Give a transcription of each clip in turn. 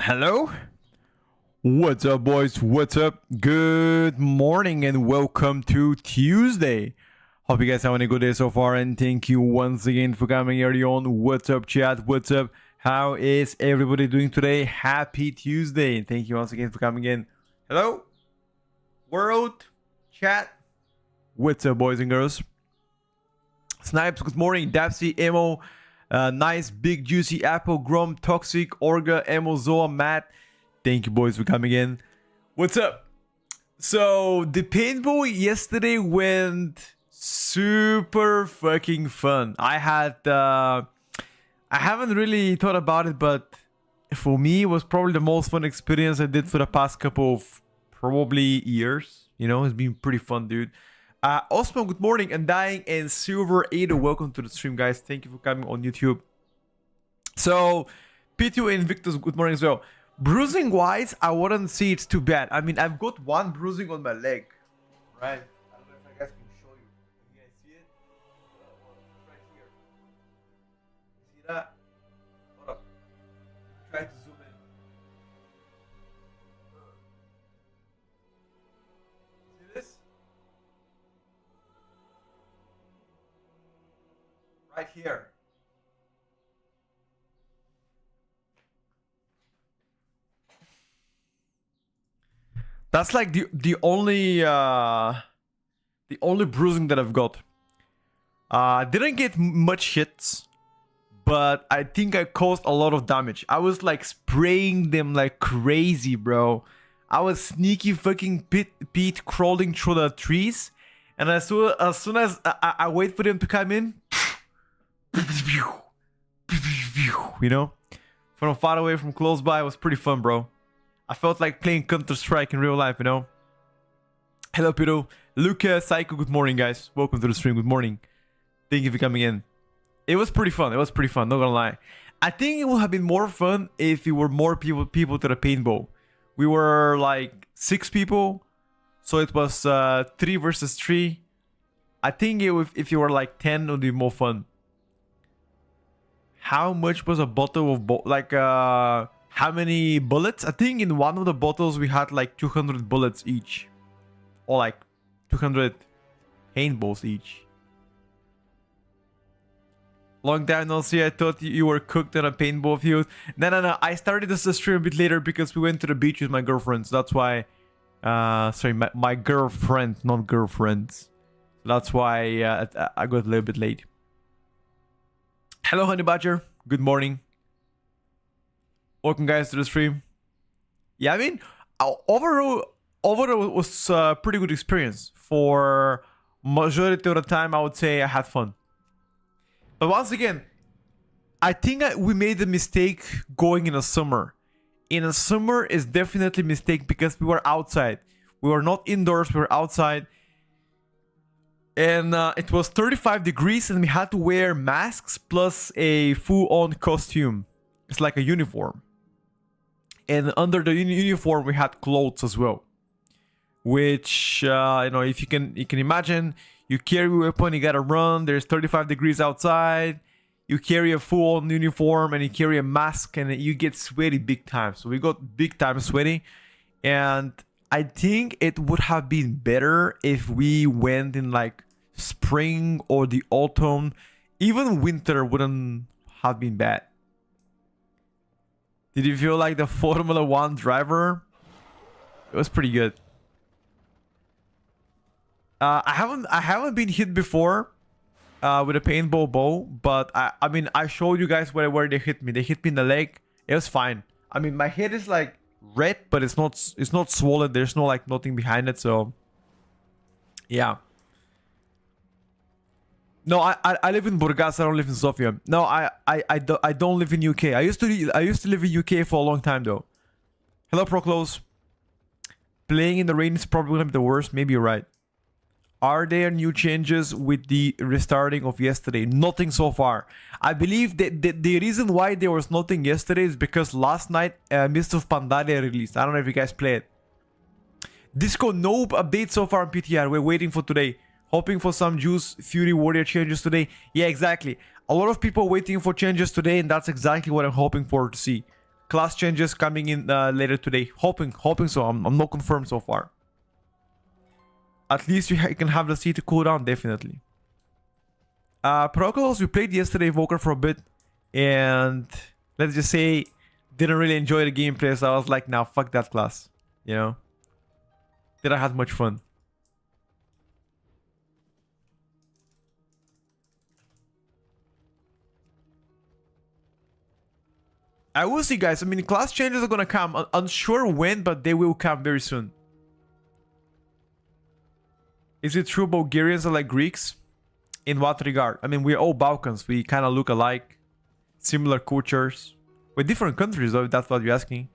Hello? What's up, boys? What's up? Good morning and welcome to Tuesday. Hope you guys having a good day so far, and thank you once again for coming early on. What's up, chat? What's up? How is everybody doing today? Happy Tuesday. Thank you once again for coming in. Hello? World? Chat? What's up, boys and girls? Snipes, good morning. Dapsy, Emo, nice, big, juicy, Apple, Grom, Toxic, Orga, Emo, Zoa, Matt. Thank you, boys, for coming in. What's up? So, the paintball yesterday went super fucking fun. I haven't really thought about it, but for me, it was probably the most fun experience I did for the past couple of probably years. You know, it's been pretty fun, dude. Osman, good morning. Undying and Silver Ada, welcome to the stream, guys. Thank you for coming on YouTube. So, P2 Invictus, good morning as well. Bruising wise, I wouldn't say it's too bad. I mean, I've got one bruising on my leg, right? I don't know if I guys can show you. Can you guys see it? Right here. You see that? Hold up. Try to zoom in. See this? Right here. That's like the only bruising that I've got. Didn't get much hits, but I think I caused a lot of damage. I was like spraying them like crazy, bro. I was sneaky fucking Pete crawling through the trees, and as soon as I wait for them to come in, you know, from far away, from close by, it was pretty fun, bro. I felt like playing Counter-Strike in real life, you know. Hello, Piro. Luca, Psycho, good morning, guys. Welcome to the stream. Good morning. Thank you for coming in. It was pretty fun. It was pretty fun, not gonna lie. I think it would have been more fun if we were more people to the paintball. We were like 6 people, so it was 3 versus 3. I think if you were like 10, it would be more fun. How much was a bottle of how many bullets? I think in one of the bottles we had like 200 bullets each. Or like 200 paintballs each. Long time no see, I thought you were cooked on a paintball field. No. I started this stream a bit later because we went to the beach with my girlfriends. That's why... sorry, my girlfriend, not girlfriends. That's why I got a little bit late. Hello, Honey Badger. Good morning. Welcome, guys, to the stream. Yeah, I mean, overall it was a pretty good experience. For majority of the time, I would say I had fun. But once again, I think we made the mistake going in the summer. In the summer is definitely a mistake because we were outside. We were not indoors, we were outside. And it was 35 degrees and we had to wear masks plus a full-on costume. It's like a uniform. And under the uniform, we had clothes as well. Which, you know, if you can imagine, you carry a weapon, you gotta run, there's 35 degrees outside, you carry a full-on uniform, and you carry a mask, and you get sweaty big time. So we got big time sweaty. And I think it would have been better if we went in like spring or the autumn. Even winter wouldn't have been bad. Did you feel like the Formula 1 driver? It was pretty good. I haven't been hit before with a paintball bow, but I mean I showed you guys where they hit me. They hit me in the leg. It was fine. I mean my head is like red, but it's not swollen. There's no like nothing behind it. So yeah. No, I live in Burgas. I don't live in Sofia. No, I don't live in UK. I used to live in UK for a long time though. Hello, Proclose. Playing in the rain is probably gonna be the worst. Maybe you're right. Are there new changes with the restarting of yesterday? Nothing so far. I believe that the reason why there was nothing yesterday is because last night Mist of Pandaria released. I don't know if you guys played. Disco Nope update so far on PTR. We're waiting for today. Hoping for some Juice Fury Warrior changes today. Yeah, exactly. A lot of people waiting for changes today, and that's exactly what I'm hoping for to see. class changes coming in later today. Hoping so. I'm not confirmed so far. At least you can have the sea to cool down, definitely. Protocols, we played yesterday Evoker for a bit, and let's just say didn't really enjoy the gameplay, so I was like, nah, fuck that class. You know? Didn't have much fun. I will see, guys. I mean, class changes are gonna come. Unsure when, but they will come very soon. Is it true Bulgarians are like Greeks? In what regard? I mean, we're all Balkans. We kind of look alike. Similar cultures. We're different countries, though, if that's what you're asking.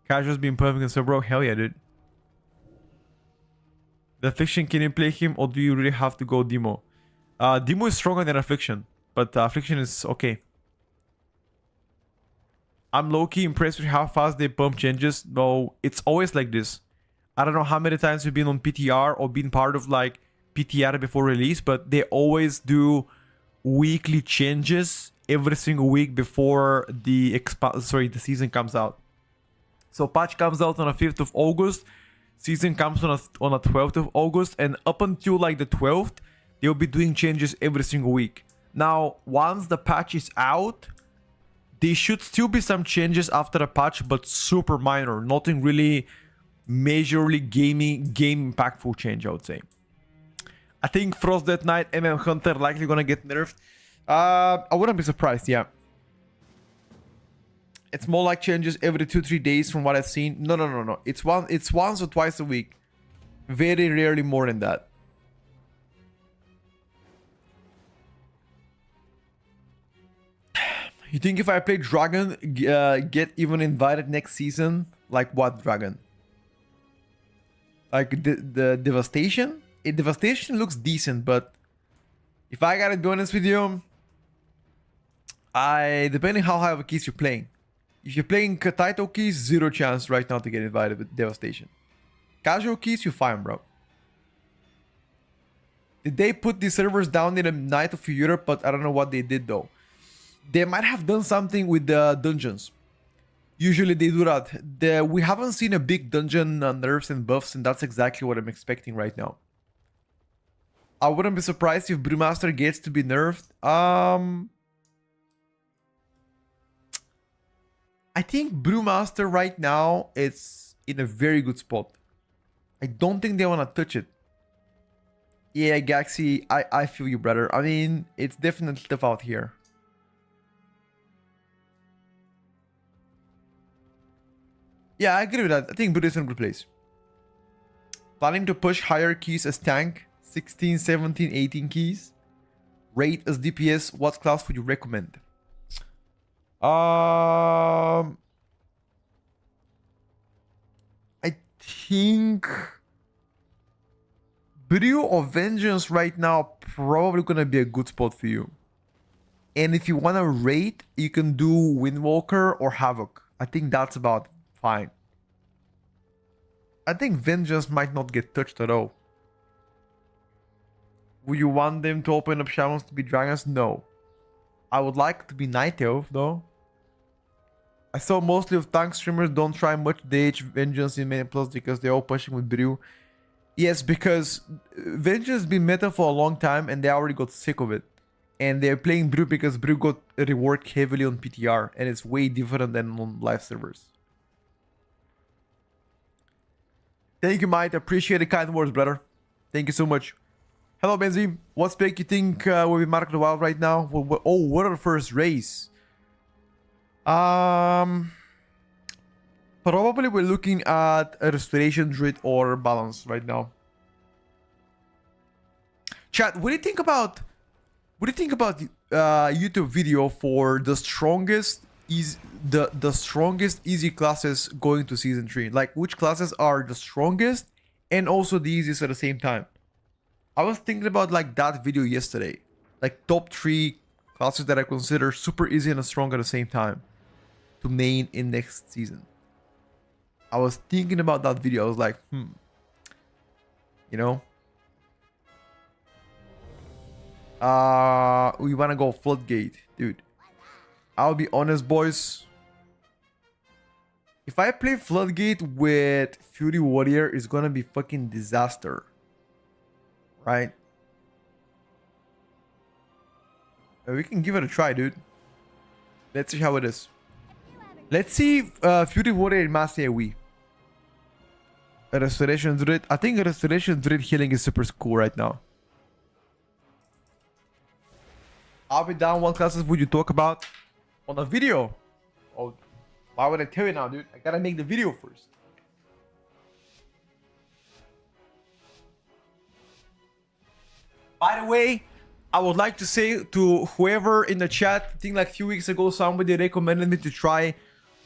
Casual's been pumping and so, bro. Hell yeah, dude. The Affliction, can you play him, or do you really have to go Demo? Demo is stronger than Affliction, but Affliction is okay. I'm low-key impressed with how fast they pump changes, though it's always like this. I don't know how many times we've been on PTR or been part of like PTR before release, but they always do weekly changes every single week before the season comes out. So patch comes out on the 5th of August, season comes on the 12th of August, and up until like the 12th, they'll be doing changes every single week. Now, once the patch is out, there should still be some changes after the patch, but super minor, nothing really majorly game impactful change, I would say. I think Frost Death Knight, Hunter likely gonna get nerfed. I wouldn't be surprised, yeah. It's more like changes every 2-3 days from what I've seen. No. It's once or twice a week. Very rarely more than that. You think if I play Dragon, get even invited next season? Like what Dragon? Like the Devastation? Devastation looks decent, but if I gotta be honest with you, depending how high of a keys you're playing. If you're playing title keys, 0 chance right now to get invited with Devastation. Casual keys, you're fine, bro. Did they put these servers down in the Night of Europe? But I don't know what they did though. They might have done something with the dungeons. Usually they do that. We haven't seen a big dungeon nerfs and buffs, and that's exactly what I'm expecting right now. I wouldn't be surprised if Brewmaster gets to be nerfed. I think Brewmaster right now is in a very good spot. I don't think they want to touch it. Yeah, Galaxy, I feel you, brother. I mean, it's definitely tough out here. Yeah, I agree with that. I think Brew is in a good place. Planning to push higher keys as tank. 16, 17, 18 keys. Rate as DPS. What class would you recommend? I think Brew or Vengeance right now probably gonna be a good spot for you. And if you wanna rate, you can do Windwalker or Havoc. I think that's about fine. I think Vengeance might not get touched at all. Would you want them to open up shamans to be dragons? No. I would like to be Night Elf though. I saw mostly of tank streamers don't try much DH Vengeance in Meta Plus because they're all pushing with Brew. Yes, because Vengeance has been meta for a long time and they already got sick of it. And they're playing Brew because Brew got reworked heavily on PTR and it's way different than on live servers. Thank you, Might. Appreciate the kind words, brother. Thank you so much. Hello, Benzi. What spec you think will be marked wild right now? What are the first race? Probably we're looking at a Restoration Druid or Balance right now. Chat, what do you think about YouTube video for the strongest easy classes going to season 3? Like which classes are the strongest and also the easiest at the same time? I was thinking about like that video yesterday. Like top 3 classes that I consider super easy and strong at the same time to main in next season. I was thinking about that video. I was like, you know, we want to go Floodgate, dude. I'll be honest, boys. If I play Floodgate with Fury Warrior, it's gonna be fucking disaster. Right? We can give it a try, dude. Let's see how it is. Let's see Fury Warrior in Master AoE. Restoration Druid. I think Restoration Druid healing is super cool right now. I'll be down. What classes would you talk about on a video? Oh, why would I tell you now, dude? I gotta make the video first. By the way, I would like to say to whoever in the chat, I think like a few weeks ago, somebody recommended me to try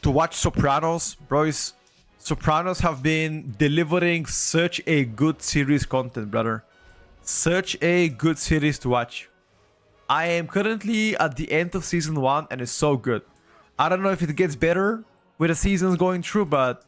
to watch Sopranos. Bros, Sopranos have been delivering such a good series content, brother. Such a good series to watch. I am currently at the end of season 1 and it's so good. I don't know if it gets better with the seasons going through, but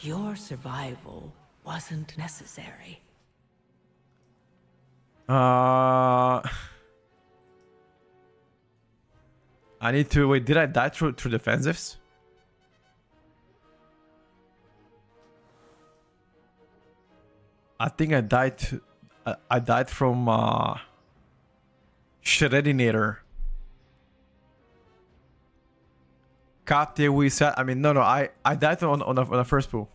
your survival wasn't necessary. I need to wait. Did I die through defensives? I think I died. I died from Shreddinator. Captain, we said. I mean, no. I died on the first pool.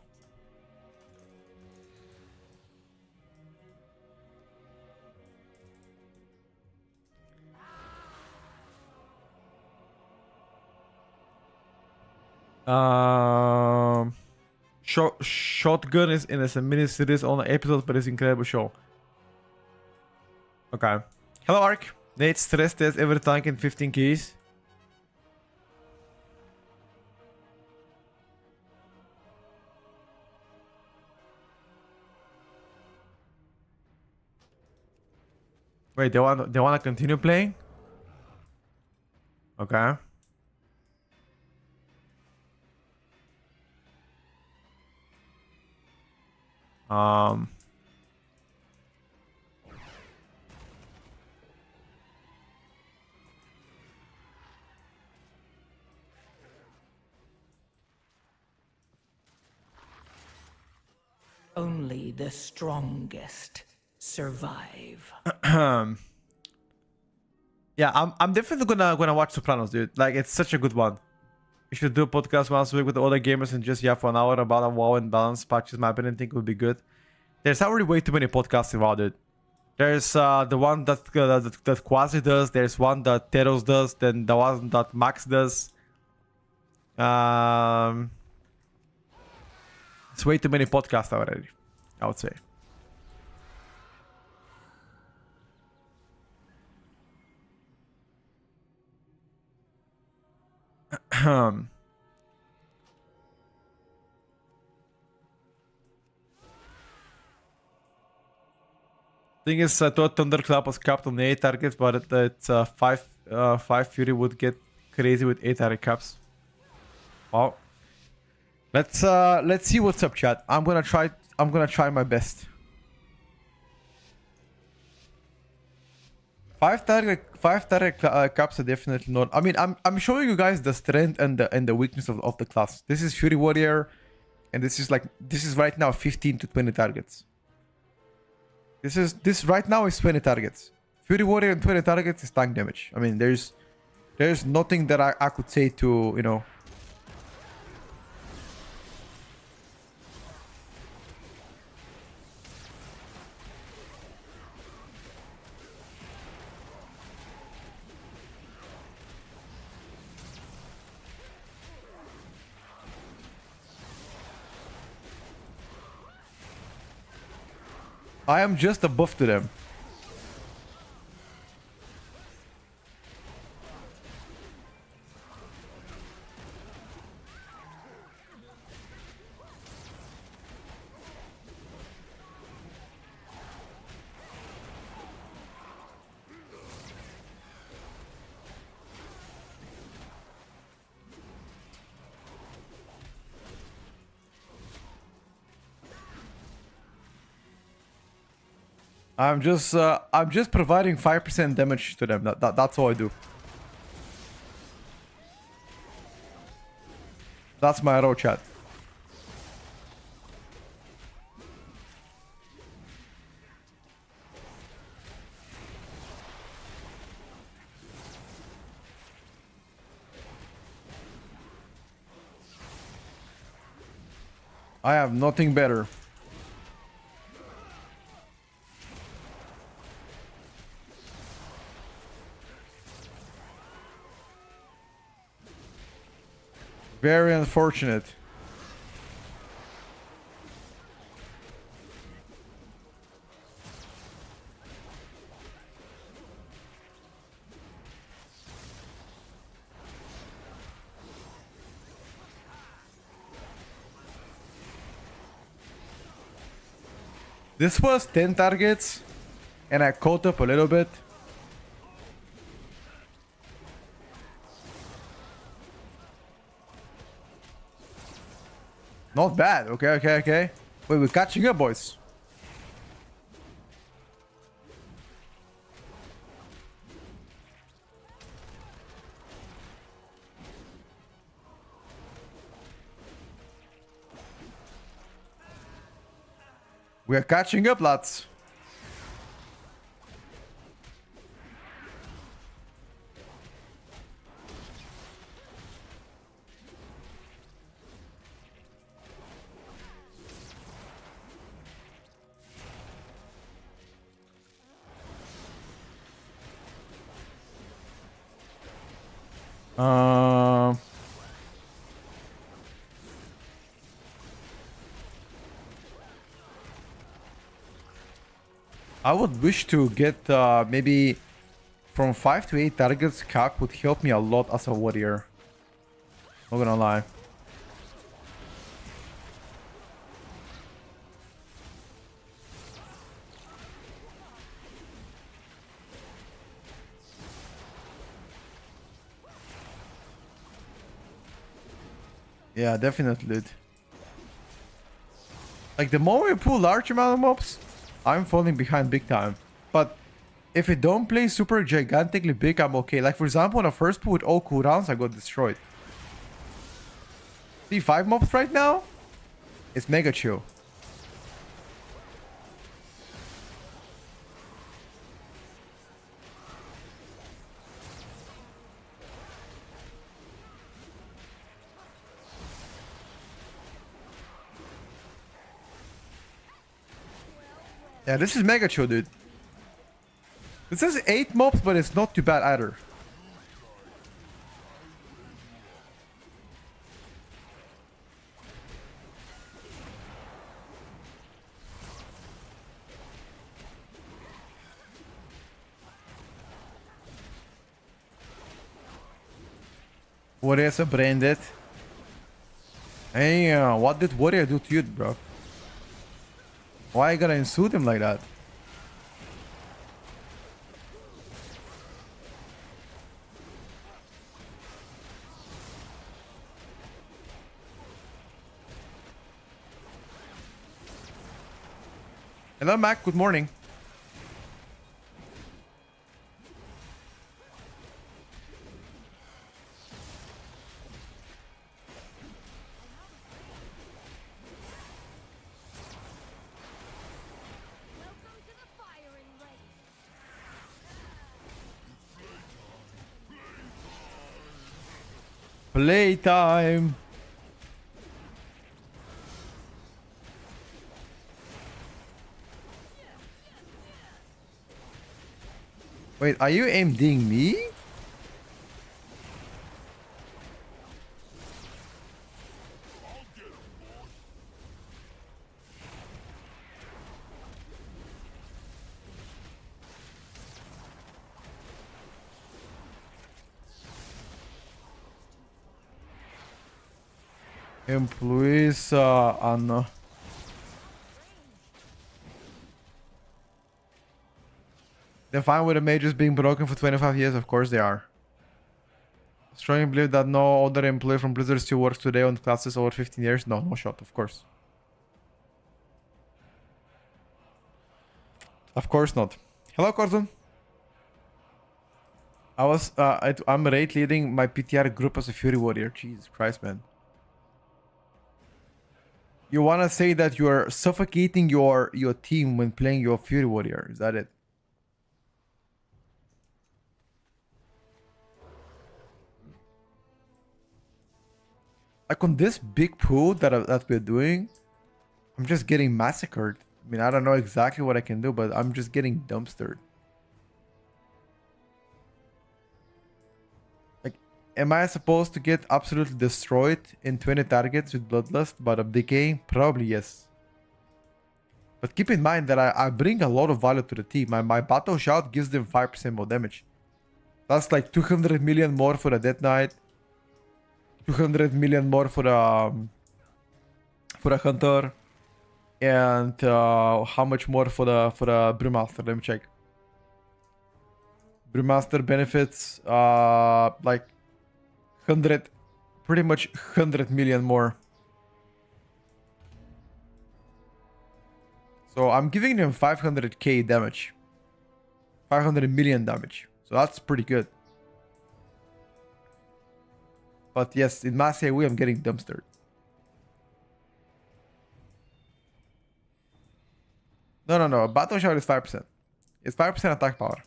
Shotgun is in a mini series on the episodes, but it's an incredible show. Okay. Hello, Ark. Nate, stress test every tank in 15 keys. Wait, they wanna continue playing? Okay. Only the strongest survive. Yeah, I'm definitely gonna watch Sopranos, dude. Like, it's such a good one. We should do a podcast once a week with the other gamers and just for an hour about a WoW and balance patches. My opinion, think would be good. There's already way too many podcasts about it. There's the one that Quasi does. There's one that Teros does. Then the one that Max does. It's way too many podcasts already, I would say. Thing is, I thought Thunderclap was capped on 8 targets, but it's 5 Fury would get crazy with 8 target caps. Wow. Let's see what's up, chat. I'm gonna try my best. 5 target caps are definitely not. I mean, I'm showing you guys the strength and the weakness of the class. This is Fury Warrior, and this is right now 15 to 20 targets. This right now is 20 targets. Fury Warrior and 20 targets is tank damage. I mean, there's nothing that I could say to, you know. I am just a buff to them. I'm just providing 5% damage to them. That's all I do. That's my role, chat. I have nothing better. Very unfortunate. This was 10 targets, and I caught up a little bit. Not bad. Okay. Wait, we're catching up, boys. We are catching up, lads. I would wish to get maybe from 5 to 8 targets. CAC would help me a lot as a warrior. Not gonna lie. Yeah, definitely, dude. Like, the more we pull large amount of mobs, I'm falling behind big time. But if I don't play super gigantically big, I'm okay. Like, for example, on the first pull with all cooldowns, I got destroyed. See, 5 mobs right now? It's mega chill. Yeah, this is mega chill, dude. This is 8 mobs, but it's not too bad either. Warrior is branded. Hey, what did Warrior do to you, bro? Why you gotta insult him like that? Hello, Mac. Good morning. Playtime. Wait, are you MDing me? Employees on they're fine with the mages being broken for 25 years, of course they are. Strongly believe that no other employee from Blizzard still works today on classes over 15 years. No shot, of course. Of course not. Hello, Corzon. I'm rate leading my PTR group as a Fury Warrior. Jesus Christ, man. You wanna say that you are suffocating your team when playing your Fury Warrior? Is that it? Like on this big pool that we're doing, I'm just getting massacred. I mean, I don't know exactly what I can do, but I'm just getting dumpstered. Like, am I supposed to get absolutely destroyed in 20 targets with Bloodlust, but of decaying? Probably yes. But keep in mind that I bring a lot of value to the team. My battle shout gives them 5% more damage. That's like 200 million more for the Death Knight. 200 million more for a Hunter. And how much more for the Brewmaster? Let me check. Brewmaster benefits like 100, pretty much 100 million more. So I'm giving them 500k damage. 500 million damage. So that's pretty good. But yes, in mass AoE I'm getting dumpstered. No. Battle shout is 5%. It's 5% attack power.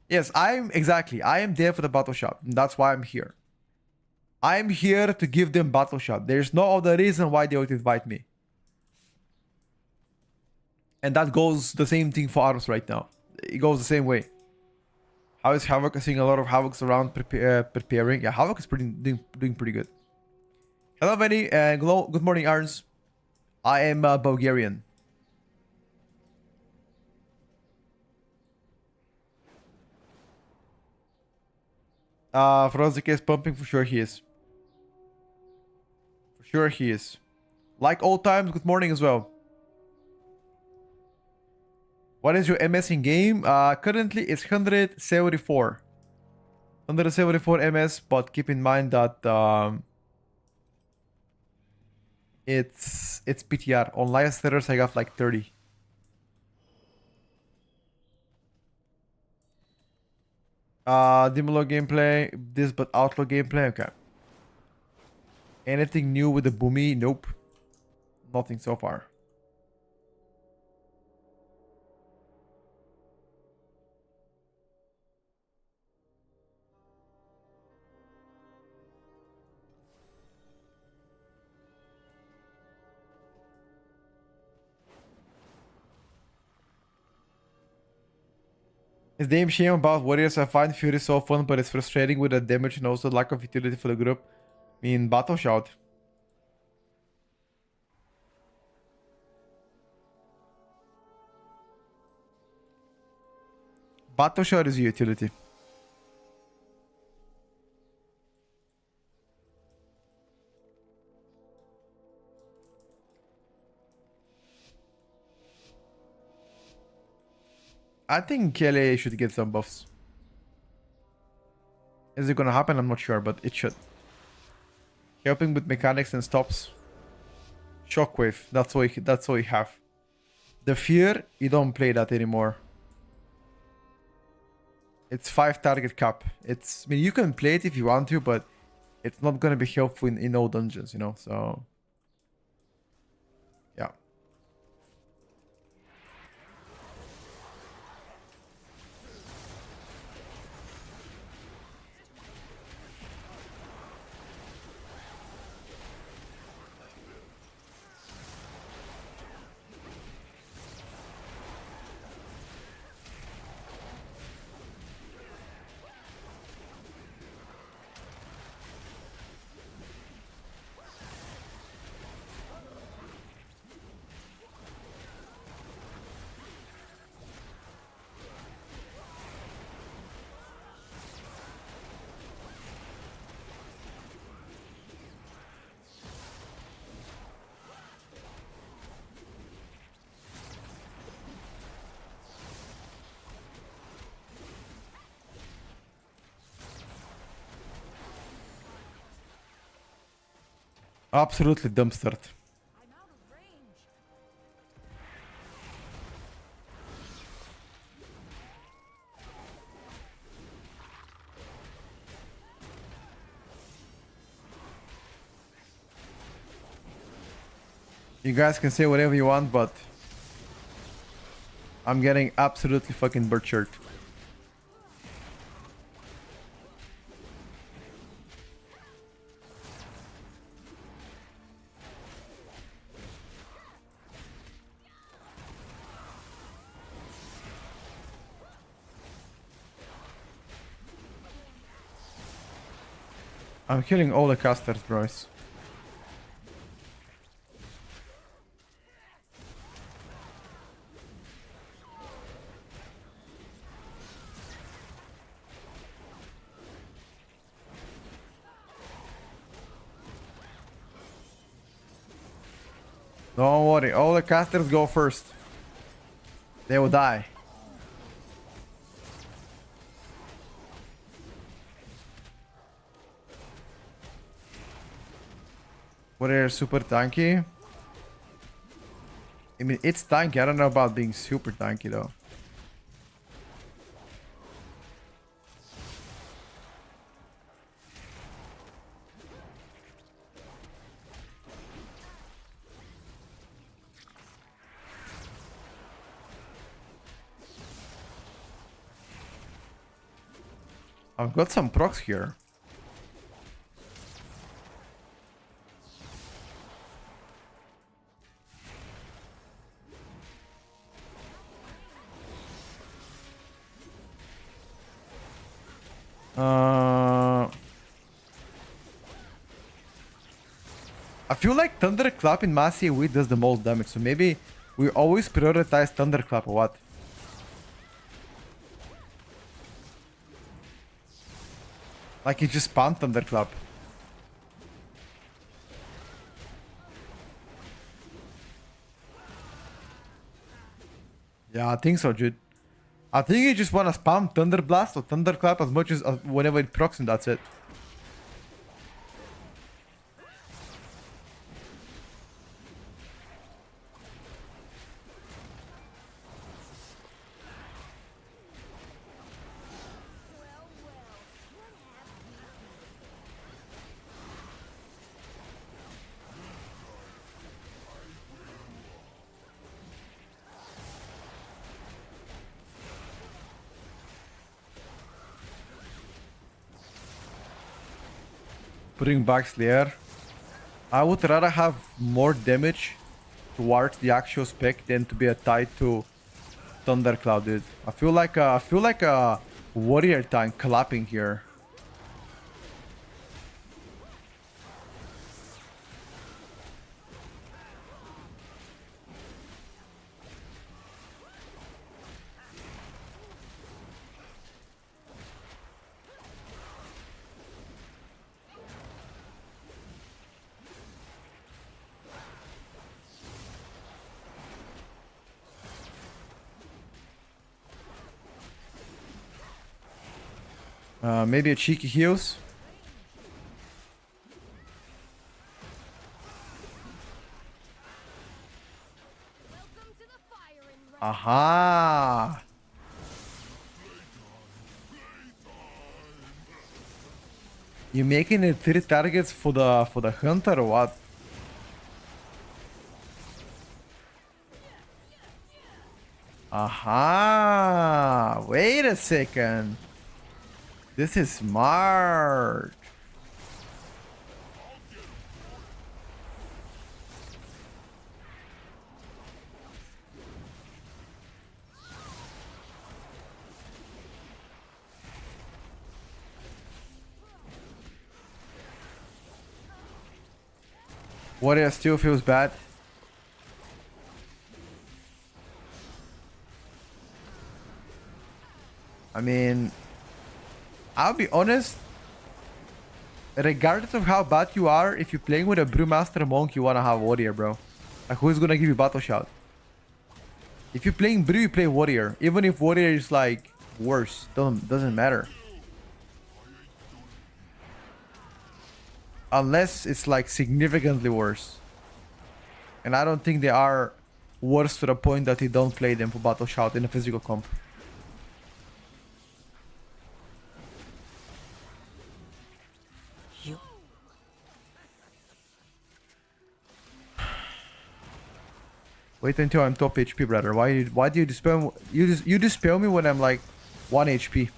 Yes, I am there for the battle shot. That's why I'm here. I'm here to give them battle shot. There's no other reason why they would invite me. And that goes the same thing for Arms right now. It goes the same way. How is Havoc? I'm seeing a lot of Havocs around preparing. Yeah, Havoc is doing pretty good. Hello, Benny. Good morning, Arns. I am Bulgarian. Frozike is pumping for sure. He is. For sure he is. Like old times. Good morning as well. What is your MS in game? Currently it's 174. 174 MS, but keep in mind that it's PTR. On live servers I got like 30. Dimolo gameplay, this but Outlaw gameplay, okay. Anything new with the Boomy? Nope. Nothing so far. It's damn shame about Warriors. I find Fury so fun, but it's frustrating with the damage and also lack of utility for the group. I mean, Battle Shout. Battle Shout is utility. I think Kelly should get some buffs. Is it gonna happen? I'm not sure, but it should. Helping with mechanics and stops. Shockwave. That's all you have. The fear, you don't play that anymore. It's 5 target cap. I mean, you can play it if you want to, but it's not gonna be helpful in all dungeons, you know. So yeah. Absolutely dumpstered. You guys can say whatever you want, but I'm getting absolutely fucking butchered. I'm killing all the casters, bros. Don't worry, all the casters go first. They will die. What are super tanky? I mean, it's tanky. I don't know about being super tanky though. I've got some procs here. I feel like Thunderclap in Massey AoE does the most damage, so maybe we always prioritize Thunderclap or what? Like you just spam Thunderclap. Yeah, I think so, dude. I think you just want to spam Thunderblast or Thunderclap as much as whenever it procs and that's it. Putting back Slayer. I would rather have more damage towards the actual spec than to be tied to Thundercloud, dude. I feel like a warrior tank clapping here. Maybe a cheeky heals. Aha! You making it 3 targets for the hunter or what? Aha! Wait a second. This is smart. Warrior still feels bad. I mean, I'll be honest. Regardless of how bad you are, if you're playing with a Brewmaster Monk, you wanna have Warrior, bro. Like, who's gonna give you Battle Shout? If you're playing Brew, you play Warrior. Even if Warrior is like worse, doesn't matter. Unless it's like significantly worse. And I don't think they are worse to the point that you don't play them for Battle Shout in a physical comp. Wait until I'm top HP, brother. Why do you dispel? You dispel me when I'm like 1 HP.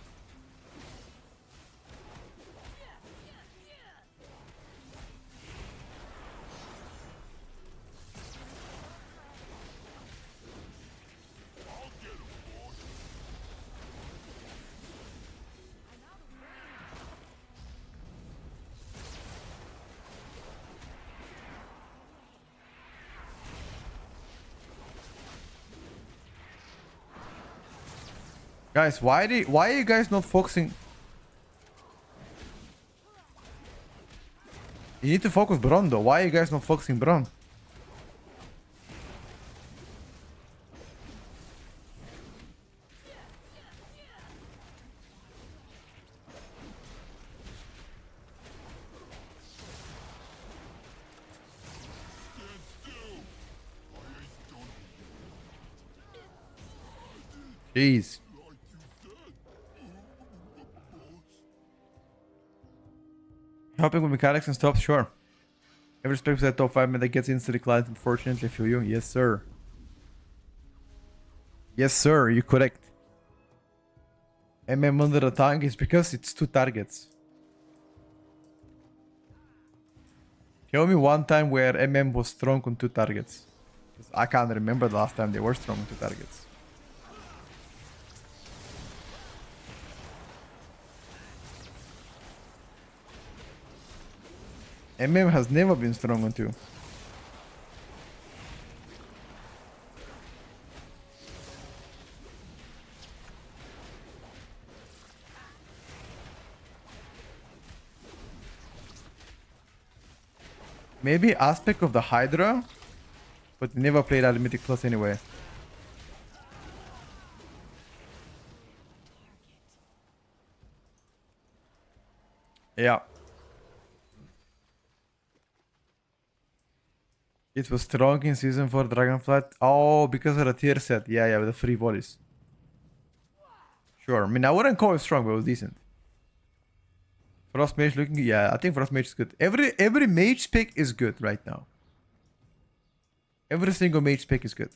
Guys, why are you guys not focusing? You need to focus Bron though. Why are you guys not focusing Bron? Jeez. Helping with mechanics and stuff, sure. Every Spec that top 5 man that gets instantly declined, unfortunately, I feel you. Yes, sir. Yes, sir, you're correct. MM under the tank is because it's 2 targets. Tell me one time where MM was strong on 2 targets. I can't remember the last time they were strong on 2 targets. MM has never been strong on 2. Maybe aspect of the Hydra, but never played at Mythic Plus anyway. Yeah. It was strong in season 4 Dragonflight. Oh, because of the tier set. Yeah, with the free volleys. Sure. I mean, I wouldn't call it strong, but it was decent. Frost Mage looking... Yeah, I think Frost Mage is good. Every mage pick is good right now. Every single mage pick is good.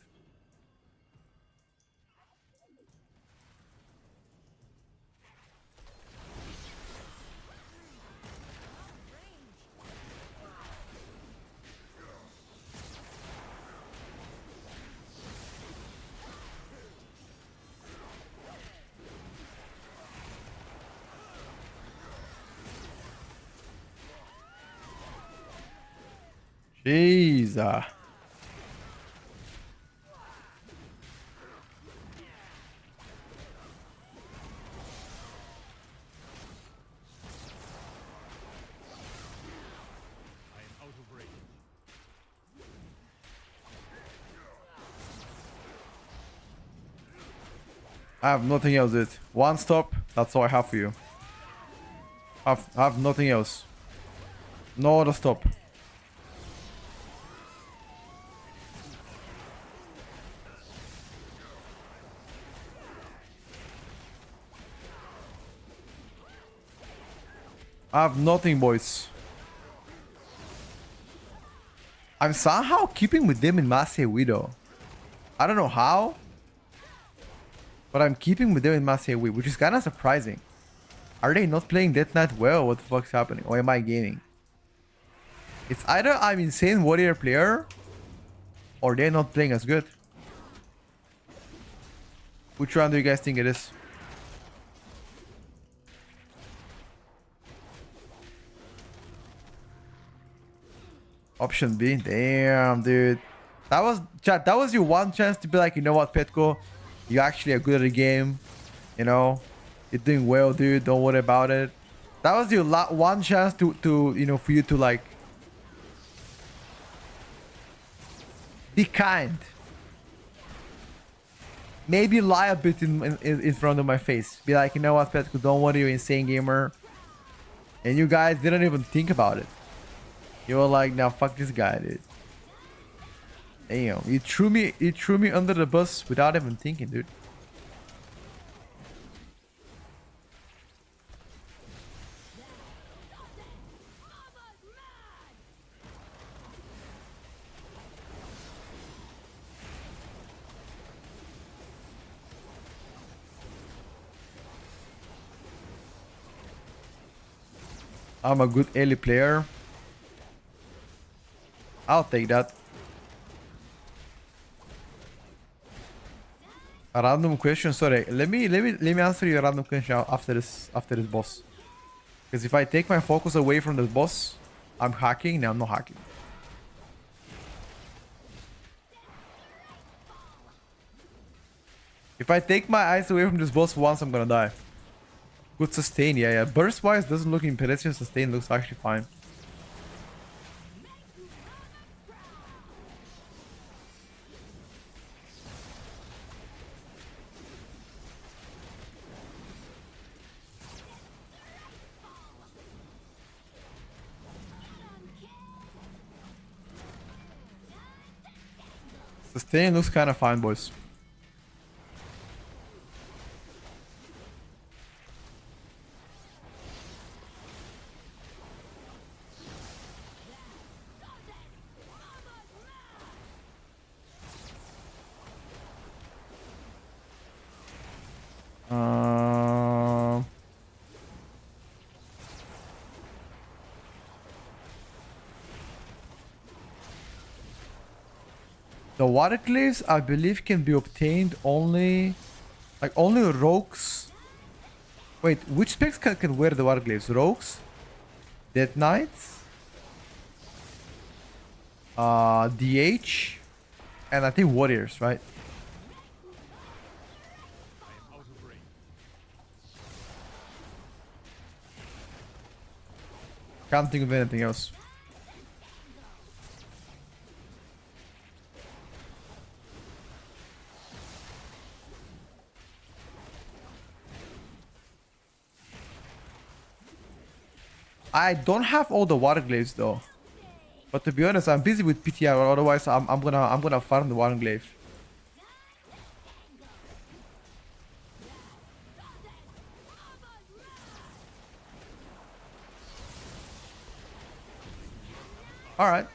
Jeez. I have nothing else, dude. One stop, that's all I have for you. I have nothing else. No other stop. I have nothing, boys. I'm somehow keeping with them in Master Widow. I don't know how, but I'm keeping with them in Master Widow, which is kind of surprising. Are they not playing Death Knight well? What the fuck's happening? Or am I gaming? It's either I'm insane warrior player, or they're not playing as good. Which one do you guys think it is? Option B. Damn, dude. That was chat. That was your one chance to be like, you know what, Petko, you actually are good at the game. You know, you're doing well, dude. Don't worry about it. That was your one chance to you know, for you to like be kind. Maybe lie a bit in front of my face. Be like, you know what, Petko, don't worry, you're insane gamer. And you guys didn't even think about it. You were like, now fuck this guy, dude. Damn, you threw me under the bus without even thinking, dude. I'm a good early player. I'll take that. A random question. Sorry, let me answer you a random question after this boss. Because if I take my focus away from this boss, I'm hacking. No, I'm not hacking. If I take my eyes away from this boss once, I'm gonna die. Good sustain, yeah. Burst wise doesn't look impressive. Sustain looks actually fine. Sustain looks kind of fine, boys. The water glaives, I believe, can be obtained only... Like, only rogues... Wait, which specs can wear the water glaives? Rogues? Dead Knights? DH? And I think warriors, right? Can't think of anything else. I don't have all the water glaives though. But to be honest, I'm busy with PTR, otherwise I'm gonna farm the water glaive. Alright.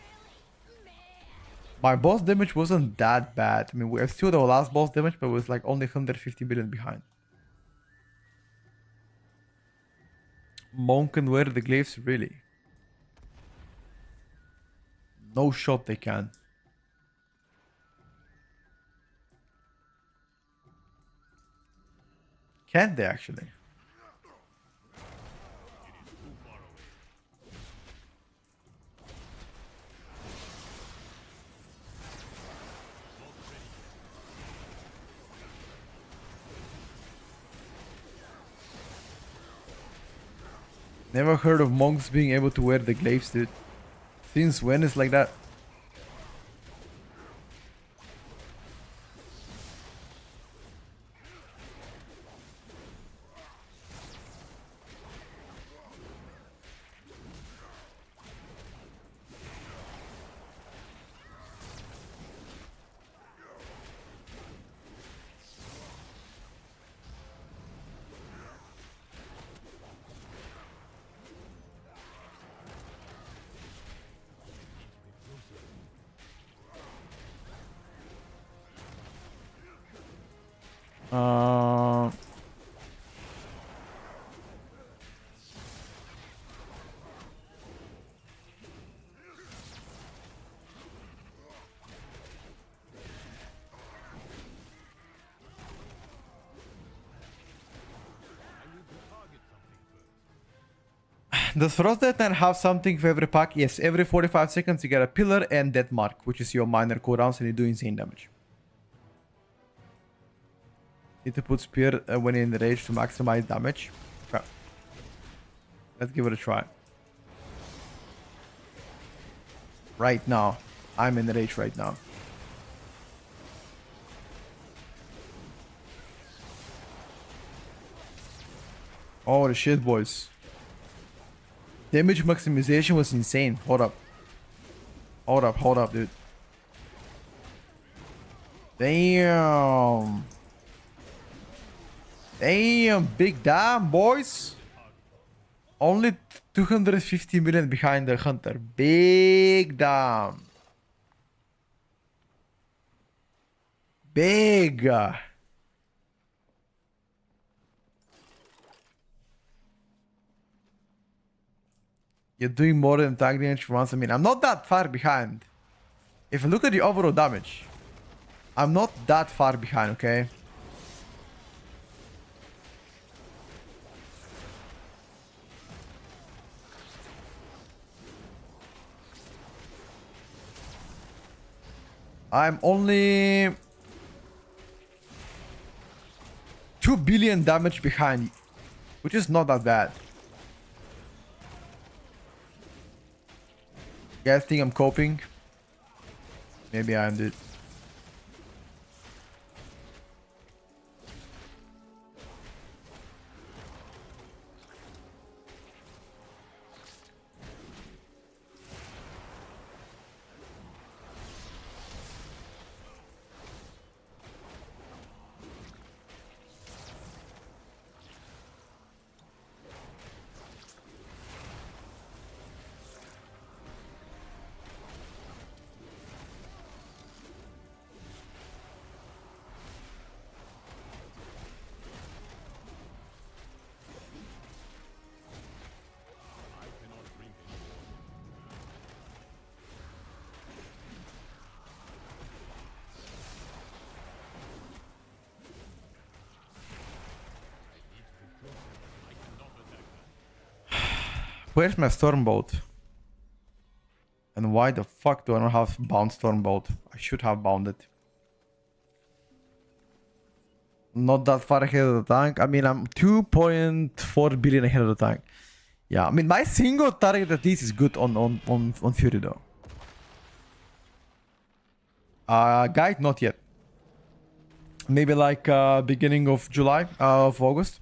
My boss damage wasn't that bad. I mean, we're still the last boss damage, but it was like only 150 million behind. Monk can wear the glaives, really? No shot they can. Can't they actually? Never heard of monks being able to wear the glaives, dude. Since when is like that? Uh, Does Frost Death Knight have something for every pack? Yes, every 45 seconds you get a pillar and death mark, which is your minor cooldowns and you do insane damage. Need to put spear when in rage to maximize damage. Okay. Let's give it a try. Right now. I'm in rage right now. Holy shit, boys. Damage maximization was insane. Hold up. Hold up, dude. Damn. Damn, big damn, boys. Only 250 million behind the hunter. Big damn. Big. You're doing more than tank damage for once. I mean, I'm not that far behind. If you look at the overall damage, I'm not that far behind, okay? I'm only 2 billion damage behind, which is not that bad. You guys think I'm coping? Maybe I am, dude. Where's my Stormbolt? And why the fuck do I not have bound Stormbolt? I should have bounded. Not that far ahead of the tank. I mean, I'm 2.4 billion ahead of the tank. Yeah, I mean, my single target at least is good on Fury though. Guide, not yet. Maybe like beginning of July, of August.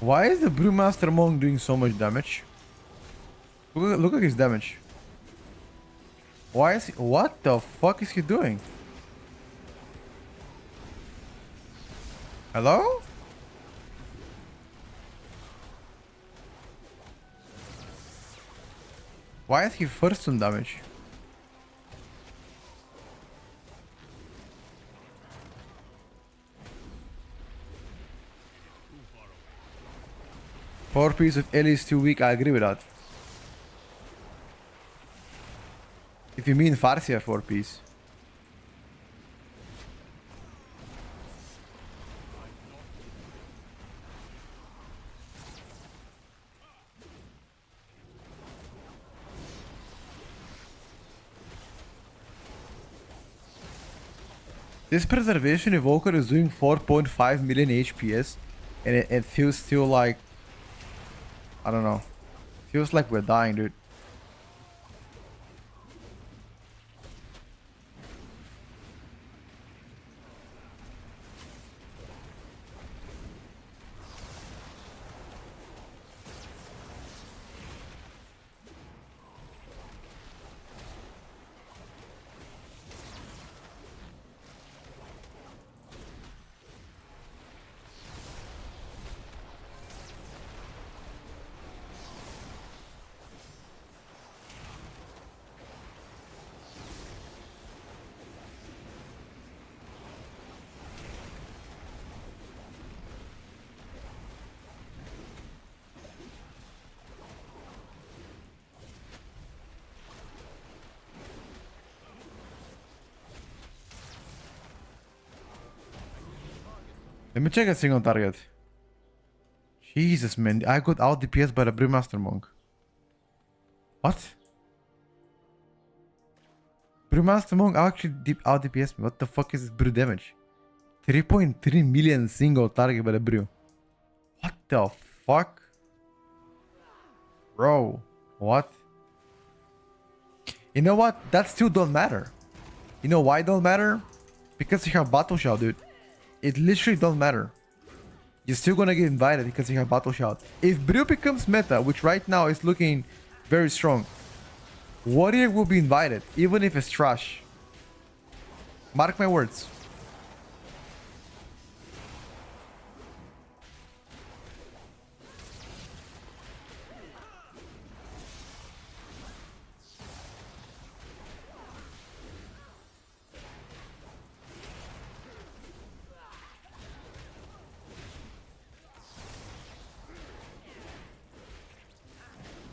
Why is the Brewmaster Monk doing so much damage? Look at his damage. Why is he... What the fuck is he doing? Hello? Why is he first on damage? Four piece of Ellie is too weak, I agree with that. If you mean Farsia 4 piece. This Preservation Evoker is doing 4.5 million HPS and it feels still like... I don't know. Feels like we're dying, dude. Let me check a single target. Jesus, man. I got out DPS by the Brewmaster Monk. What? Brewmaster Monk actually out DPS me. What the fuck is this brew damage? 3.3 million single target by the brew. What the fuck? Bro, what? You know what? That still don't matter. You know why it don't matter? Because you have Battle Shout, dude. It literally don't matter. You're still gonna get invited because you have Battle Shout. If Brew becomes meta, which right now is looking very strong, Warrior will be invited, even if it's trash. Mark my words.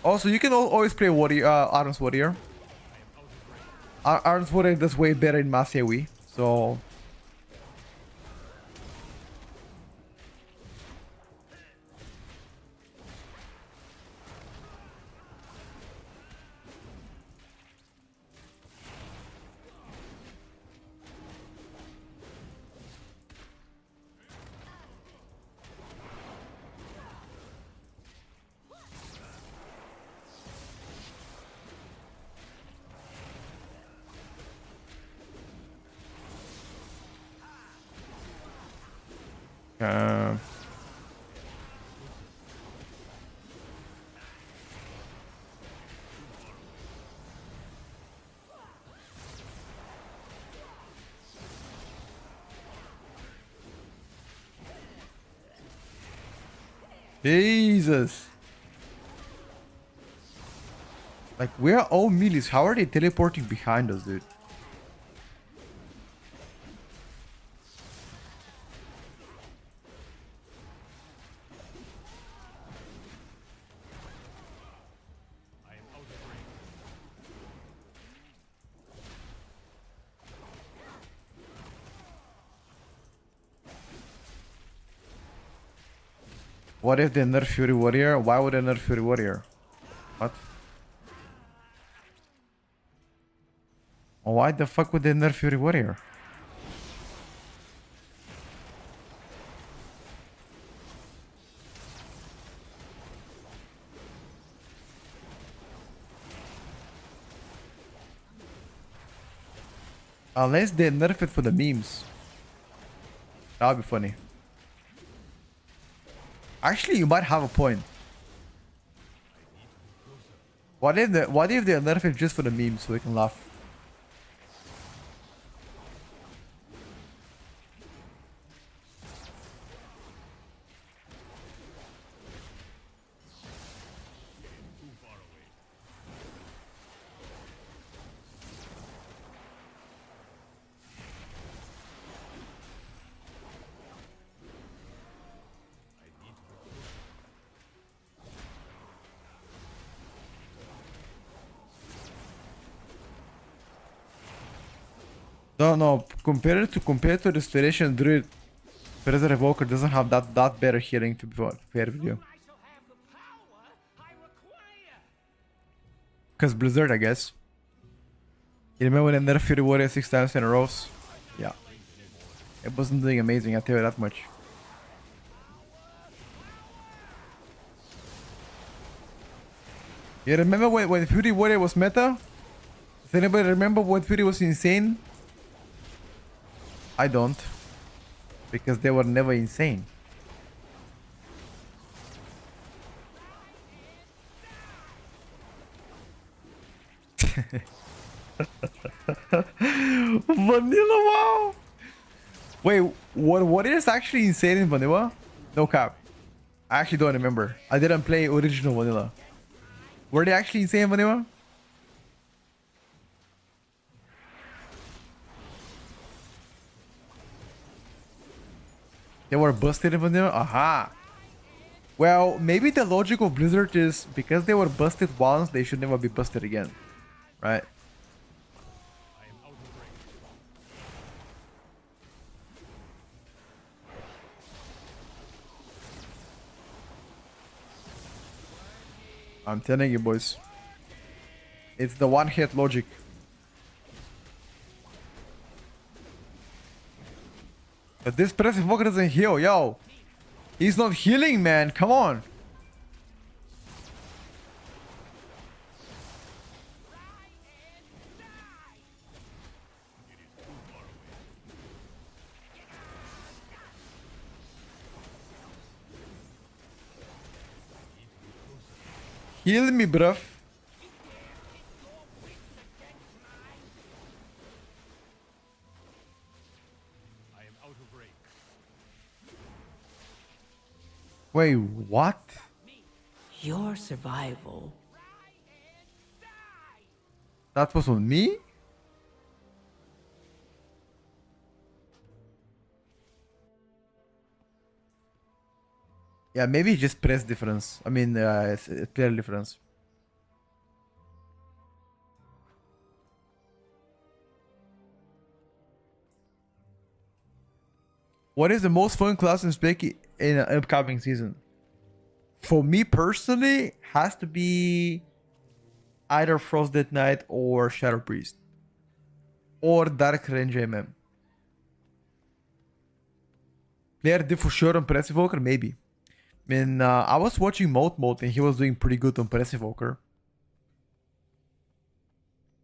Also, you can always play Warrior, Arms Warrior. Arms Warrior does way better in Mass AoE, so... Jesus. Like, we're all melees. How are they teleporting behind us, dude? What if they nerf Fury Warrior? Why would they nerf Fury Warrior? What? Why the fuck would they nerf Fury Warrior? Unless they nerf it for the memes. That would be funny. Actually, you might have a point. What if they nerf it just for the memes so we can laugh? No. Compared to Restoration Druid, Berserker Evoker doesn't have that better healing, to be fair with you. Because Blizzard, I guess. You remember when they nerfed Fury Warrior 6 times in a row? Yeah. It wasn't doing amazing, I'll tell you that much. You remember when Fury Warrior was meta? Does anybody remember when Fury was insane? I don't. Because they were never insane. Vanilla, wow! Wait, what is actually insane in Vanilla? No cap. I actually don't remember. I didn't play original Vanilla. Were they actually insane in Vanilla? They were busted in Vanilla? Aha! Well, maybe the logic of Blizzard is because they were busted once, they should never be busted again. Right? I'm telling you, boys. It's the one-hit logic. But this Passive Walker doesn't heal, yo. He's not healing, man. Come on. Heal me, bruv. I am out of range. Wait, what? Your survival. That was on me? Yeah, maybe just press difference. I mean, it's a player difference. What is the most fun class in Spec in an upcoming season? For me personally, has to be either Frost Dead Knight or Shadow Priest. Or Dark Range MM. Player did for sure on Press Evoker? Maybe. I mean, I was watching Mode and he was doing pretty good on Press Evoker.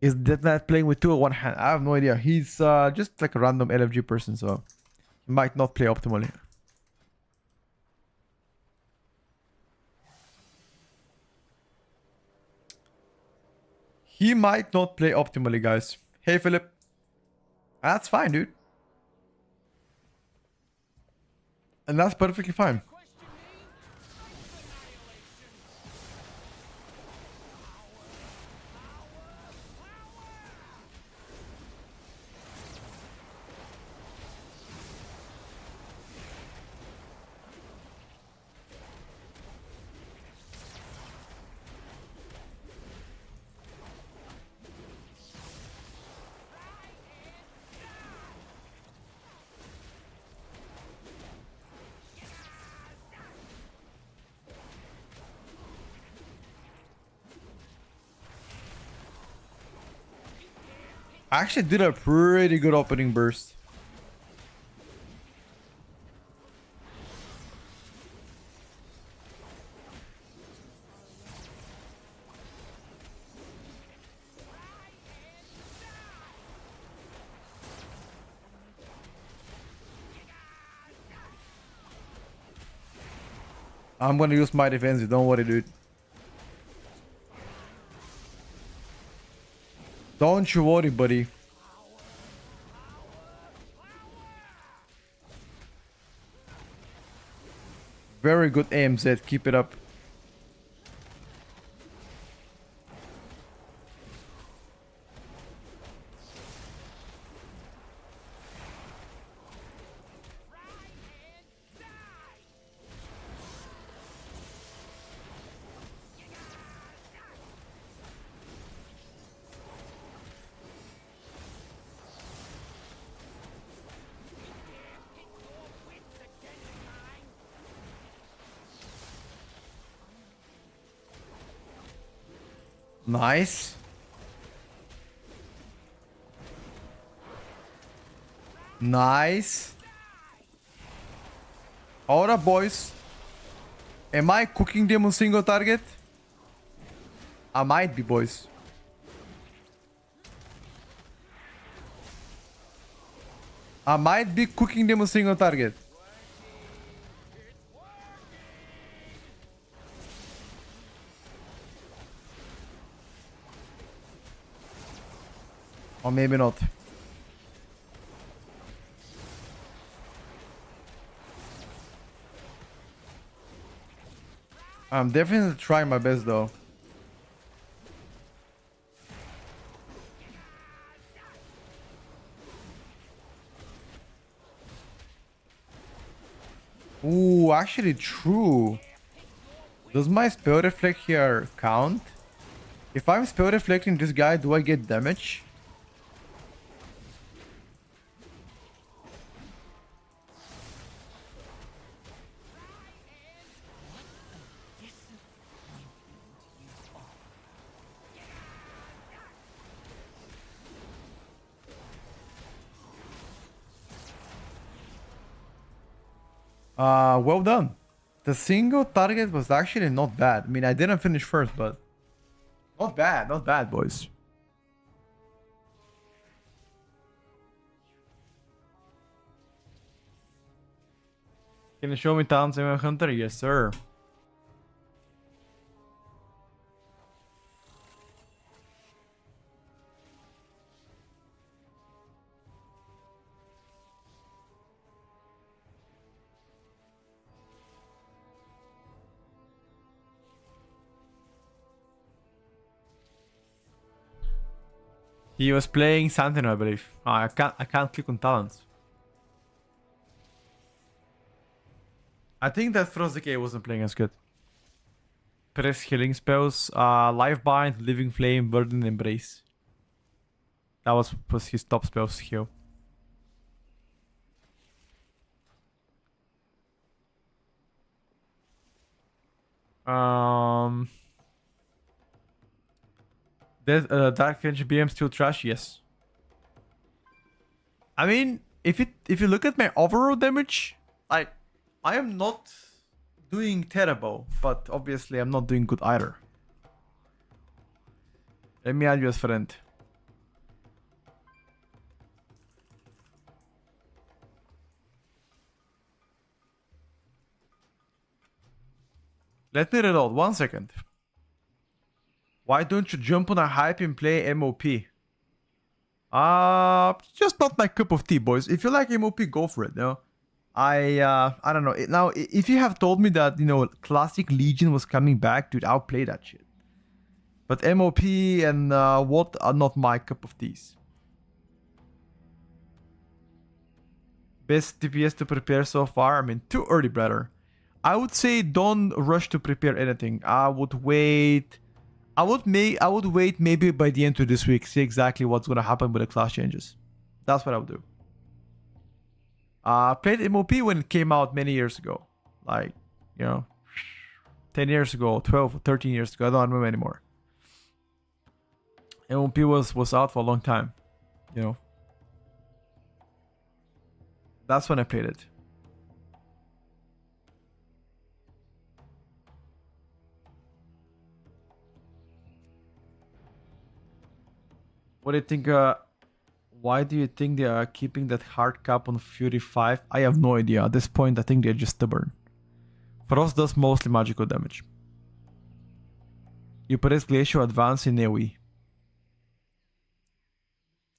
Is Dead Knight playing with 2 on one hand? I have no idea. He's just like a random LFG person, so he might not play optimally. He might not play optimally, guys. Hey, Philip. That's fine, dude. And that's perfectly fine. I actually did a pretty good opening burst. I'm gonna use my defensive, don't worry, dude. Don't you worry, buddy. Very good AMZ, keep it up. Nice. Nice. Hold up, boys. Am I cooking them on single target? I might be, boys. I might be cooking them on single target. Or maybe not. I'm definitely trying my best though. Ooh, actually true. Does my spell reflect here count? If I'm spell reflecting this guy, do I get damage? Well done. The single target was actually not bad. I mean, I didn't finish first, but not bad, boys. Can you show me Town Hunter? Yes, sir. He was playing Sentinel, I believe. I can't click on talents. I think that Frost Decay wasn't playing as good. Press healing spells, Life Bind, Living Flame, Verdant Embrace. That was his top spells heal. Dark Angel BM still trash? Yes. I mean, if you look at my overall damage, I am not doing terrible, but obviously I'm not doing good either. Let me add you as friend. Let me reload. 1 second. Why don't you jump on a hype and play MOP? Just not my cup of tea, boys. If you like MOP, go for it. You know, I don't know. Now, if you have told me that Classic Legion was coming back, dude, I'll play that shit. But MOP and what are not my cup of teas. Best DPS to prepare so far? I mean, too early, brother. I would say don't rush to prepare anything. I would wait. I would wait maybe by the end of this week, see exactly what's gonna happen with the class changes. That's what I would do. Played MOP when it came out many years ago. Like, 10 years ago, 12, 13 years ago. I don't remember anymore. MOP was out for a long time. That's when I played it. What do you think? Why do you think they are keeping that hard cap on Fury 5? I have no idea. At this point, I think they're just stubborn. Frost does mostly magical damage. You press Glacial Advance in AoE.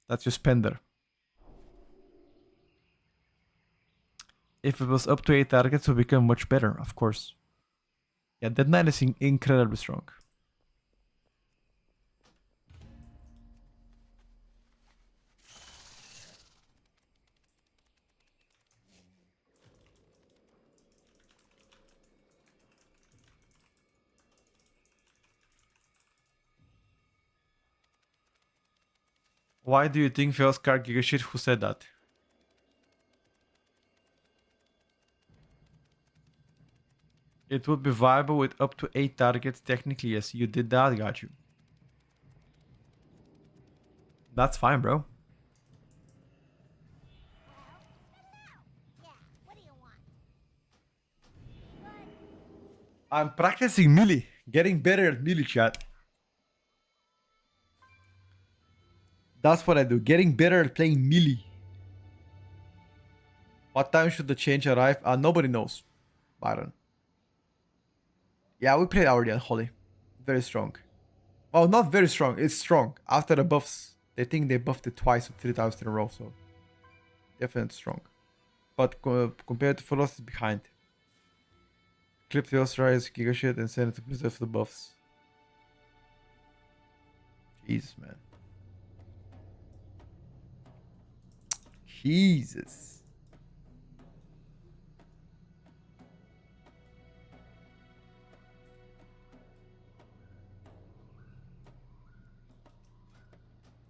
That's your spender. If it was up to 8 targets, it would become much better, of course. Yeah, Dead Knight is incredibly strong. Why do you think Felskar Giga shit? Who said that? It would be viable with up to 8 targets. Technically, yes. You did that, got you. That's fine, bro. I'm practicing melee. Getting better at melee, chat. That's what I do. Getting better at playing melee. What time should the change arrive? Nobody knows. Byron. Yeah, we played already on Holy. Very strong. Well, not very strong. It's strong. After the buffs, they think they buffed it twice or 3 times in a row. So, definitely strong. But compared to Frost, it's behind. Clip the Osiris, Giga shit, and send it to preserve the buffs. Jesus, man. Jesus.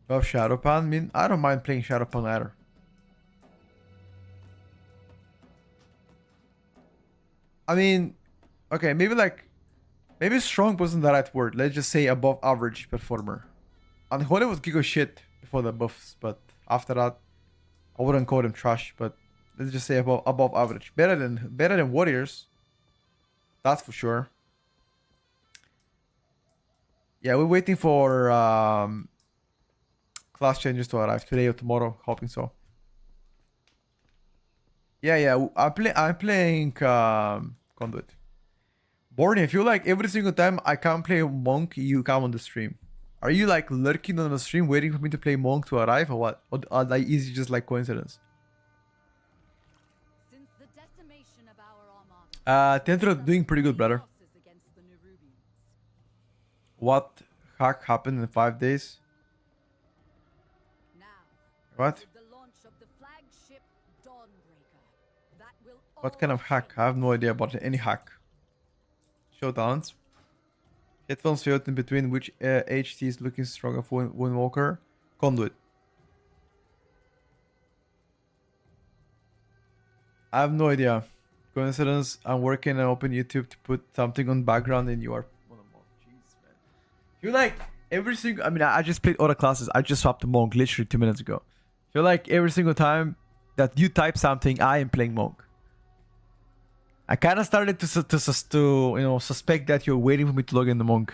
Love Shadowpan? I mean, I don't mind playing Shadowpan either. I mean, okay, maybe strong wasn't the right word. Let's just say above average performer. And Holy was Giga shit before the buffs, but after that, I wouldn't call him trash, but let's just say above average. Better than Warriors. That's for sure. Yeah, we're waiting for class changes to arrive today or tomorrow. Hoping so. Yeah. I'm playing Conduit. Borny, if you like every single time I can't play Monk, you come on the stream. Are you like lurking on the stream waiting for me to play Monk to arrive or what? Or is it just like coincidence? Since the decimation of our armada, Tendra doing pretty good, brother. What hack happened in 5 days? What? with the launch of the flagship Dawnbreaker. That will What kind of hack? I have no idea about any hack. Showdowns. Headphones filled in between which HT is looking stronger for Windwalker. Conduit. I have no idea. Coincidence, I'm working and open YouTube to put something on background and you are one of them. Jeez, man. Feel like every single, I mean, I just played other classes. I just swapped to Monk literally 2 minutes ago. Feel like every single time that you type something, I am playing Monk. I kind of started to suspect that you're waiting for me to log in the Monk.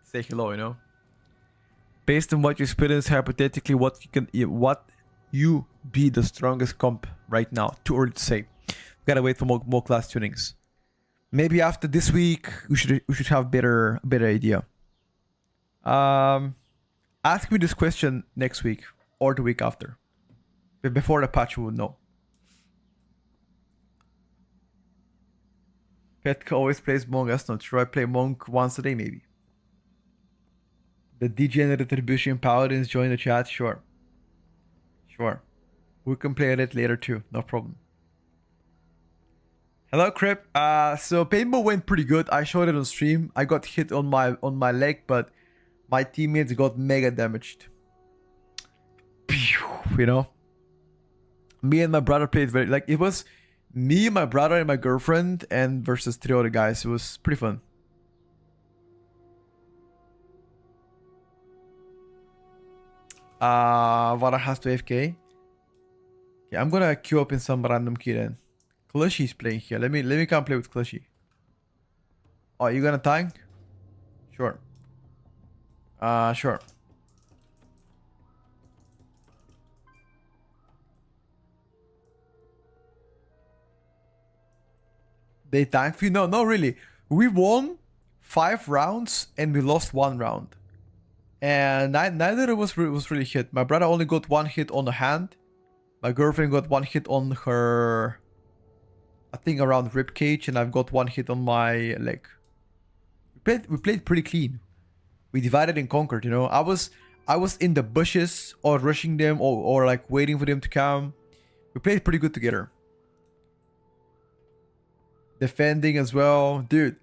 Say hello, you know. Based on what you experience, hypothetically, what you be the strongest comp right now? Too early to say. Gotta wait for more class tunings. Maybe after this week, we should have better idea. Ask me this question next week or the week after. But before the patch, we would know. Petka always plays Monk. That's not true. I play Monk once a day, maybe. The degenerate retribution paladins join the chat. Sure. We can play it later too. No problem. Hello, Crip. So Paintball went pretty good. I showed it on stream. I got hit on my leg, but my teammates got mega damaged. You know? Me and my brother played very... Like, it was me, my brother, and my girlfriend, and versus 3 other guys. It was pretty fun. Vara has to AFK. Okay, I'm gonna queue up in some random key then. Clushy's playing here. Let me come play with Clushy. Oh, you gonna tank? Sure. Sure. They tank for you? No, not really. We won 5 rounds and we lost 1 round. And neither was really hit. My brother only got 1 hit on the hand. My girlfriend got 1 hit on her, I think around ribcage, and I've got 1 hit on my leg. We played pretty clean. We divided and conquered, you know. I was in the bushes or rushing them or like waiting for them to come. We played pretty good together. Defending as well, dude.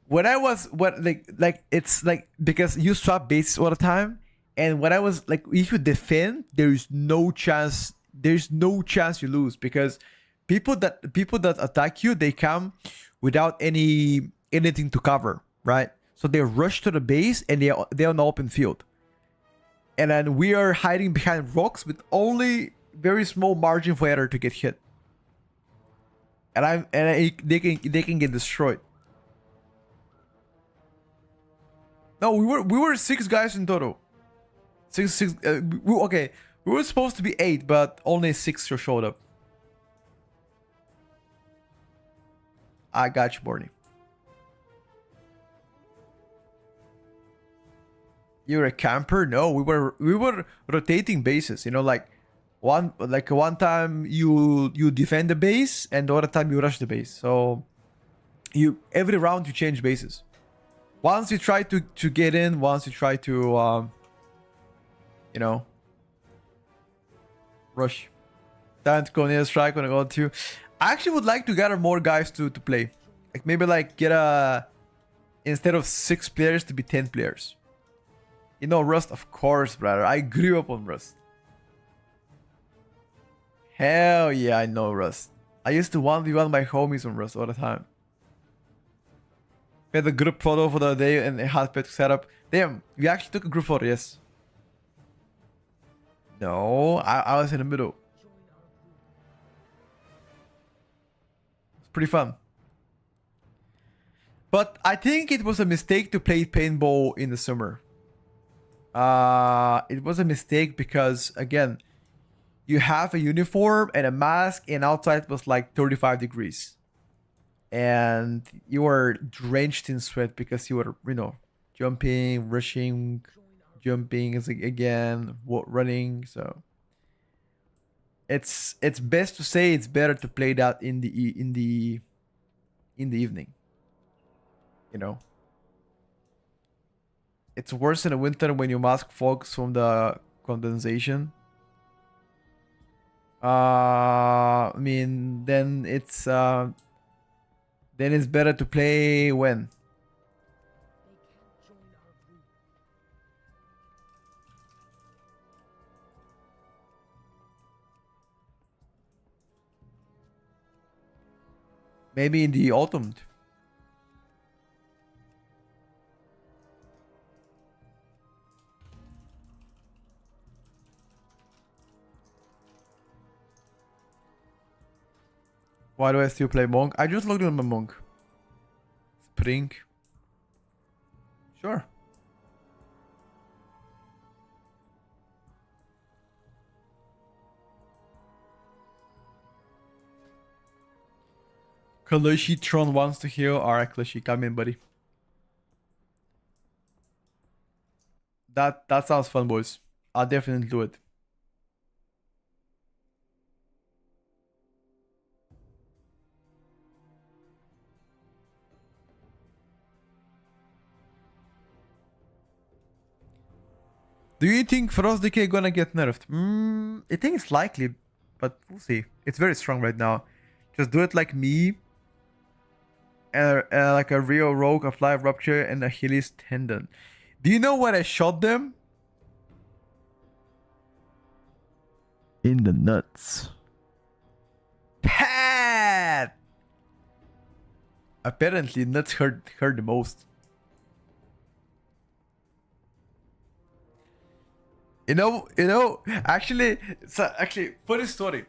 When I was like it's like because you swap bases all the time, and when I was like, if you defend, there's no chance you lose, because people that attack you, they come without anything to cover, right? So they rush to the base and they're on the open field, and then we are hiding behind rocks with only very small margin for error to get hit, and they can get destroyed. No, we were 6 guys in total. Six. Okay, we were supposed to be 8, but only 6 showed up. I got you, Borny. You're a camper? No, we were rotating bases. You know, like one time you defend the base, and the other time you rush the base. So every round you change bases. Once you try to get in, once you try to you know, rush. Time to go near strike when I go to. I actually would like to gather more guys to play. Like maybe like get instead of 6 players to be 10 players. You know Rust, of course, brother. I grew up on Rust. Hell yeah, I know Rust. I used to 1v1 my homies on Rust all the time. We had a group photo for the day and a hotbed setup. Damn, we actually took a group photo, yes. No, I was in the middle. It's pretty fun. But I think it was a mistake to play paintball in the summer. It was a mistake because, again, you have a uniform and a mask, and outside was like 35 degrees. And you were drenched in sweat because you were, you know, jumping, rushing, jumping again, running. So it's best to say it's better to play that in the evening. You know, it's worse in the winter when your mask fogs from the condensation. I mean, then it's better to play when. Maybe in the autumn. Why do I still play Monk? I just logged in my Monk. Spring. Sure. Kalashi Tron wants to heal. Alright, Kalashi, come in, buddy. That sounds fun, boys. I'll definitely do it. Do you think Frost Decay gonna get nerfed? I think it's likely, but we'll see. It's very strong right now. Just do it like me. Like a real rogue, apply rupture and Achilles tendon. Do you know when I shot them? In the nuts. Pat! Apparently nuts hurt the most. You know, actually, funny story,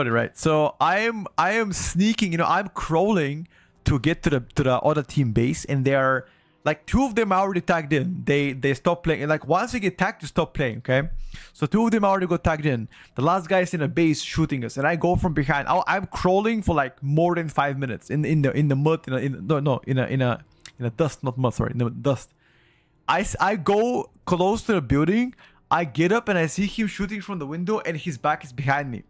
right? So I am sneaking, I'm crawling to get to the other team base, and they are like, two of them are already tagged in. They stop playing. Like, once you get tagged, you stop playing. Okay, so two of them already got tagged in. The last guy is in a base shooting us, and I go from behind. I'm crawling for like more than 5 minutes in the mud, in a dust, not mud, sorry, in the dust. I go close to the building. I get up and I see him shooting from the window, and his back is behind me.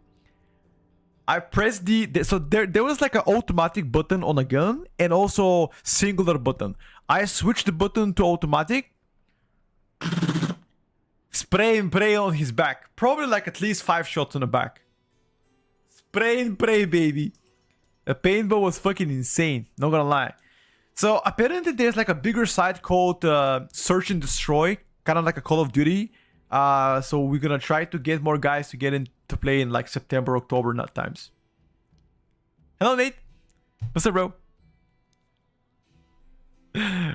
I press so there was like an automatic button on a gun and also singular button. I switched the button to automatic. Spray and pray on his back. Probably like at least 5 shots on the back. Spray and pray, baby. The paintball was fucking insane. Not gonna lie. So apparently there's like a bigger site called Search and Destroy. Kind of like a Call of Duty. So we're gonna try to get more guys to get in to play in like September, October, nut times. Hello, Nate. What's up, bro?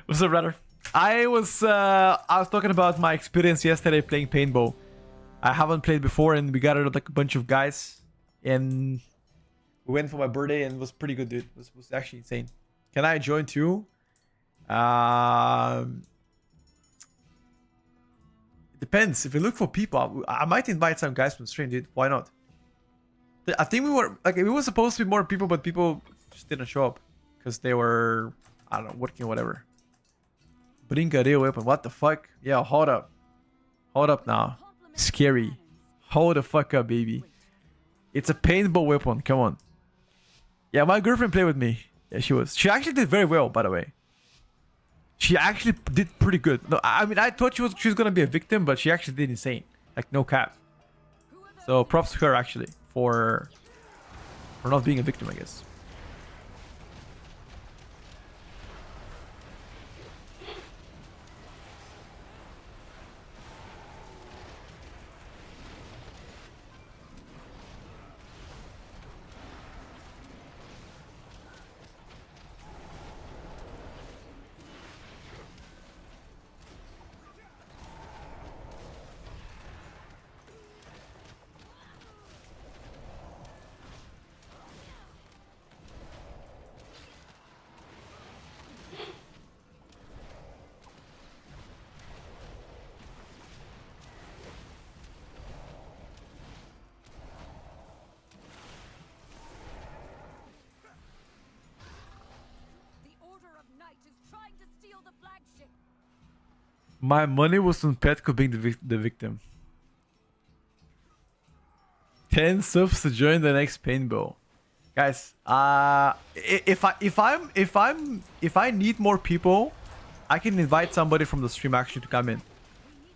What's up, brother? I was talking about my experience yesterday playing paintball. I haven't played before, and we gathered like a bunch of guys, and we went for my birthday, and it was pretty good, dude. It was actually insane. Can I join too? Depends. If you look for people, I might invite some guys from stream, dude. Why not? I think we were supposed to be more people, but people just didn't show up because they were, I don't know, working or whatever. Bring a real weapon. What the fuck? Yeah, hold up. Hold up now. Scary. Hold the fuck up, baby. It's a paintball weapon. Come on. Yeah, my girlfriend played with me. Yeah, she was. She actually did very well, by the way. She actually did pretty good. No, I mean, I thought she was gonna be a victim, but she actually did insane. Like, no cap. So props to her actually for not being a victim, I guess. My money was on Petco being the victim. 10 subs to join the next paintball. Guys, if I need more people, I can invite somebody from the stream actually to come in.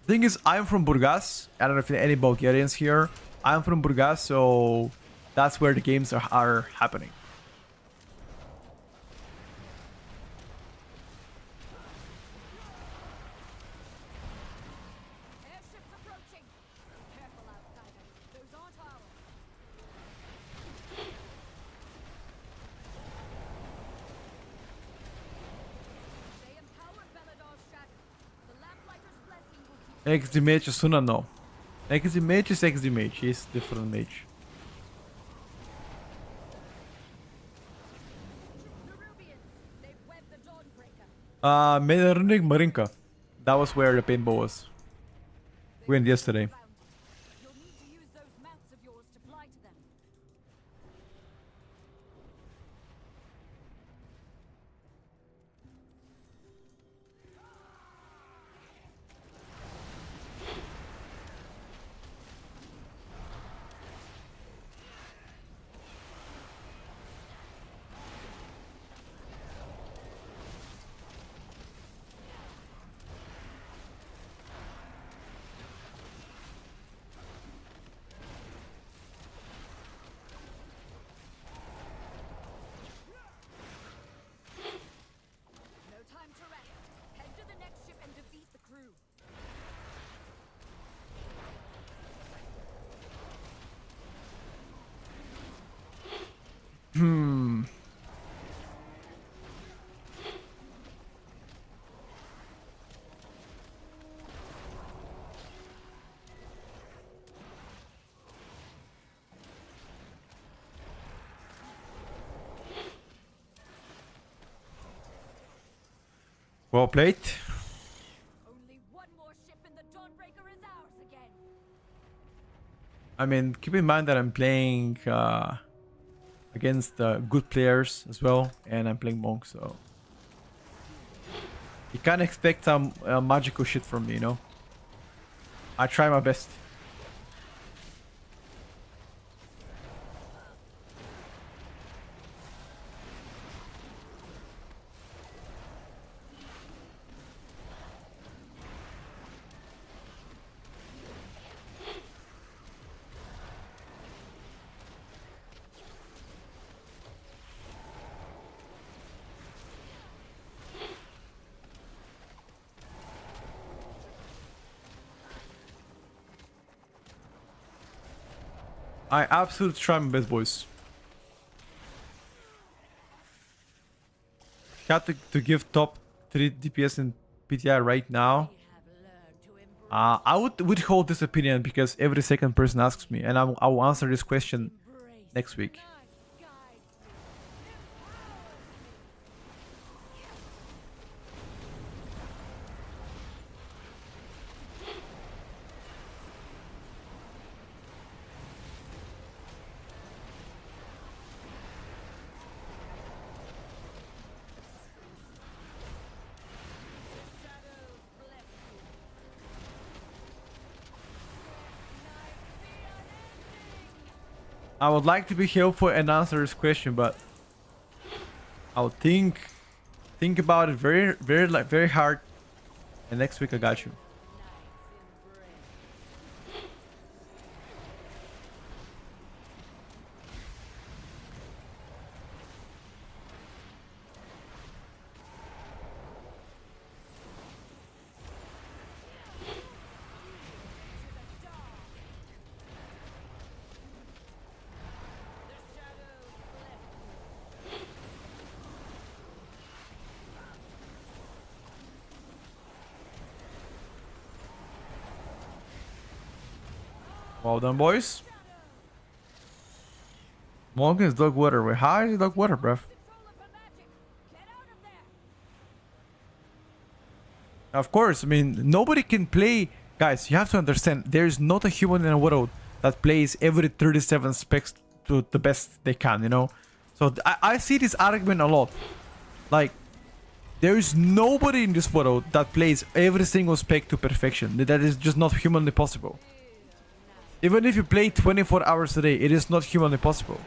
Thing is, I'm from Burgas. I don't know if any Bulgarians here. I'm from Burgas, so that's where the games are happening. Airships approaching. Careful, outsider. Those aren't ours. They empowered Belador's shadow. The lamplighter's blessing will keep XD Mage Suna não. XD Mage is XD Mage, is different mage. Nerubians. They've webbed the Dawnbreaker. Medarnik Marinka. That was where the paintball was. We went yesterday. You'll need to use those mounts of yours to fly to them. No time to rest. Head to the next ship and defeat the crew. Well played. Only one more ship and the Dawnbreaker is ours again. I mean, keep in mind that I'm playing against good players as well, and I'm playing Monk, so you can't expect some magical shit from me, you know? I try my best. I absolutely try my best, boys. Got to give top 3 DPS in PTI right now. I would withhold this opinion because every second person asks me, and I will answer this question next week. I would like to be helpful and answer this question, but I'll think about it very hard, and next week I got you. Well done, boys. Monk is dog water. Wait, how is dog water, bruv? Of course, I mean, nobody can play. Guys, you have to understand, there's not a human in the world that plays every 37 specs to the best they can, you know? So I see this argument a lot. Like, there is nobody in this world that plays every single spec to perfection. That is just not humanly possible. Even if you play 24 hours a day, it is not humanly possible.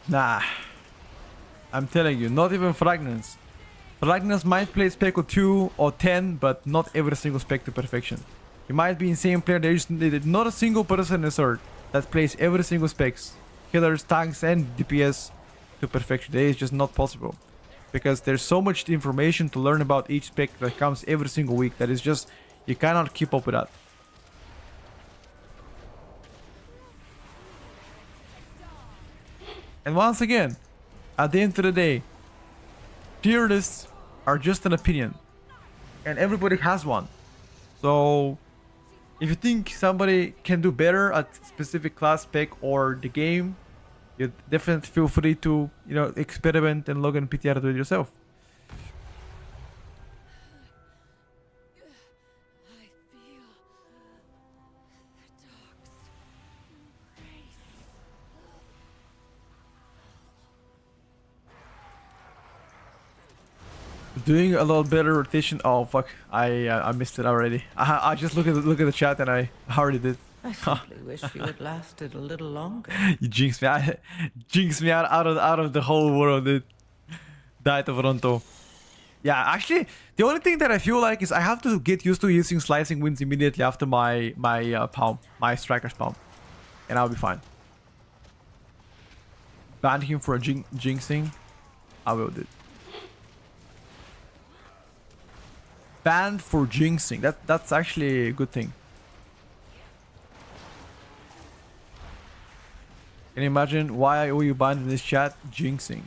Nah. I'm telling you, not even Fragments. Fragments might play Spec or 2 or 10, but not every single Spec to perfection. He might be insane player. There is not a single person in this earth that plays every single specs, killers, tanks, and DPS to perfection. That is just not possible. Because there's so much information to learn about each spec that comes every single week that is just, you cannot keep up with that. And once again, at the end of the day, tier lists are just an opinion. And everybody has one. So, if you think somebody can do better at specific class spec or the game, you definitely feel free to, you know, experiment and log in PTR to it yourself. I feel the dog's embrace. Doing a little better rotation. Oh fuck! I missed it already. I just look at the chat and I already did. I simply wish you had lasted a little longer. You jinxed me. Jinxed me out of the whole world, dude. Die to Toronto. Yeah, actually, the only thing that I feel like is I have to get used to using slicing winds immediately after my palm, my striker's palm, and I'll be fine. Ban him for a jinxing. I will do. Banned for jinxing. That's actually a good thing. Can you imagine why were you banned in this chat? Jinxing.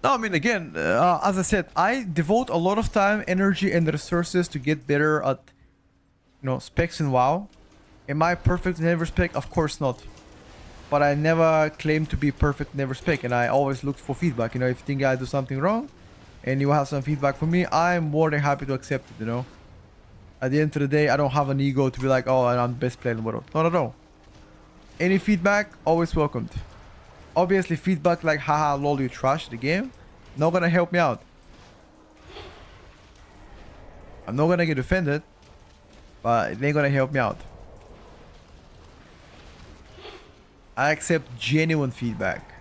No, I mean, again, as I said, I devote a lot of time, energy, and resources to get better at, you know, specs in WoW. Am I perfect in every spec? Of course not. But I never claim to be perfect in every spec, and I always look for feedback. You know, if you think I do something wrong, and you have some feedback for me, I'm more than happy to accept it, you know. At the end of the day, I don't have an ego to be like, oh, I'm the best player in the world. Not at all. Any feedback, always welcomed. Obviously, feedback like, haha, lol, you trash the game, not gonna help me out. I'm not gonna get offended, but it ain't gonna help me out. I accept genuine feedback.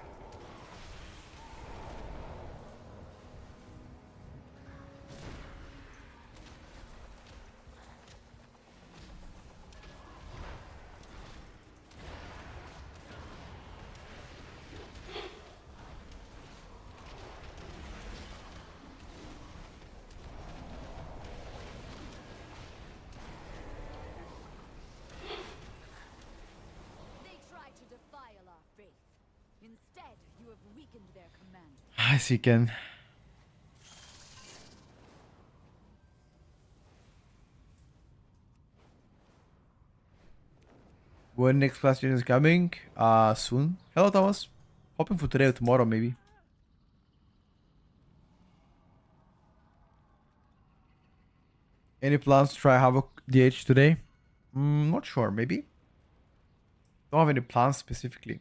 Instead, you have weakened their command. I see, Ken. When next class is coming? Soon. Hello, Thomas. Hoping for today or tomorrow, maybe. Any plans to try Havoc DH today? Not sure, maybe. Don't have any plans specifically.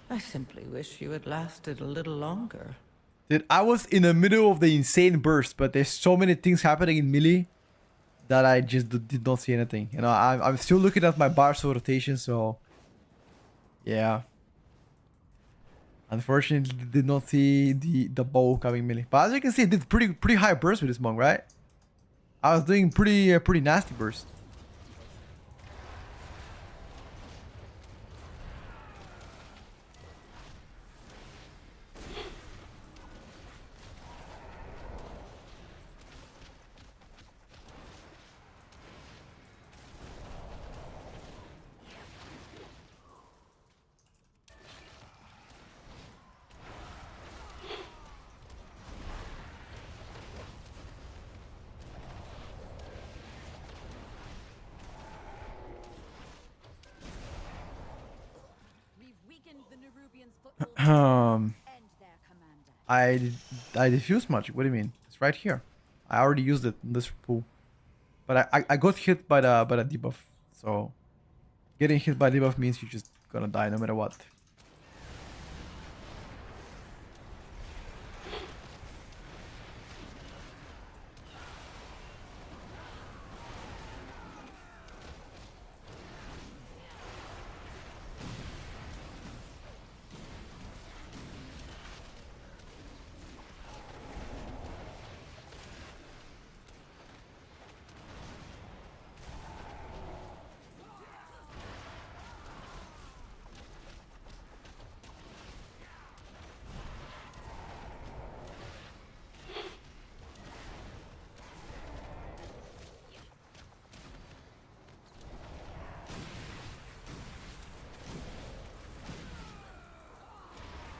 I simply wish you had lasted a little longer. Dude, I was in the middle of the insane burst, but there's so many things happening in melee that I just did not see anything. You know, I'm still looking at my bars of rotation, so yeah. Unfortunately, did not see the bow coming melee. But as you can see, it did pretty high burst with this monk, right? I was doing pretty nasty burst. We've weakened the Nerubians' foothold Um, and their commander. I diffuse magic. What do you mean? It's right here. I already used it in this pool, but I got hit by the debuff. So getting hit by debuff means you're just gonna die no matter what.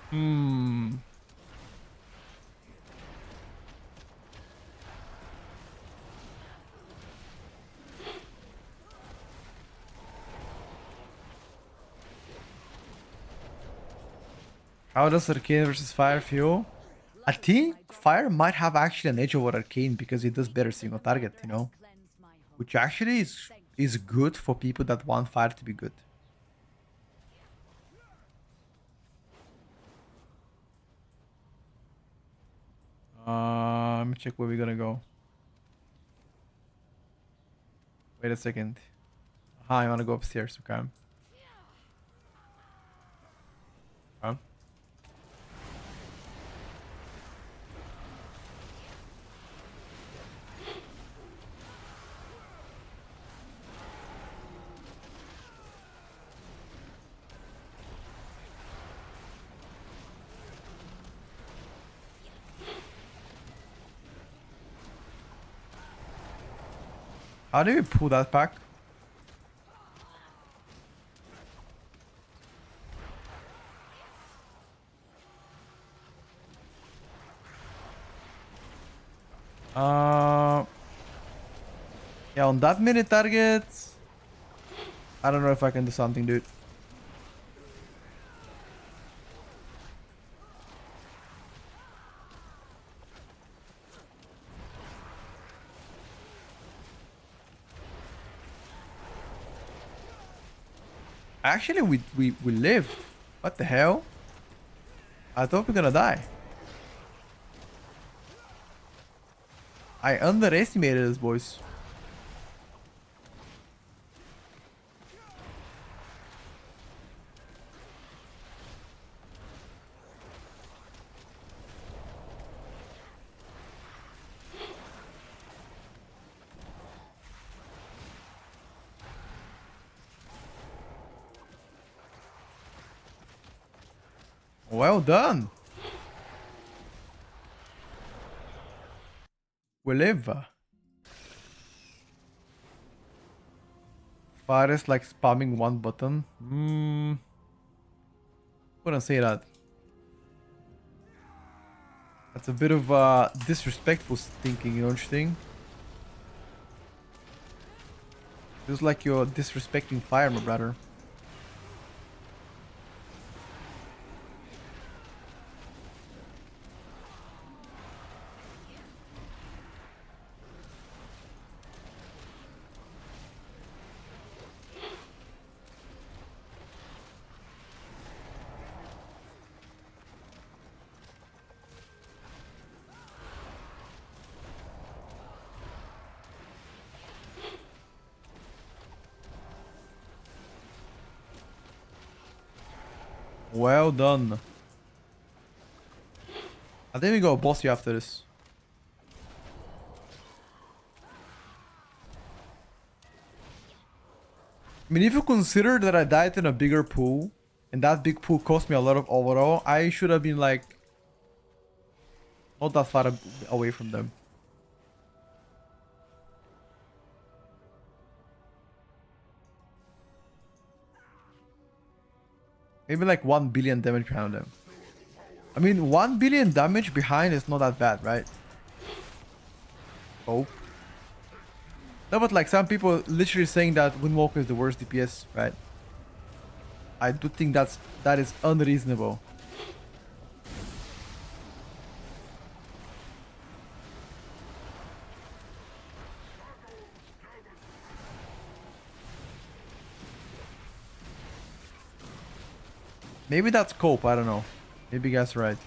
Hmm. How does Arcane versus Fire feel? I think Fire might have actually an edge over Arcane because it does better single target, you know? Cleanse my home. Which actually is good for people that want Fire to be good. Let me check where we're gonna go. Wait a second. I wanna go upstairs, okay? Okay. How do you pull that back? Yeah, on that many targets, I don't know if I can do something, dude. Actually, we lived. What the hell? I thought we were gonna die. I underestimated this, boys. Well done. We live. Fire is like spamming one button. Wouldn't say that. That's a bit of disrespectful thinking, don't you think? Feels like you're disrespecting Fire, my brother. Well done. I think we go bossy after this. I mean, if you consider that I died in a bigger pool, and that big pool cost me a lot of overall, I should have been like not that far away from them. Maybe like 1 billion damage behind them. I mean, 1 billion damage behind is not that bad, right? Oh. No, but like some people literally saying that Windwalker is the worst DPS, right? I do think that is unreasonable. Maybe that's cope, I don't know. Maybe you guys are right.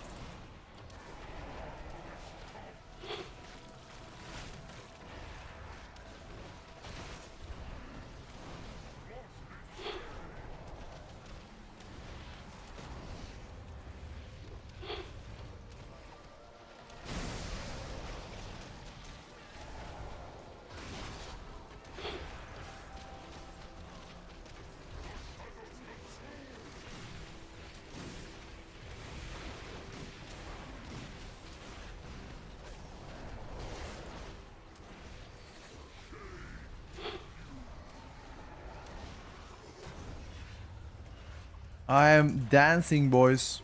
I am dancing, boys.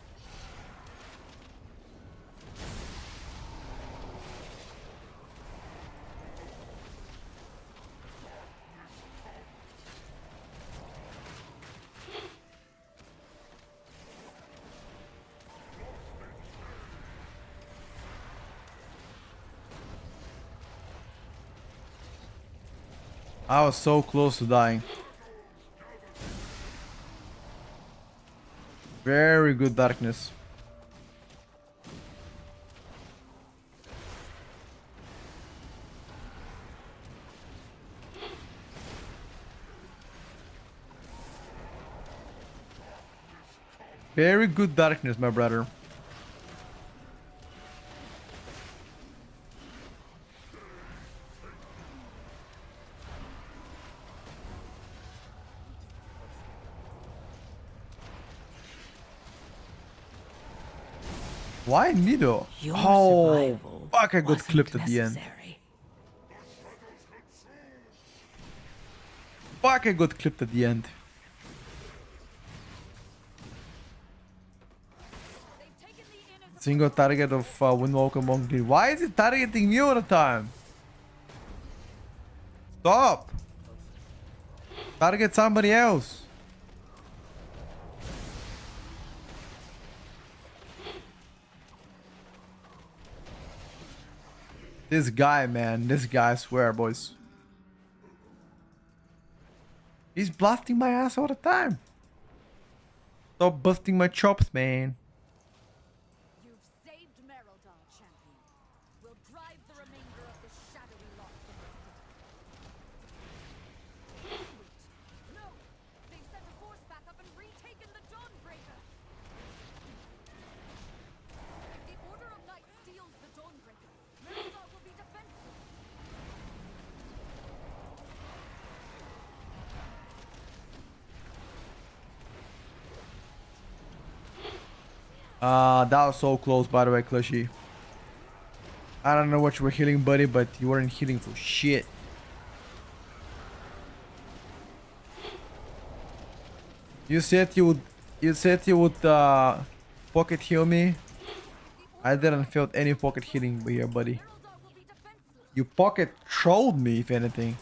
I was so close to dying. Very good darkness. Very good darkness, my brother. Why me though? Your Oh, survival fuck, I got wasn't clipped at the end. necessary. Fuck, I got clipped at the end. Single target of Windwalker Monk. Why is it targeting me all the time? Stop! Target somebody else. This guy, man. This guy, I swear, boys. He's blasting my ass all the time. Stop busting my chops, man. You've saved Merildar, champion. We'll drive the remainder of the shadowy lot from the city. Wait. No! They've sent a force back up and retaken the Dawnbreaker! If the Order of Knights steals the Dawnbreaker, Merildar will be defenseless! That was so close, by the way, Clushy. I don't know what you were healing, buddy, but you weren't healing for shit. You said you would pocket heal me. I didn't feel any pocket healing here, buddy. Merildar will be defenseless! You pocket trolled me, if anything.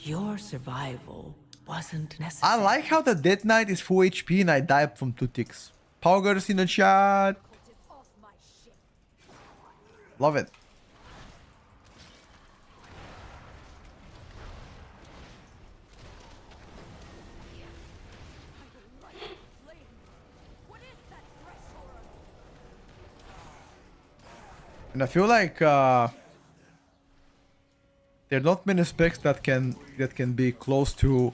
Your survival wasn't I necessary. like how the Death Knight is full HP and I died from 2 ticks. Poggers in the chat. Put it off my ship! Love it. I like the flame! What is that fresh horror? And I feel like there are not many specs that can be close to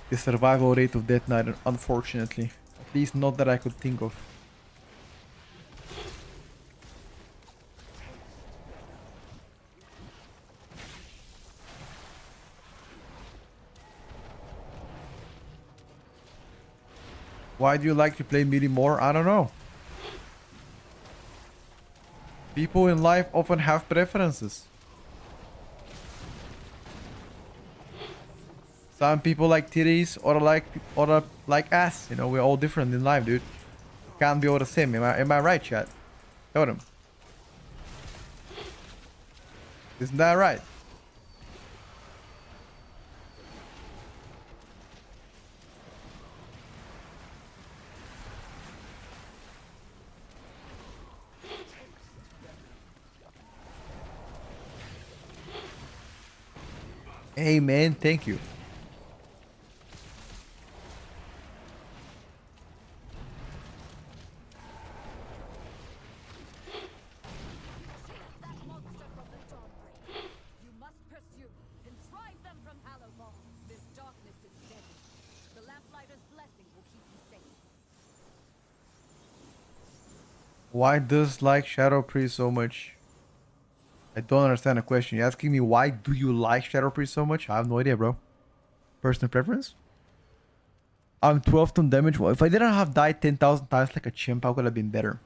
the survival rate of Death Knight, unfortunately. At least not that I could think of. Why do you like to play melee more? I don't know. People in life often have preferences. Some people like titties or like ass. You know, we're all different in life, dude. Can't be all the same. Am I right, chat? Tell them. Isn't that right? Hey man, thank you. That monster from the Dawnbreak. You must pursue and drive them from Hallowmore. This darkness is deadly. The Lamplighter's blessing will keep you safe. Why does like Shadow Priest so much? I don't understand the question. You're asking me why do you like Shadow Priest so much? I have no idea, bro. Personal preference? I'm 12 on damage. Well, if I didn't have died 10,000 times like a chimp, I would have been better.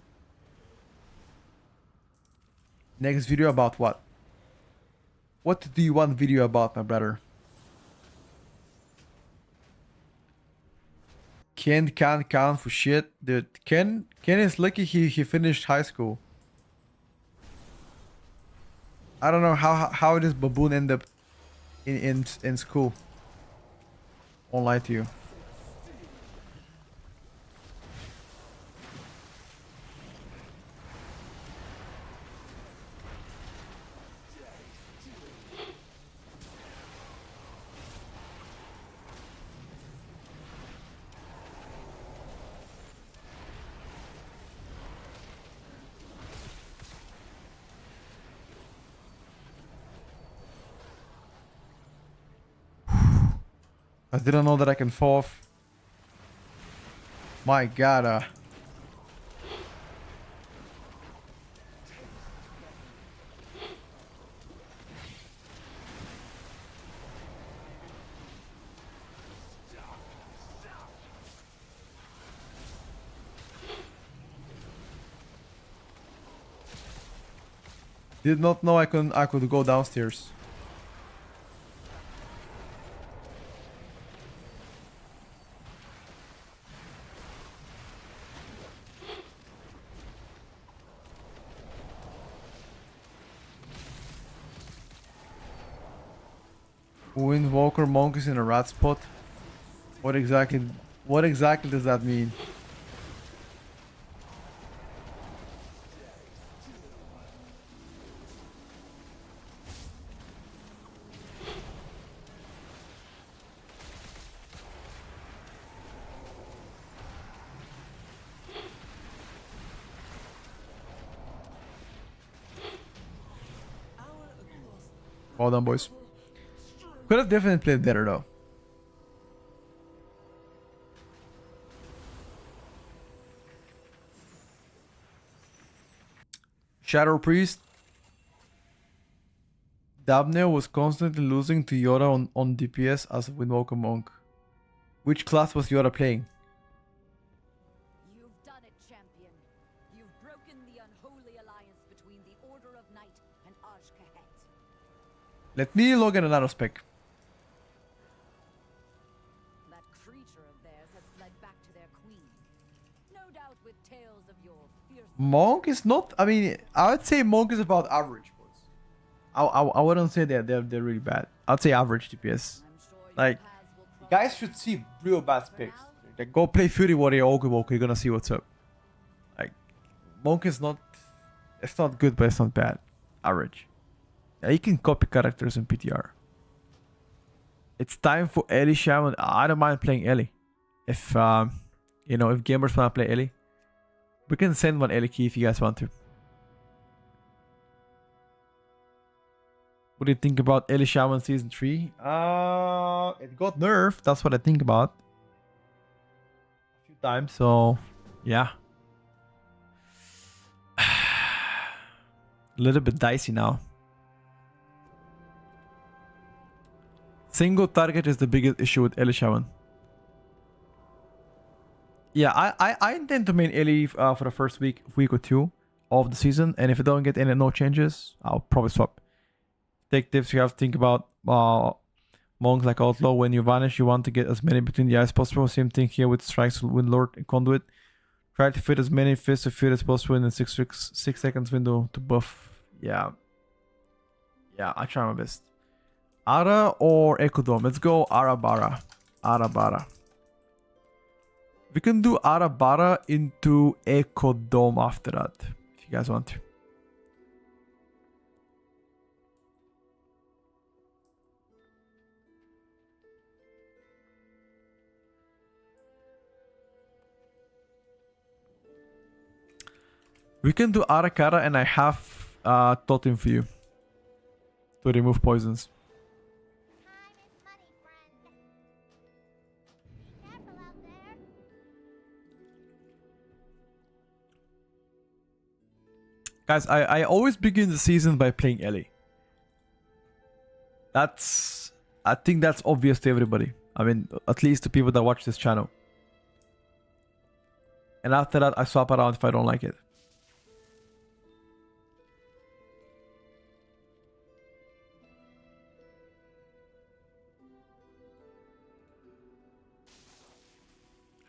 Next video about what? What do you want video about, my brother? Ken can't count for shit. Dude, Ken is lucky he finished high school. I don't know how this baboon end up in school. Won't lie to you. I didn't know that I can fall off. My god, did not know I could go downstairs. Windwalker monk is in a rat spot. What exactly does that mean? Well done, boys. Could have definitely played better though. Shadow Priest. Dabney was constantly losing to Yoda on DPS as a Windwalker Monk. Which class was Yoda playing? You've done it, champion. You've broken the unholy alliance between the Order of Night and Ajkahet. Let me log in another spec. That creature of theirs has fled back to their queen. No doubt with tales of your fierce... Monk is not. I mean, I would say Monk is about average, boys. I wouldn't say they're really bad. I'd say average DPS. I'm sure your Like, paths will you cross guys should see real bad specs. Like, go play Fury Warrior Ogre Walker. You're gonna see what's up. Like, Monk is not. It's not good, but it's not bad. Average. Yeah, you can copy characters in PTR. It's time for Ellie Shaman. I don't mind playing Ellie. If you know, if gamers wanna play Ellie, we can send one Ellie key if you guys want to. What do you think about Ellie Shaman Season 3? It got nerfed. That's what I think about. A few times, so yeah. A little bit dicey now. Single target is the biggest issue with Ellie Shaman. Yeah, I intend to main Ellie for the first week or two of the season, and if I don't get any no changes, I'll probably swap. Take tips you have to think about monks like Outlaw. When you vanish, you want to get as many between the eyes as possible. Same thing here with strikes with Lord and Conduit. Try to fit as many fists of fear as possible in a 6 seconds window to buff. Yeah, I try my best. Ara or Echo Dome? Let's go Arabara. Arabara. We can do Arabara into Echo Dome after that, if you guys want to. We can do Arakara, and I have Totem for you to remove poisons. Time is money, friend. Careful out there. Guys, I always begin the season by playing Ellie. I think that's obvious to everybody. I mean, at least the people that watch this channel. And after that, I swap around if I don't like it.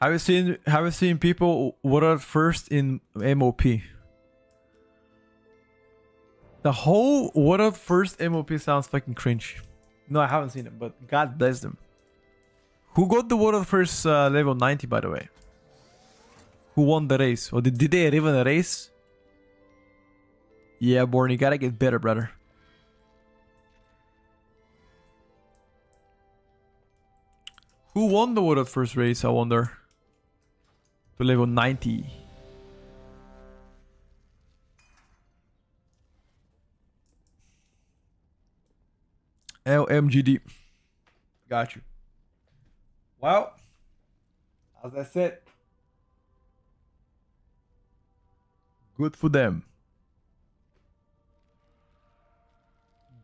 Have you seen people what are first in MOP? The whole what are first MOP sounds fucking cringe. No, I haven't seen it, but God bless them. Who got the what are first level 90, by the way? Who won the race? Or did they even a race? Yeah, Born, you gotta get better, brother. Who won the world first race, I wonder? To level 90. LMGD. Got you. Well, as I said, good for them.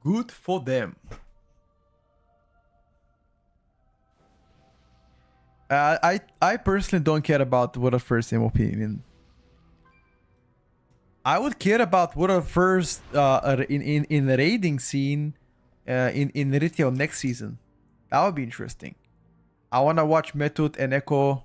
Good for them. I personally don't care about what a first MOP. I mean, I would care about what a first in the raiding scene in retail next season. That would be interesting. I wanna watch Method and Echo.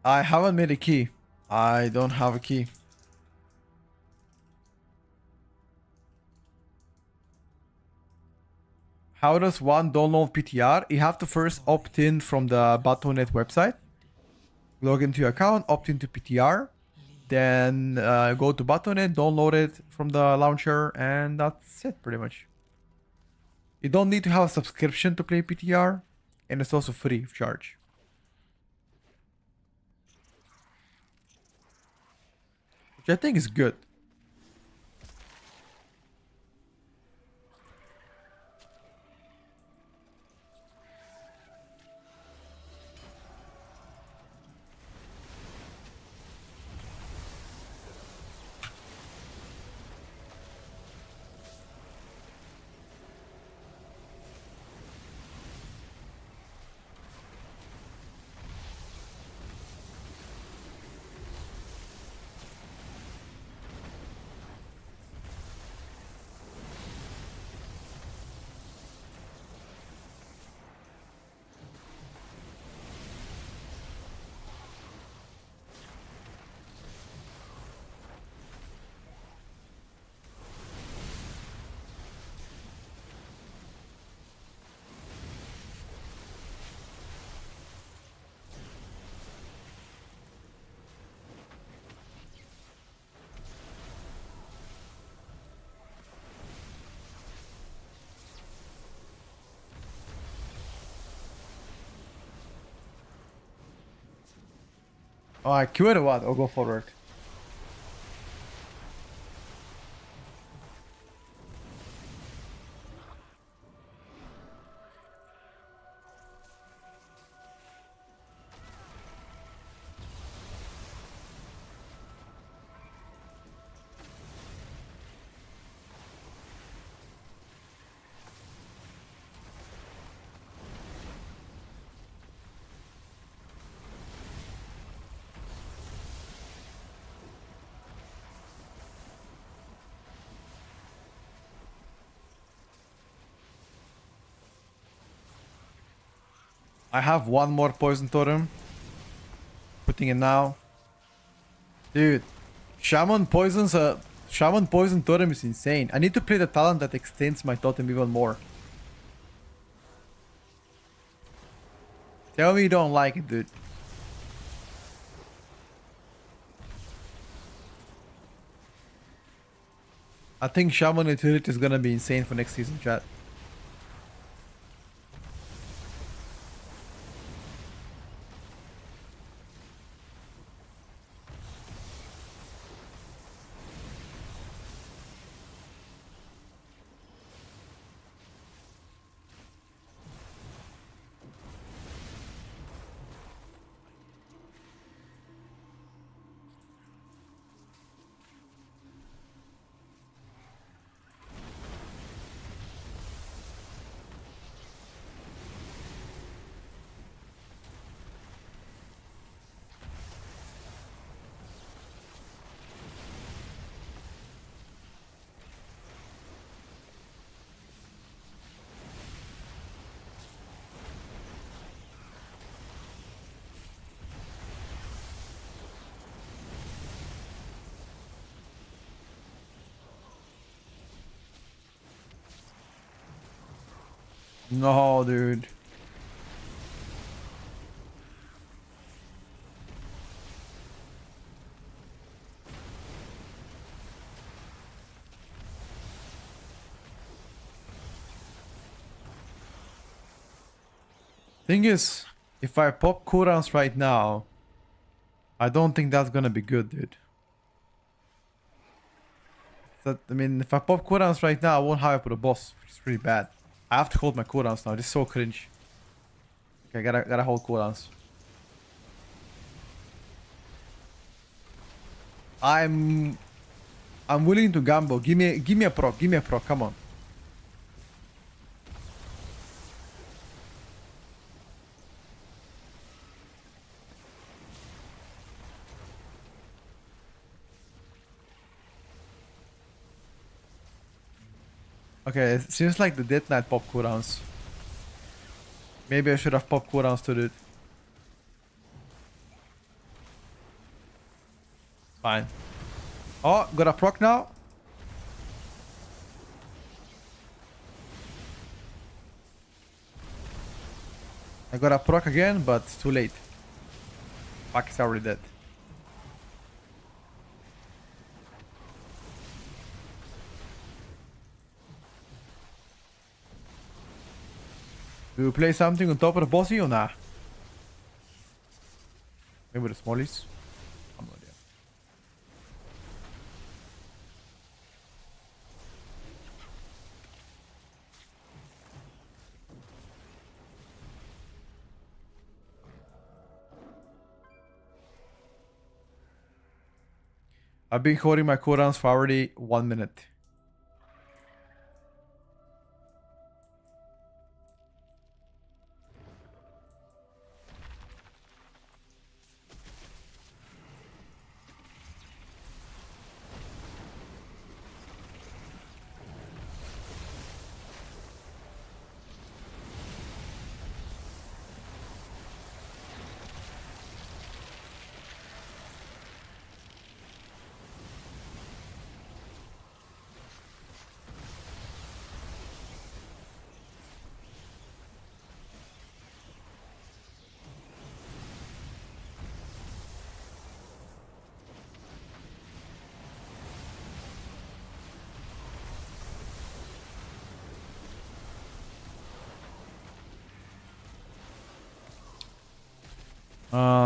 I haven't made a key. I don't have a key. How does one download PTR? You have to first opt in from the Battle.net website. Log into your account, opt into PTR. Then go to Battle.net, download it from the launcher, and that's it pretty much. You don't need to have a subscription to play PTR, and it's also free of charge. Which I think is good. Oh, I Q it or what? Or go forward? I have one more poison totem. Putting it now. Dude, Shaman poison totem is insane. I need to play the talent that extends my totem even more. Tell me you don't like it, dude. I think Shaman utility is gonna be insane for next season, chat. No, dude. Thing is, if I pop cooldowns right now, I don't think that's gonna be good, dude. I mean, if I pop cooldowns right now, I won't have it for the boss, which is pretty bad. I have to hold my cooldowns now. This is so cringe. Okay, gotta hold cooldowns. I'm willing to gamble. Give me a proc. Give me a proc. Come on. Okay, it seems like the Death Knight pop cooldowns. Maybe I should have popped cooldowns to it. Fine. Oh, got a proc now? I got a proc again, but it's too late. Fuck, it's already dead. Do you play something on top of the bossy or nah? Maybe the smallies? I'm not there. I've been holding my cooldowns for already 1 minute.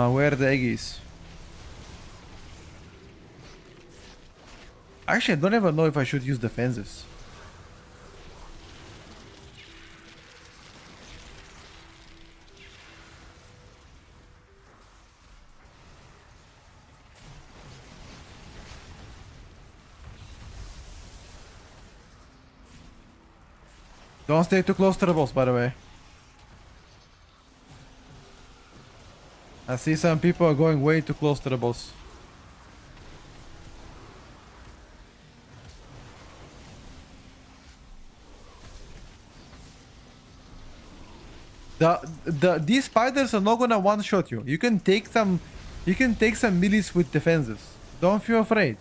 Where are the eggies? Actually, I don't even know if I should use defensives. Don't stay too close to the boss, by the way. I see some people are going way too close to the boss. These spiders are not gonna one shot you. You can take some melees with defensives. Don't feel afraid.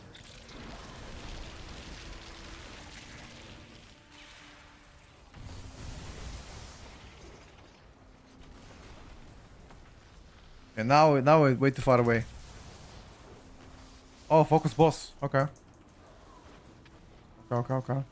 And now we're way too far away. Oh, focus boss. Okay. Okay.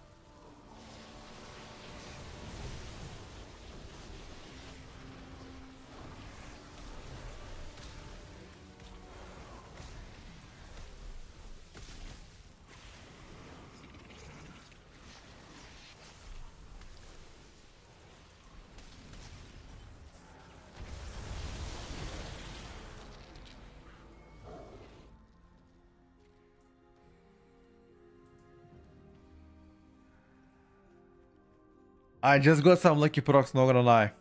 I just got some lucky procs, not gonna lie.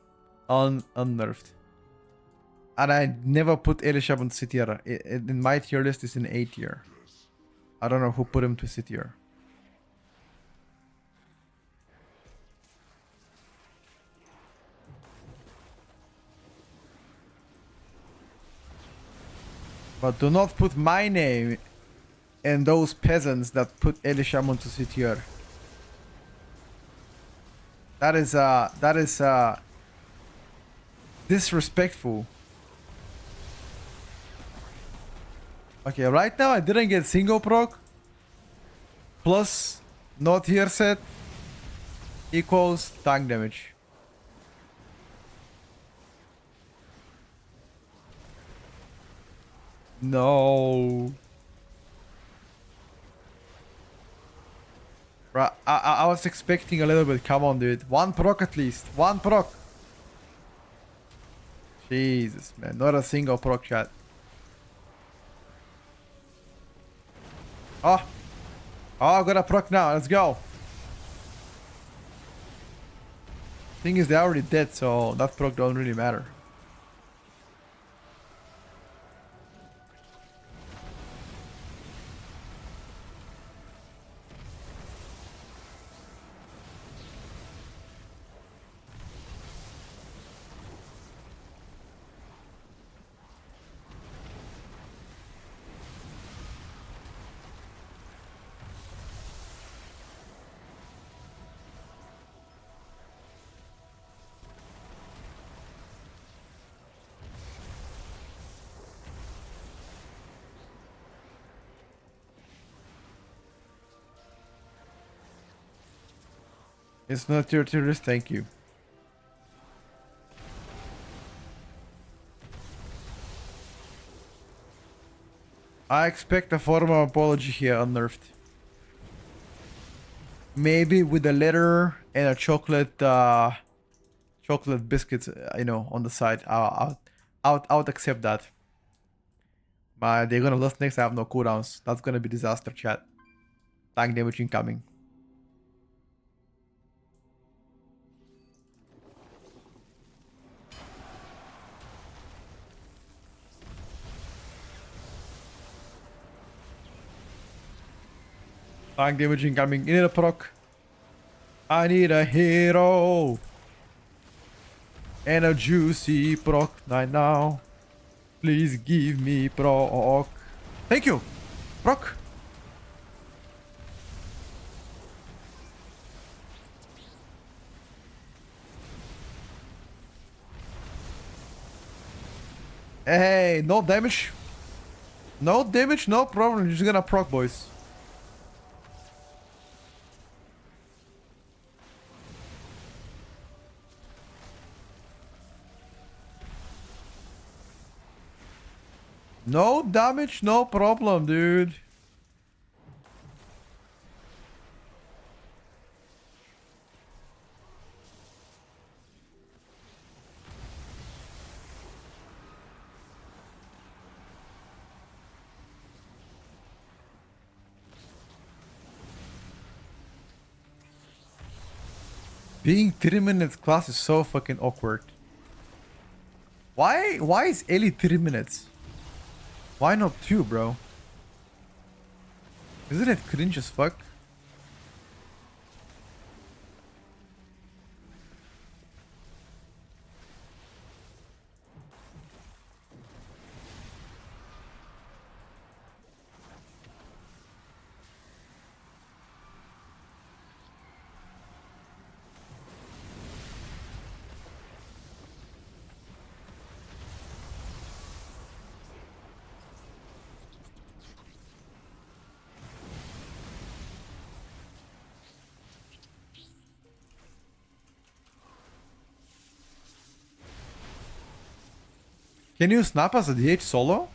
Unnerved. And I never put Elishab on C tier. In my tier list is in A tier. I don't know who put him to C tier. But do not put my name and those peasants that put Elisham onto C tier. That is disrespectful. Okay, right now I didn't get single proc. Plus not here set equals tank damage. No. Right, I was expecting a little bit. Come on, dude. One proc at least. One proc. Jesus, man. Not a single proc, chat. Oh. Oh, I got a proc now. Let's go. Thing is, they're already dead, so that proc don't really matter. It's not your tier list, thank you. I expect a formal apology here, Unnerved. Maybe with a letter and a chocolate biscuits, you know, on the side. I'll accept that. But they're gonna lose next. I have no cooldowns. That's gonna be disaster, chat. Tank damage incoming. Tank damage incoming. You need a proc. I need a hero. And a juicy proc right now. Please give me proc. Thank you. Proc. Hey, no damage. No damage, no problem. You're just gonna proc, boys. No damage, no problem, dude. Being 3 minutes class is so fucking awkward. Why is Ellie 3 minutes? Why not 2, bro? Isn't it cringe as fuck? Can you snap as a DH solo?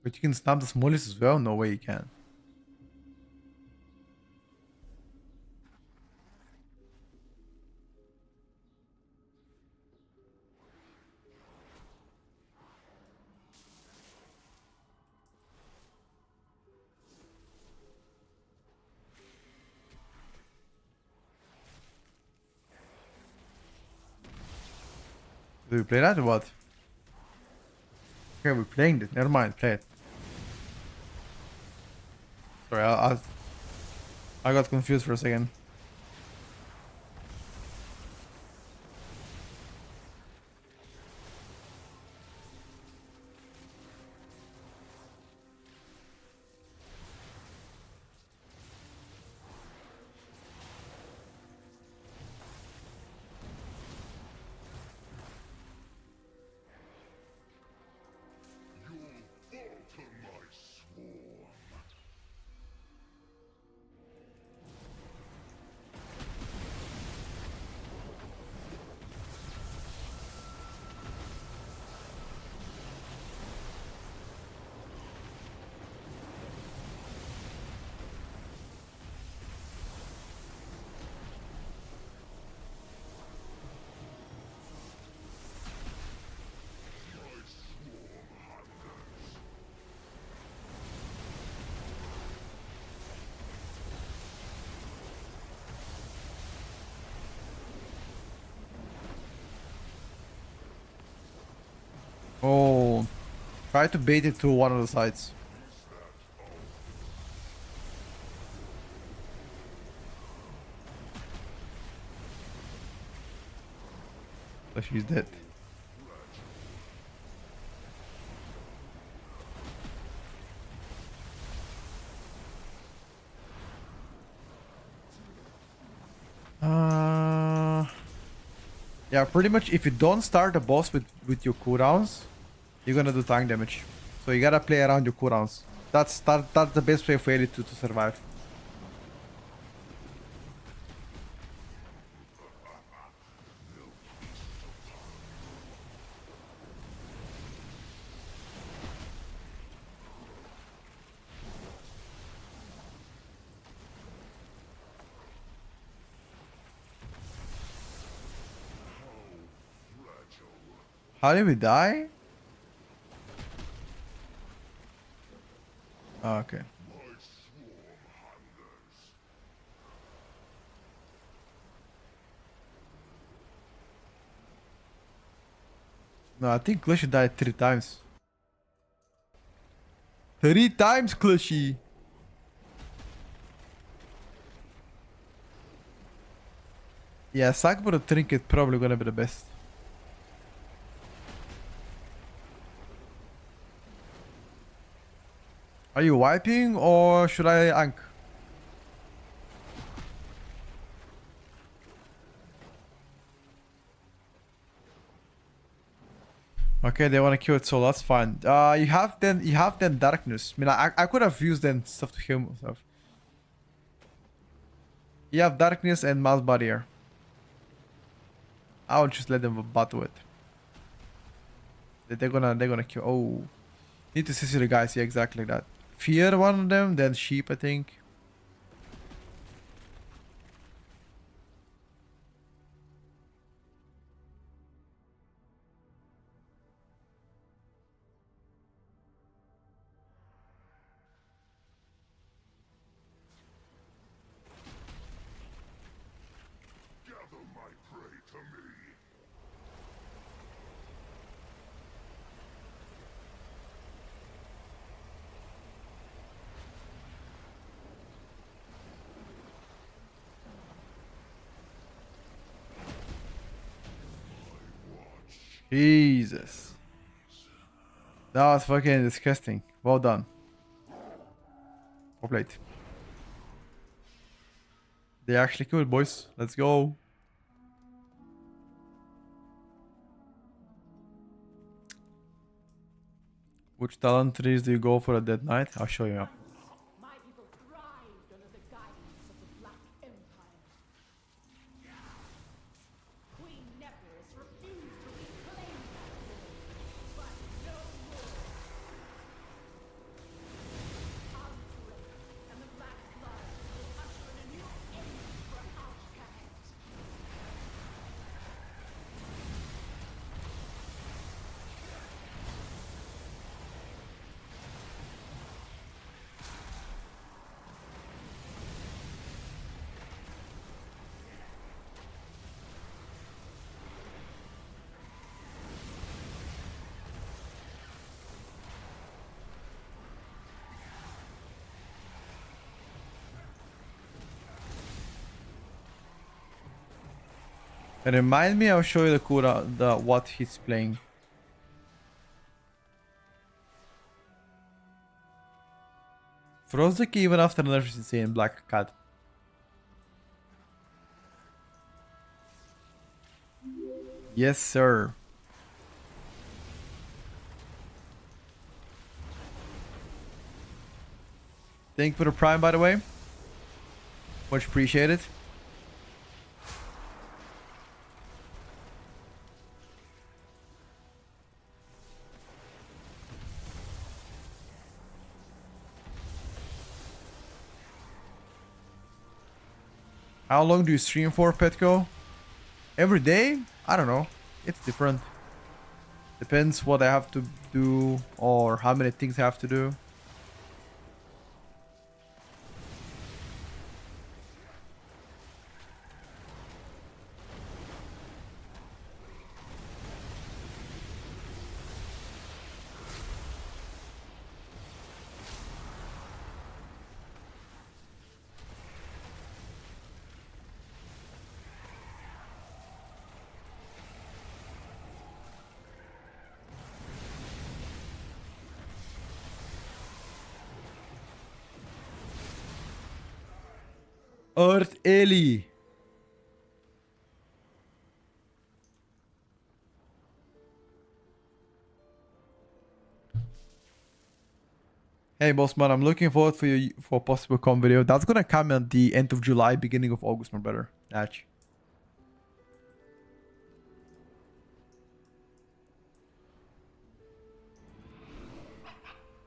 But you can snap the smallest as well? No way you can. Do we play that or what? Okay, we're playing this. Never mind, play it. Sorry, I got confused for a second. Oh, try to bait it to one of the sides. So she's dead. Yeah, pretty much if you don't start the boss with your cooldowns, you're gonna do tank damage. So you gotta play around your cooldowns. That's the best way for Ellie to survive. How did we die? Oh, okay. No, I think Clushy died 3 times. 3 times, Clushy! Yeah, Sakura Trinket probably gonna be the best. Are you wiping or should I ank? Okay, they wanna kill it, so that's fine. You have then darkness. I mean, I could have used then stuff to heal myself. You have darkness and mass barrier. I would just let them battle it. They're gonna kill. Oh, need to see the guys. Yeah, exactly like that. Fear one of them, then sheep, I think. Jesus. That was fucking disgusting. Well done. Well played. They actually killed, boys. Let's go. Which talent trees do you go for at Dead Knight? I'll show you. My people thrived under the guidance of the Black Empire. Queen Nephris refused to reclaim that world, but no more. Outbreak and the Black Blood will usher in a new age for outcasts. And remind me, I'll show you the Kura, the what he's playing. Froze the key even after nerf is insane, Black Cat. Yes, sir. Thank you for the prime, by the way. Much appreciated. How long do you stream for, Petco? Every day? I don't know. It's different. Depends what I have to do or how many things I have to do. Earth Ellie. Hey Bossman, I'm looking forward for you for a possible com video. That's gonna come at the end of July, beginning of August, my brother. Natch.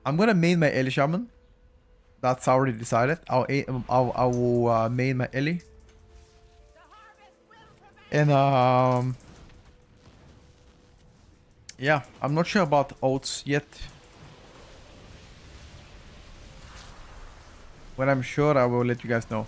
I'm gonna main my Ellie Shaman. That's already decided. I will main my Ellie. And yeah, I'm not sure about oats yet. When I'm sure, I will let you guys know.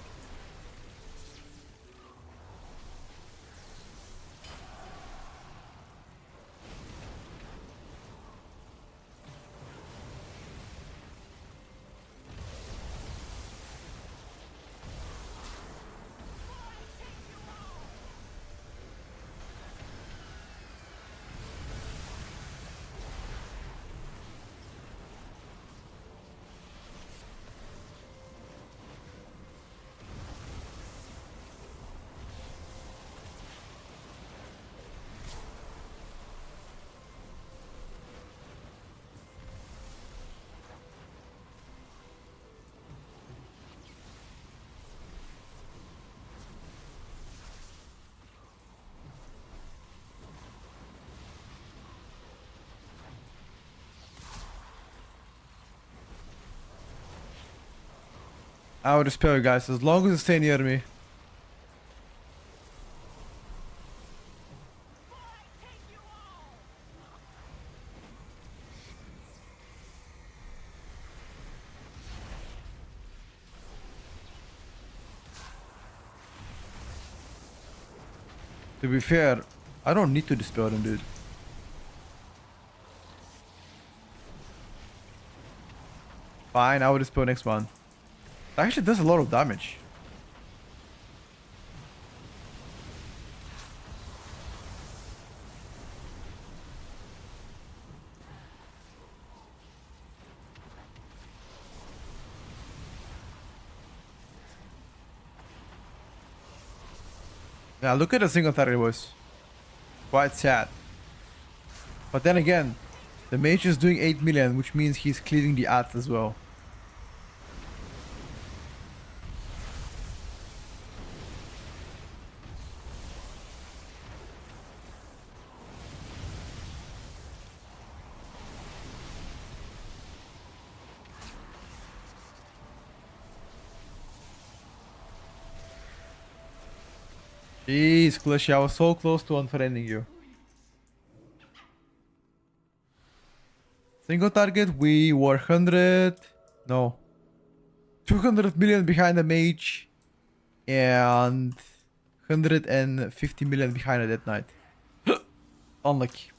I would spare you guys as long as you stay near me. To be fair, I don't need to dispel him, dude. Fine, I will dispel next one. It actually does a lot of damage. Yeah, look at the single target, boys. Quite sad. But then again, the mage is doing 8 million, which means he's clearing the ads as well. Jeez, Clushy, I was so close to unfriending you. Single target, we were 100... No. 200 million behind the mage. And 150 million behind the Dead Knight. Unlucky.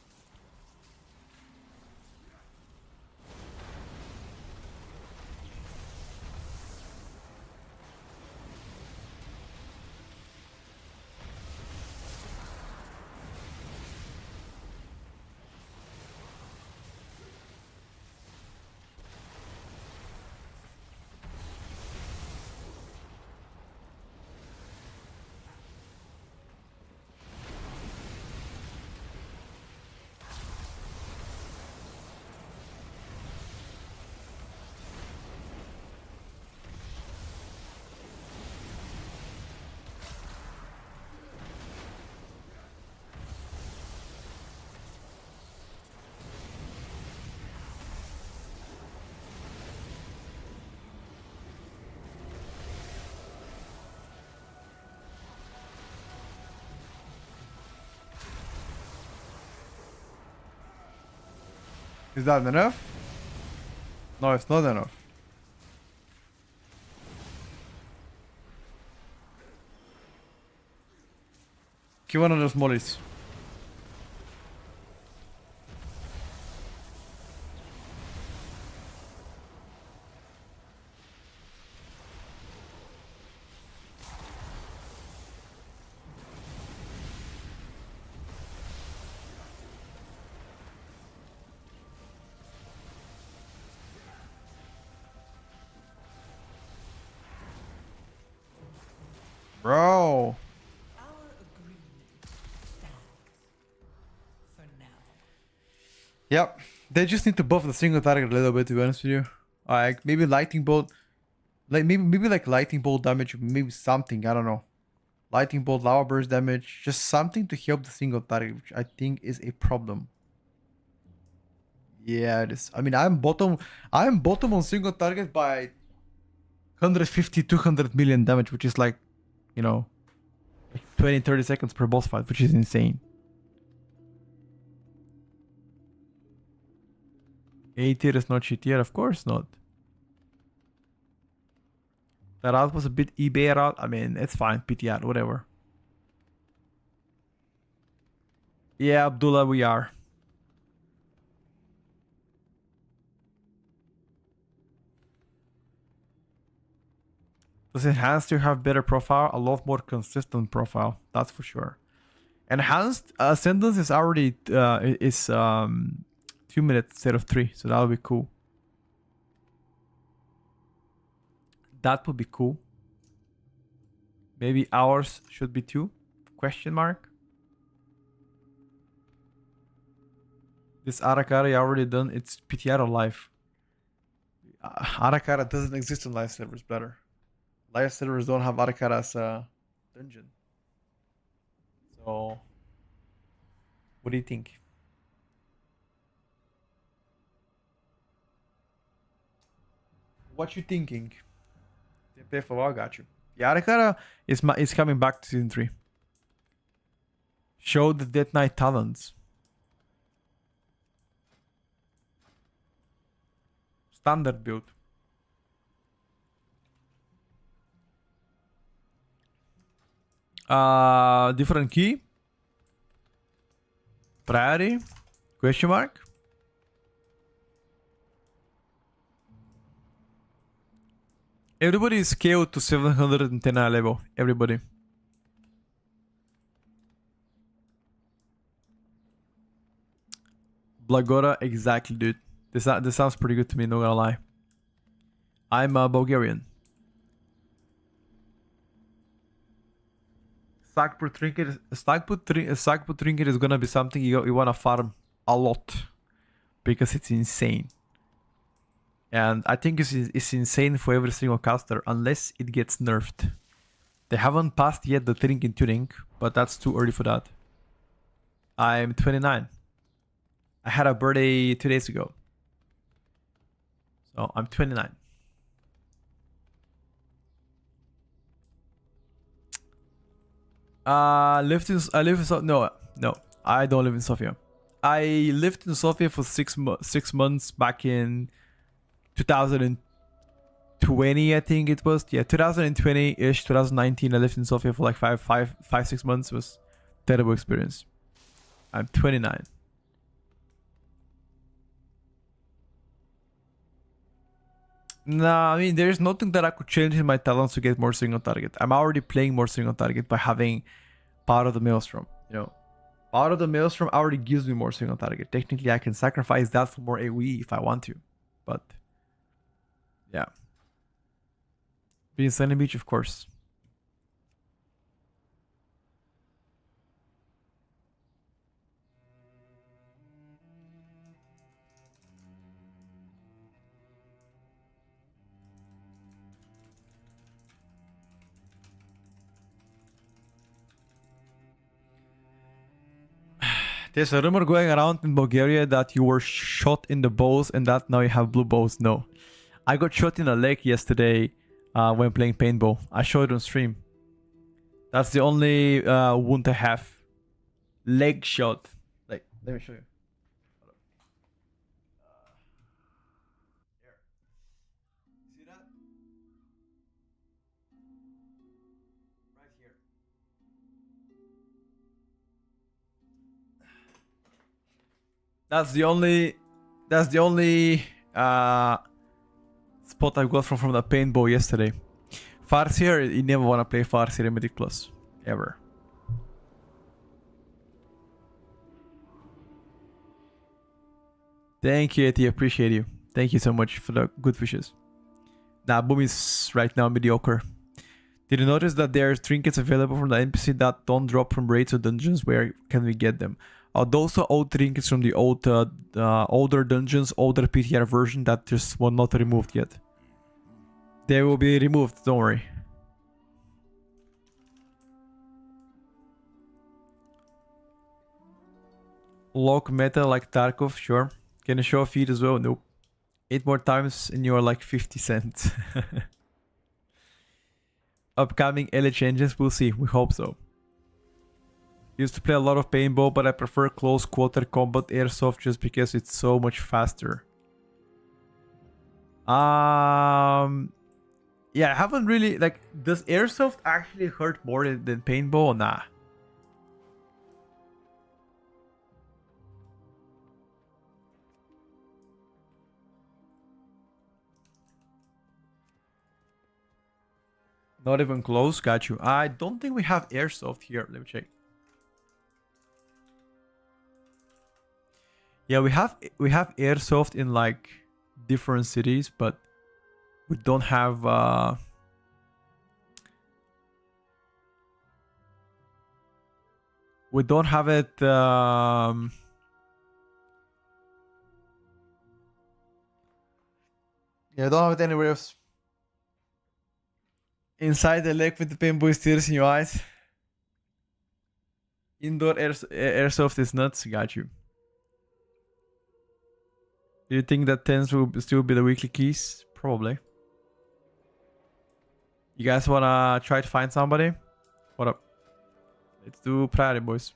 Is that enough? No, it's not enough. Give one of those mollies. Bro. Yep. They just need to buff the single target a little bit, to be honest with you. Like maybe lightning bolt, like maybe like lightning bolt damage, maybe something. I don't know. Lightning bolt, lava burst damage, just something to help the single target, which I think is a problem. Yeah, it is. I mean, I'm bottom on single target by 150, 200 million damage, which is like, you know, 20, 30 seconds per boss fight, which is insane. A tier is not shit tier, of course not. That route was a bit eBay route. I mean, it's fine, PTR, whatever. Yeah, Abdullah, we are. Does Enhanced tier have better profile? A lot more consistent profile, that's for sure. Enhanced Ascendance is already 2 minutes instead of 3, so that'll be cool. That would be cool. Maybe ours should be 2? Question mark. This Arakara already done. It's PTR or live. Arakara doesn't exist on live servers, better. Live servers don't have Arakara as a dungeon. So, what do you think? What you thinking? Play for a while, got you. Yeah, Arakara is coming back to season 3. Show the Dead Knight talents. Standard build. Different key. Priority. Question mark. Everybody is scaled to 710 level. Everybody. Blagora, exactly, dude. This sounds pretty good to me, not gonna lie. I'm Bulgarian. Sagput trinket is gonna be something you wanna farm a lot because it's insane. And I think it's insane for every single caster unless it gets nerfed. They haven't passed yet the trinket tuning, but that's too early for that. I'm 29. I had a birthday 2 days ago. So I'm 29. I live in no, I don't live in Sofia. I lived in Sofia for 6 months back in 2020, I think it was. Yeah, 2020-ish, 2019. I lived in Sofia for like 6 months. It was a terrible experience. I'm 29. Nah, I mean, there's nothing that I could change in my talents to get more single target. I'm already playing more single target by having Power of the Maelstrom. You know, Power of the Maelstrom already gives me more single target. Technically, I can sacrifice that for more AoE if I want to. But, yeah. Being Sunny Beach, of course. There's a rumor going around in Bulgaria that you were shot in the balls and that now you have blue balls. No. I got shot in a leg yesterday when playing paintball. I showed it on stream. That's the only wound I have. Leg shot. Like, let me show you. See that? Right here. That's the only spot I've got from the paintball yesterday. Farseer, you never want to play Farseer in Mythic Plus. Ever. Thank you, Eti. Appreciate you. Thank you so much for the good wishes. Nah, Boom is right now mediocre. Did you notice that there are trinkets available from the NPC that don't drop from raids or dungeons? Where can we get them? Those are old trinkets from the older dungeons, older PTR version that just were not removed yet. They will be removed, don't worry. Lock meta like Tarkov, sure. Can you show a feed as well? Nope. 8 more times and you're like 50 cents. Upcoming LA changes, we'll see. We hope so. Used to play a lot of paintball, but I prefer close quarter combat airsoft just because it's so much faster. Yeah, I haven't really like. Does airsoft actually hurt more than paintball? Nah. Not even close. Got you. I don't think we have airsoft here. Let me check. Yeah, we have airsoft in like different cities, but we don't have we don't have it yeah, I don't have it anywhere else. Inside the lake with the paintball tears in your eyes. Indoor airsoft is nuts. Got you. Do you think that 10s will still be the weekly keys? Probably. You guys wanna try to find somebody? What up? Let's do priority, boys.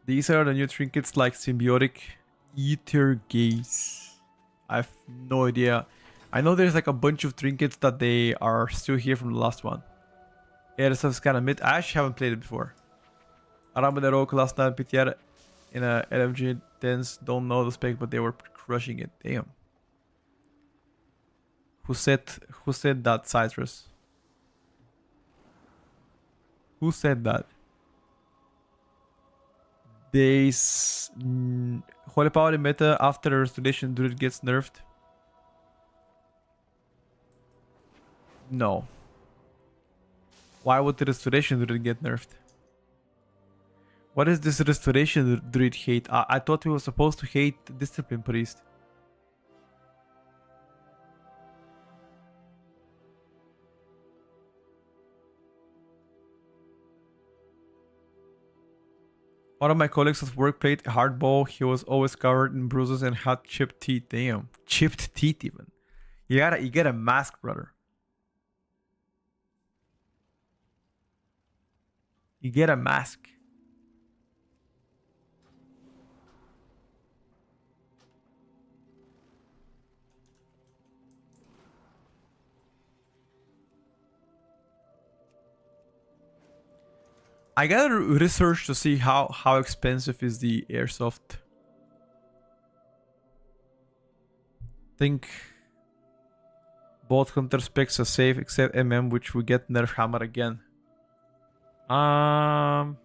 These are the new trinkets like symbiotic ether gaze. I have no idea. I know there's like a bunch of trinkets that they are still here from the last one. Yeah, this stuff's kind of mid. I actually haven't played it before. Aramadero last night PTR in a LFG 10s. Don't know the spec, but they were crushing it. Damn. Who said that, Citrus? Who said that? Holy power in meta after restoration druid gets nerfed. No. Why would the restoration druid get nerfed? What is this restoration druid hate? I thought we were supposed to hate discipline priest. One of my colleagues at work played hardball. He was always covered in bruises and had chipped teeth. Damn, chipped teeth even. You get a mask, brother. You get a mask. I gotta research to see how expensive is the airsoft. Think both counter specs are safe except MM, which we get nerf hammer again. I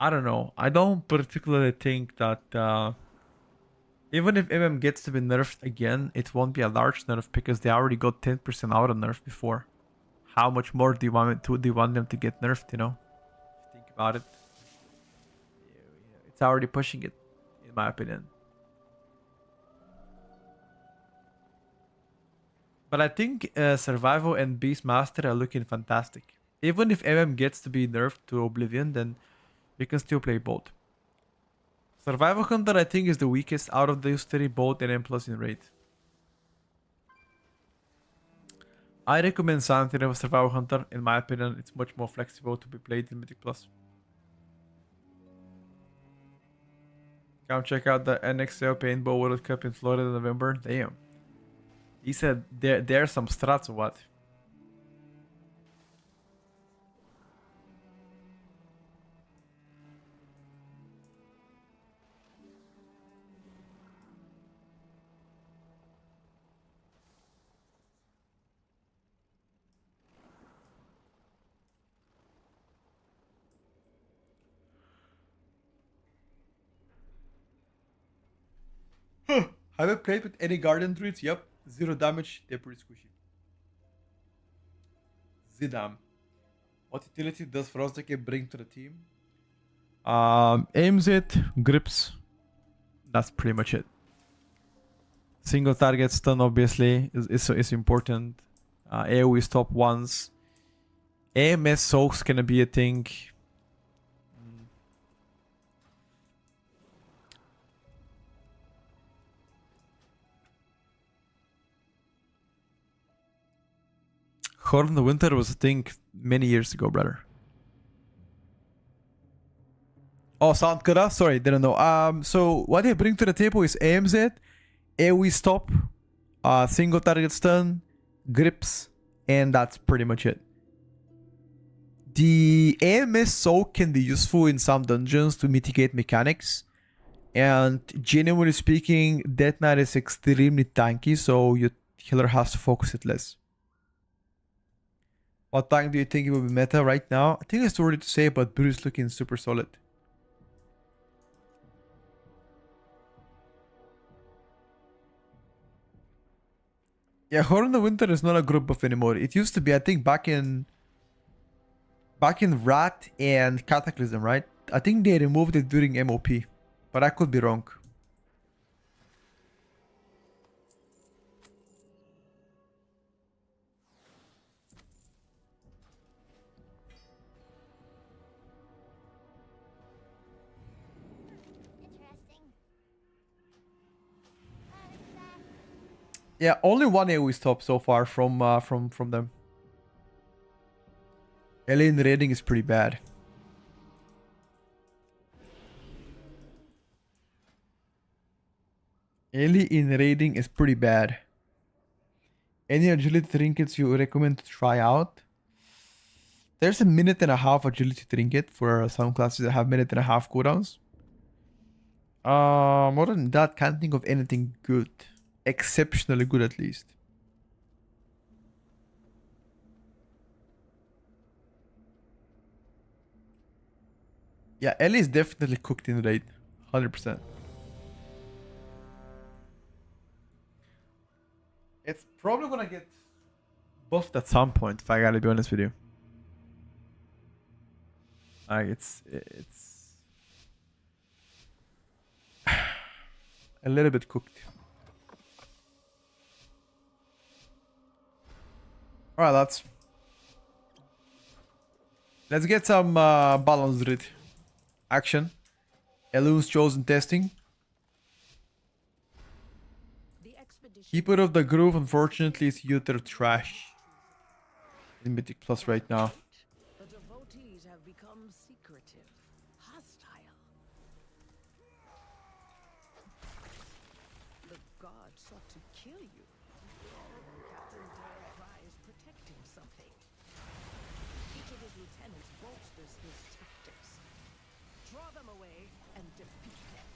don't know. I don't particularly think that even if MM gets to be nerfed again, it won't be a large nerf because they already got 10% out of nerf before. How much more do you want them to get nerfed, you know? Think about it. It's already pushing it, in my opinion. But I think Survival and Beastmaster are looking fantastic. Even if MM gets to be nerfed to Oblivion, then you can still play both. Survival Hunter, I think, is the weakest out of those three, both in M plus in raid. I recommend Sanity of Survival Hunter. In my opinion, it's much more flexible to be played in Mythic Plus. Come check out the NXL Paintball World Cup in Florida in November. Damn. He said there's some strats or what? Have you played with any Guardian Druids? Yep. 0 damage, they're pretty squishy. Zidam. What utility does Frostdecke bring to the team? Aims it, grips. That's pretty much it. Single target stun obviously is important. AoE stop once. AMS soaks gonna be a thing. Horn of the Winter was a thing many years ago, brother. Oh, sound cut off? Sorry, didn't know. So what they bring to the table is AMZ, AoE stop, single target stun, grips, and that's pretty much it. The AMS soak can be useful in some dungeons to mitigate mechanics. And genuinely speaking, Death Knight is extremely tanky, so your healer has to focus it less. What tank do you think it will be meta right now? I think it's too early to say, but Bruce is looking super solid. Yeah, Horn of the Winter is not a group buff anymore. It used to be, I think, back in Rat and Cataclysm, right? I think they removed it during MOP, but I could be wrong. Interesting. Yeah, only one AoE stop so far from them. Alien raiding is pretty bad. Alien raiding is pretty bad. Any agility trinkets you recommend to try out? There's a 1.5-minute agility trinket for some classes that have 1.5-minute cooldowns. More than that, can't think of anything good. Exceptionally good, at least. Yeah, Ellie is definitely cooked in raid. 100%. It's probably gonna get buffed at some point, if I gotta be honest with you. Like it's a little bit cooked. All right, let's get some balanced read action. Elu's chosen testing. The expedition Keeper of the Groove, unfortunately, is utter trash in Mythic Plus right now. The devotees have become secretive, hostile. The gods sought to kill you. Captain Dale cries protecting something. Each of his lieutenants bolsters his tactics. Draw them away and defeat them.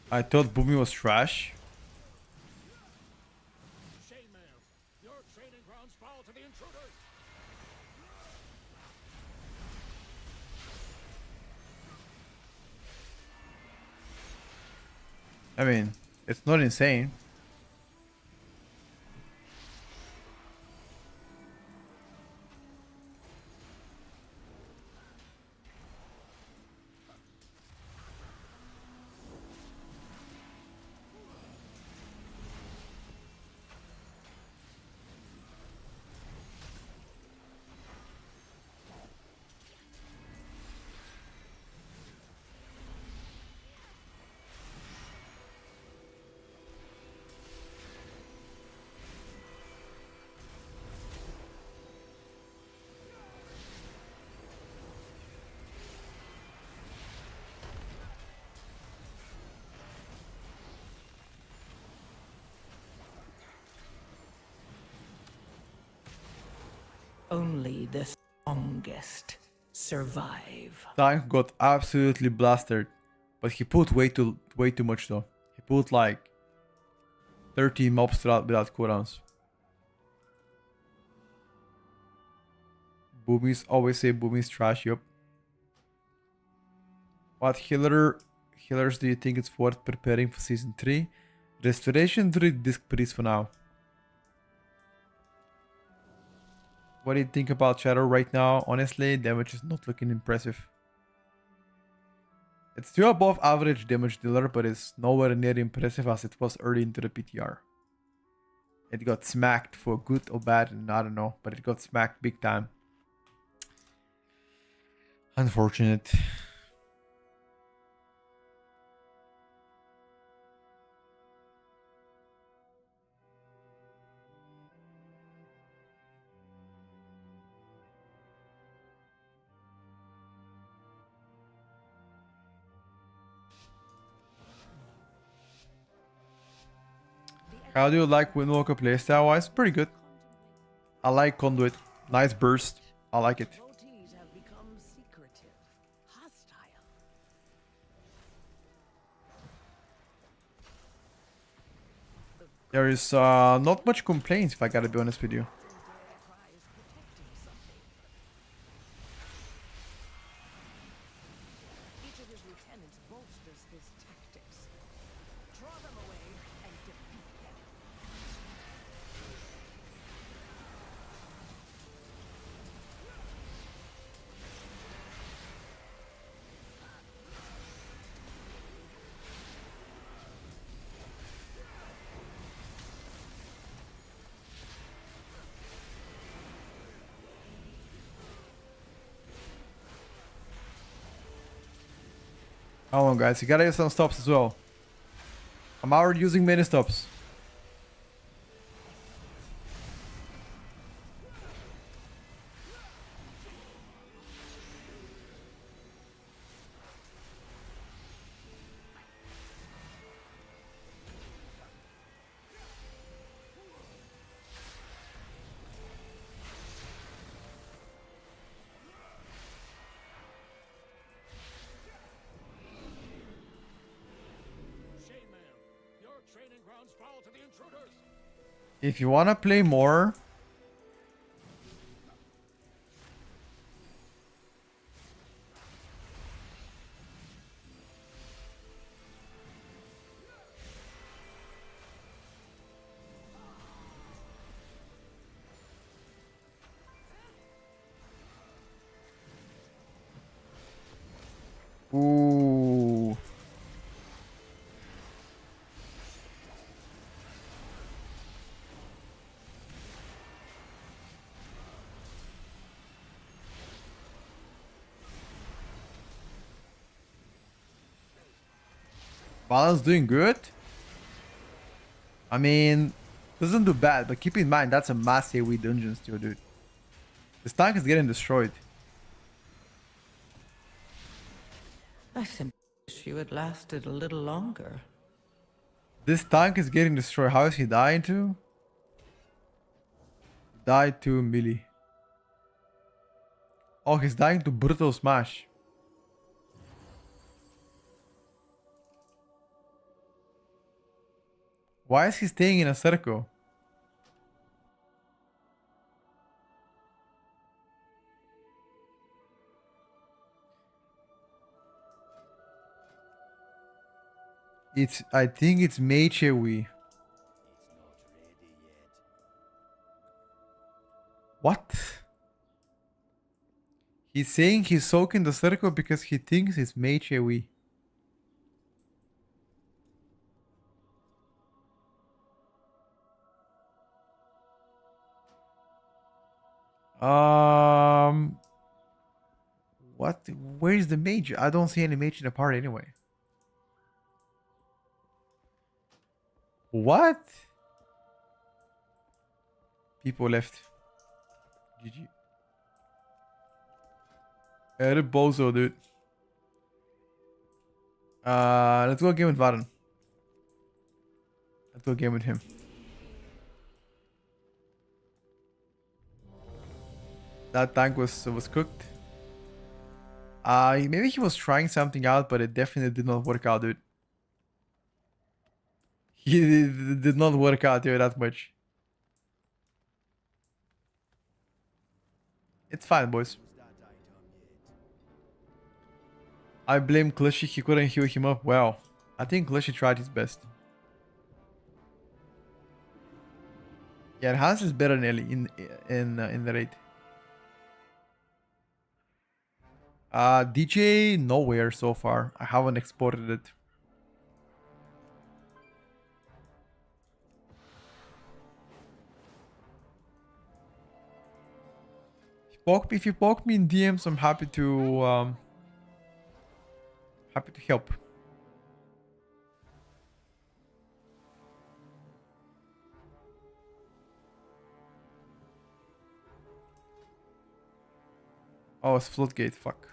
I thought Boomy was trash. Chainmail, your training grounds fall to the intruders. I mean, it's not insane. Only the strongest survive. Tank got absolutely blasted, but he put way too much though. He put like 13 mobs without cooldowns. Boomies always say Boomy's trash. Yup. What healers do you think it's worth preparing for season 3? Restoration 3 disc priest for now. What do you think about Shadow right now? Honestly, damage is not looking impressive. It's still above average damage dealer, but it's nowhere near impressive as it was early into the PTR. It got smacked for good or bad, and I don't know, but it got smacked big time. Unfortunate. How do you like Windwalker playstyle wise? Pretty good. I like Conduit. Nice burst. I like it. Devotees have become secretive, hostile. There is not much complaints if I gotta be honest with you. Cries protecting something. Each of his lieutenants bolsters his tactics. Draw them away and defeat them. Come on, guys. You gotta use some stops as well. I'm already using many stops. Shame, ma'am. Your training grounds fall to the intruders. If you wanna play more, ooh. Balance doing good. I mean, doesn't do bad, but keep in mind that's a mass AoE dungeon still, dude. This tank is getting destroyed. I simply wish you had lasted a little longer. This tank is getting destroyed. How is he dying to? Died to melee. Oh, he's dying to brutal smash. Why is he staying in a circle? I think it's mage AoE. What? He's saying he's soaking the circle because he thinks it's mage AoE. What? Where is the mage? I don't see any mage in the party anyway. What? People left. GG. The bozo, dude. Let's go game with Varen. Let's go game with him. That tank was cooked. Maybe he was trying something out, but it definitely did not work out, dude. He did not work out here that much. It's fine, boys. I blame Clushy, he couldn't heal him up well. I think Clushy tried his best. Yeah, Hans is better than Ellie in the raid. DJ nowhere so far. I haven't exported it. If you poke me in DMs, I'm happy to help. Oh, it's Floodgate, fuck.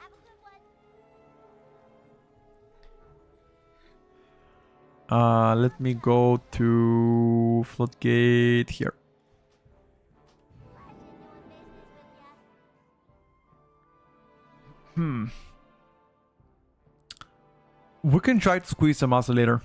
Let me go to Floodgate here. We can try to squeeze some muscle later.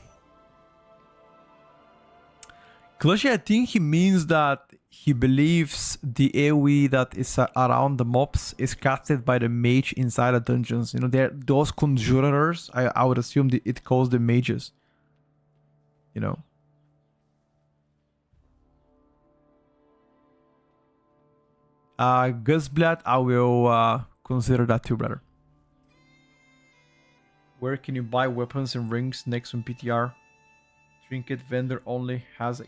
Clushy, I think he means that he believes the AoE that is around the mobs is casted by the mage inside the dungeons. You know, those conjurers, I would assume it calls the mages. You know. Gusblat, I will consider that too, brother. Where can you buy weapons and rings next on PTR? Trinket vendor only has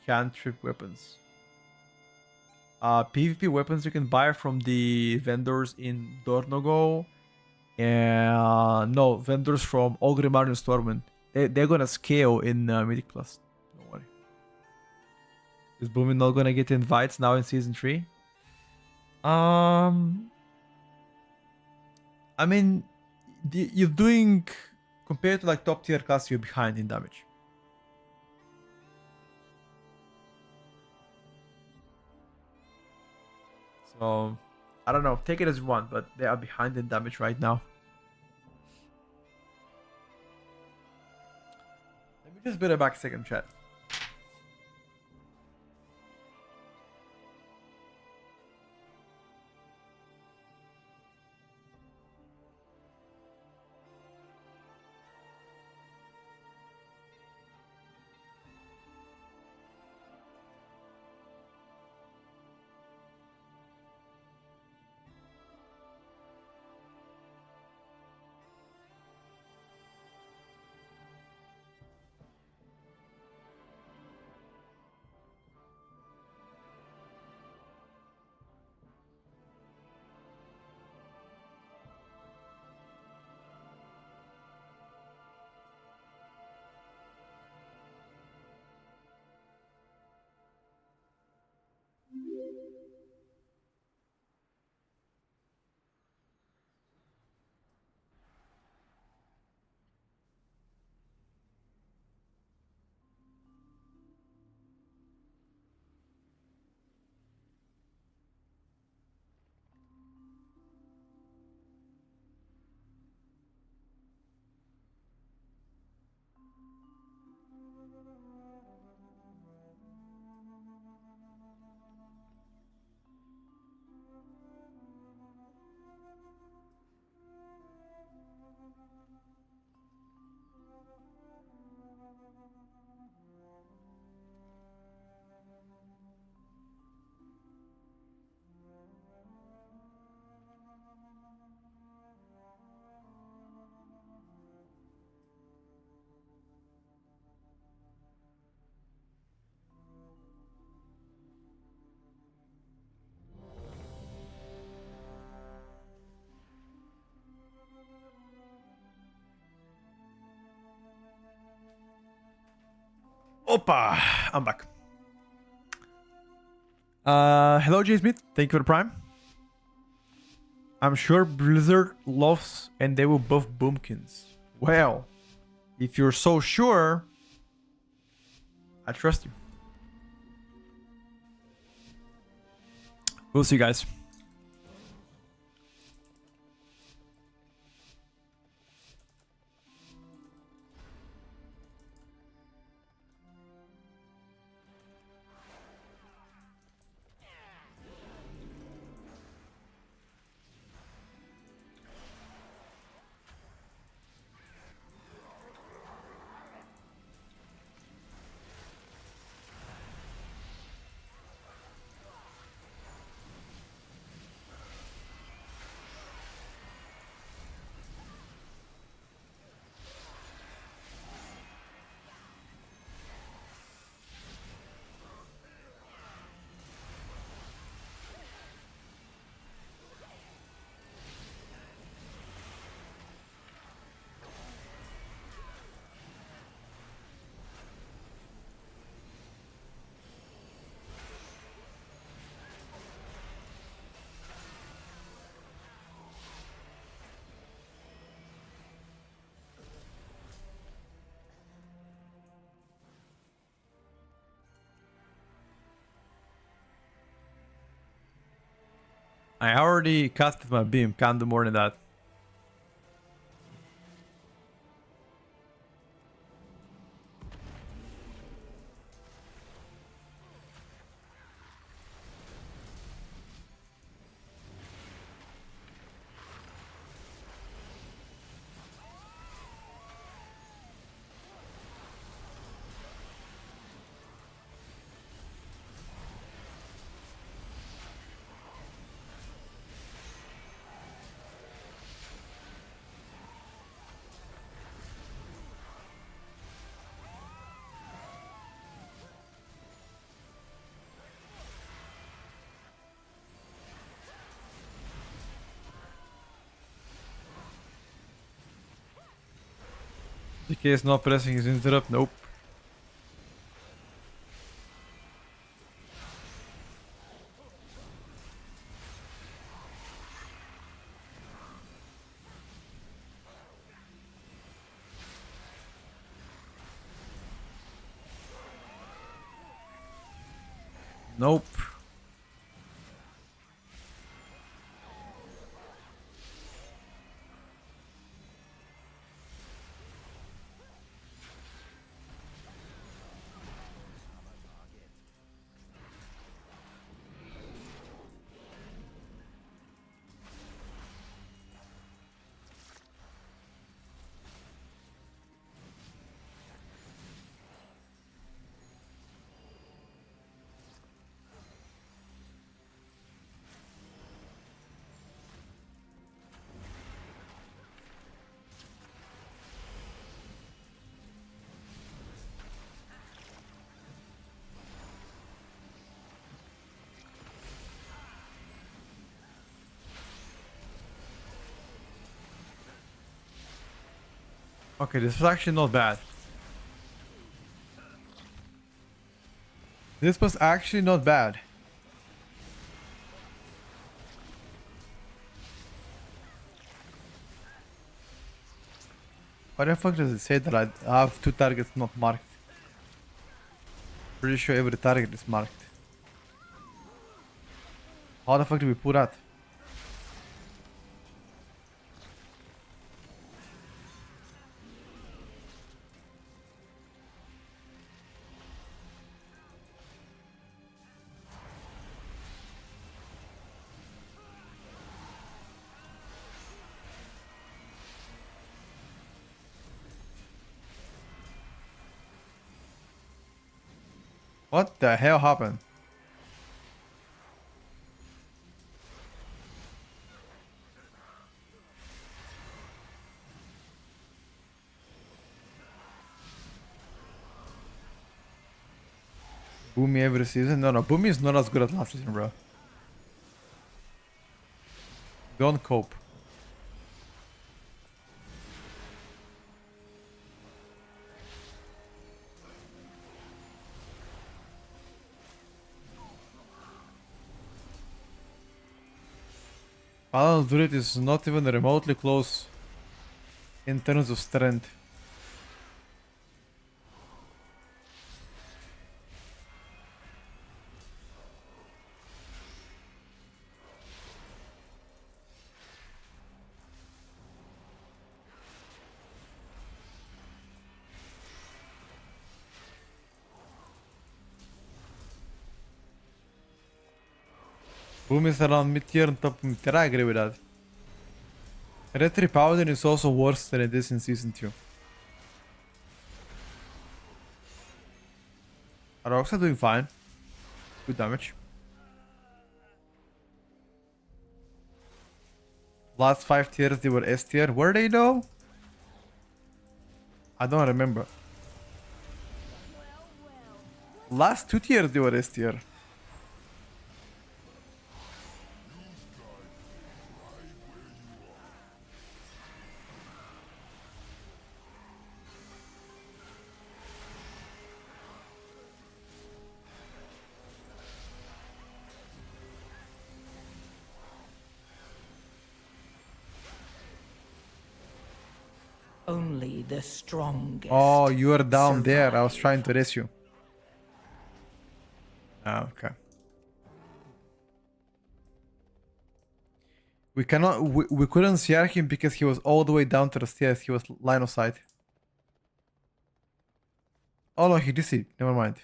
cantrip weapons. PvP weapons you can buy from the vendors in Dornogo No, vendors from Ogrimmar and Stormwind. They're gonna scale in Mythic Plus. Don't worry. Is Blooming not gonna get invites now in Season 3? I mean, you're doing... Compared to like top tier class, you're behind in damage. So, I don't know. Take it as you want, but they are behind in damage right now. Let me just build it back a second, chat. Opa! I'm back. Hello, J Smith. Thank you for the prime. I'm sure Blizzard loves and they will buff Boomkins. Well, if you're so sure, I trust you. We'll see you guys. I already casted my beam. Can't do more than that. The case not pressing his interrupt. Nope. Nope. Okay, this was actually not bad. This was actually not bad. Why the fuck does it say that I have 2 targets not marked? Pretty sure every target is marked. How the fuck do we put that? What the hell happened? Boomy every season? No, Boomy is not as good as last season, bro. Don't cope. Paladin's Druid is not even remotely close in terms of strength. Boom is around mid-tier and top mid-tier, I agree with that. Retri Paladin is also worse than it is in Season 2. Aroxa doing fine. Good damage. Last 5 tiers they were S tier. Were they though? I don't remember. Last 2 tiers they were S tier. Only the strongest. Oh, you are down there. I was trying to raise you. Ah, okay. We cannot. We couldn't see him because he was all the way down to the stairs. He was line of sight. Oh no, he did see. Never mind.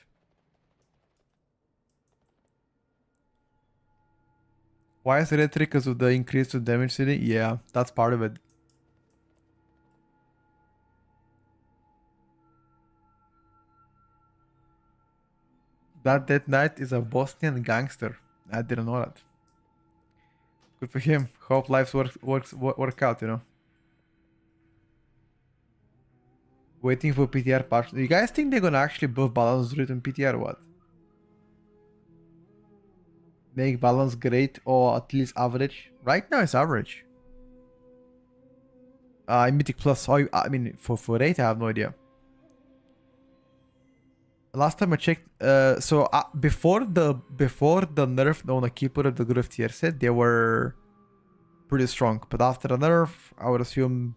Why is it because of the increase to damage ceiling? Yeah, that's part of it. That Dead Knight is a Bosnian gangster. I didn't know that. Good for him. Hope lives work out, you know. Waiting for PTR patch. Do you guys think they're gonna actually buff balance written PTR or what? Make balance great or at least average? Right now it's average. Mythic Plus. I mean, for 8, I have no idea. Last time I checked, before the nerf on a keeper of the Griff tier set, they were pretty strong. But after the nerf, I would assume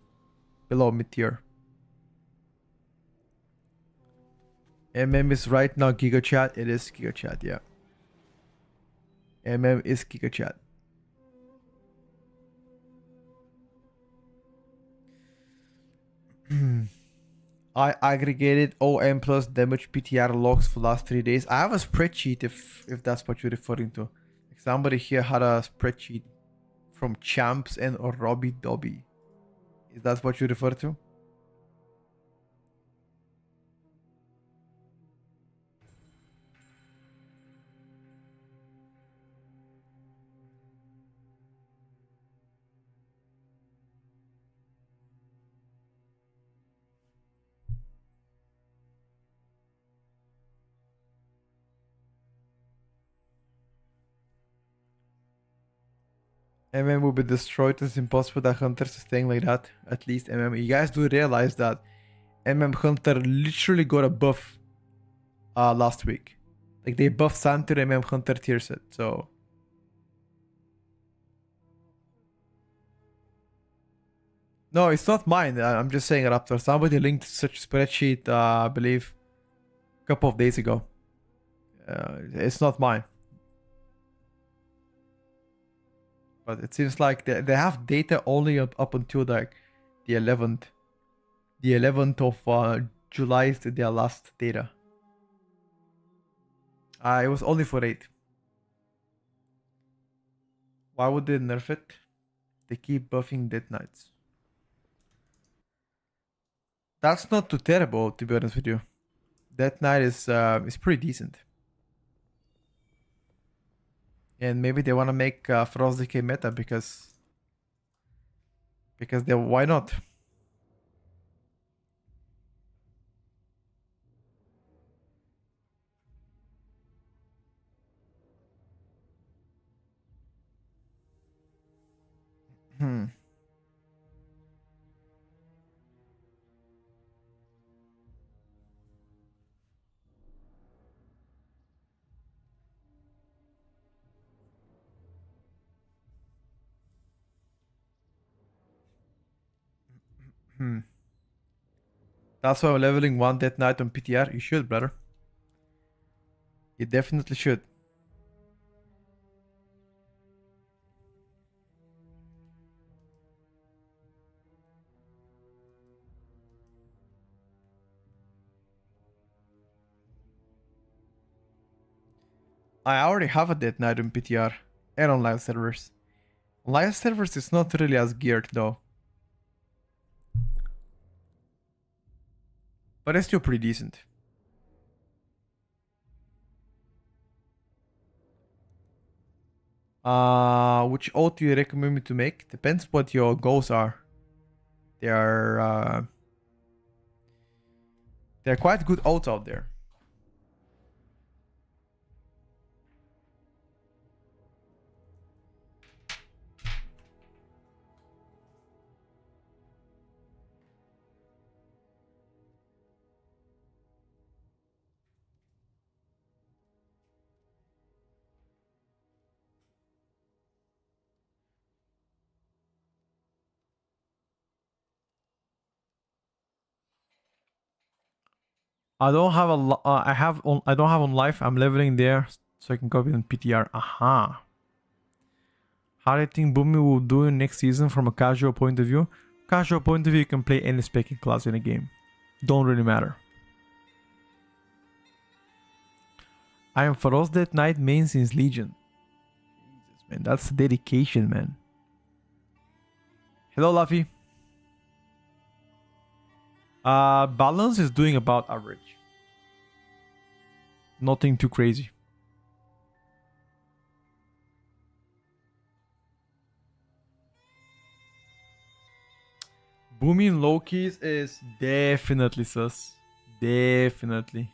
below mid tier. MM is right now Giga Chat. It is Giga Chat, yeah. MM is Giga Chat. I aggregated OM plus damage PTR logs for last 3 days. I have a spreadsheet if that's what you're referring to. Like somebody here had a spreadsheet from Champs and or Robbie Dobby. Is that what you refer to? MM will be destroyed. It's impossible that Hunters is staying like that. At least MM. You guys do realize that MM Hunter literally got a buff last week. Like they buffed Santir MM Hunter tier set. So no, it's not mine. I'm just saying Raptor. Somebody linked such a spreadsheet, I believe, a couple of days ago. It's not mine. But it seems like they have data only up until like the 11th. The 11th of July is their last data. It was only for 8. Why would they nerf it? They keep buffing Death Knights. That's not too terrible, to be honest with you. Death Knight is pretty decent. And maybe they want to make Frost Decay meta because they, why not? Hmm. Hmm. That's why I'm leveling 1 Death Knight on PTR. You should, brother. You definitely should. I already have a Death Knight on PTR and on live servers. On live servers, it's not really as geared though. But it's still pretty decent. Which ult do you recommend me to make? Depends what your goals are. There are quite good ults out there. I don't have I don't have on live. I'm leveling there so I can copy on PTR. Aha. How do you think Boomy will do next season from a casual point of view? Casual point of view, you can play any spec class in a game. Don't really matter. I am Frost Death Knight main since Legion. Jesus, man, that's dedication, man. Hello, Luffy. Balance is doing about average. Nothing too crazy. Booming low keys is definitely sus. Definitely.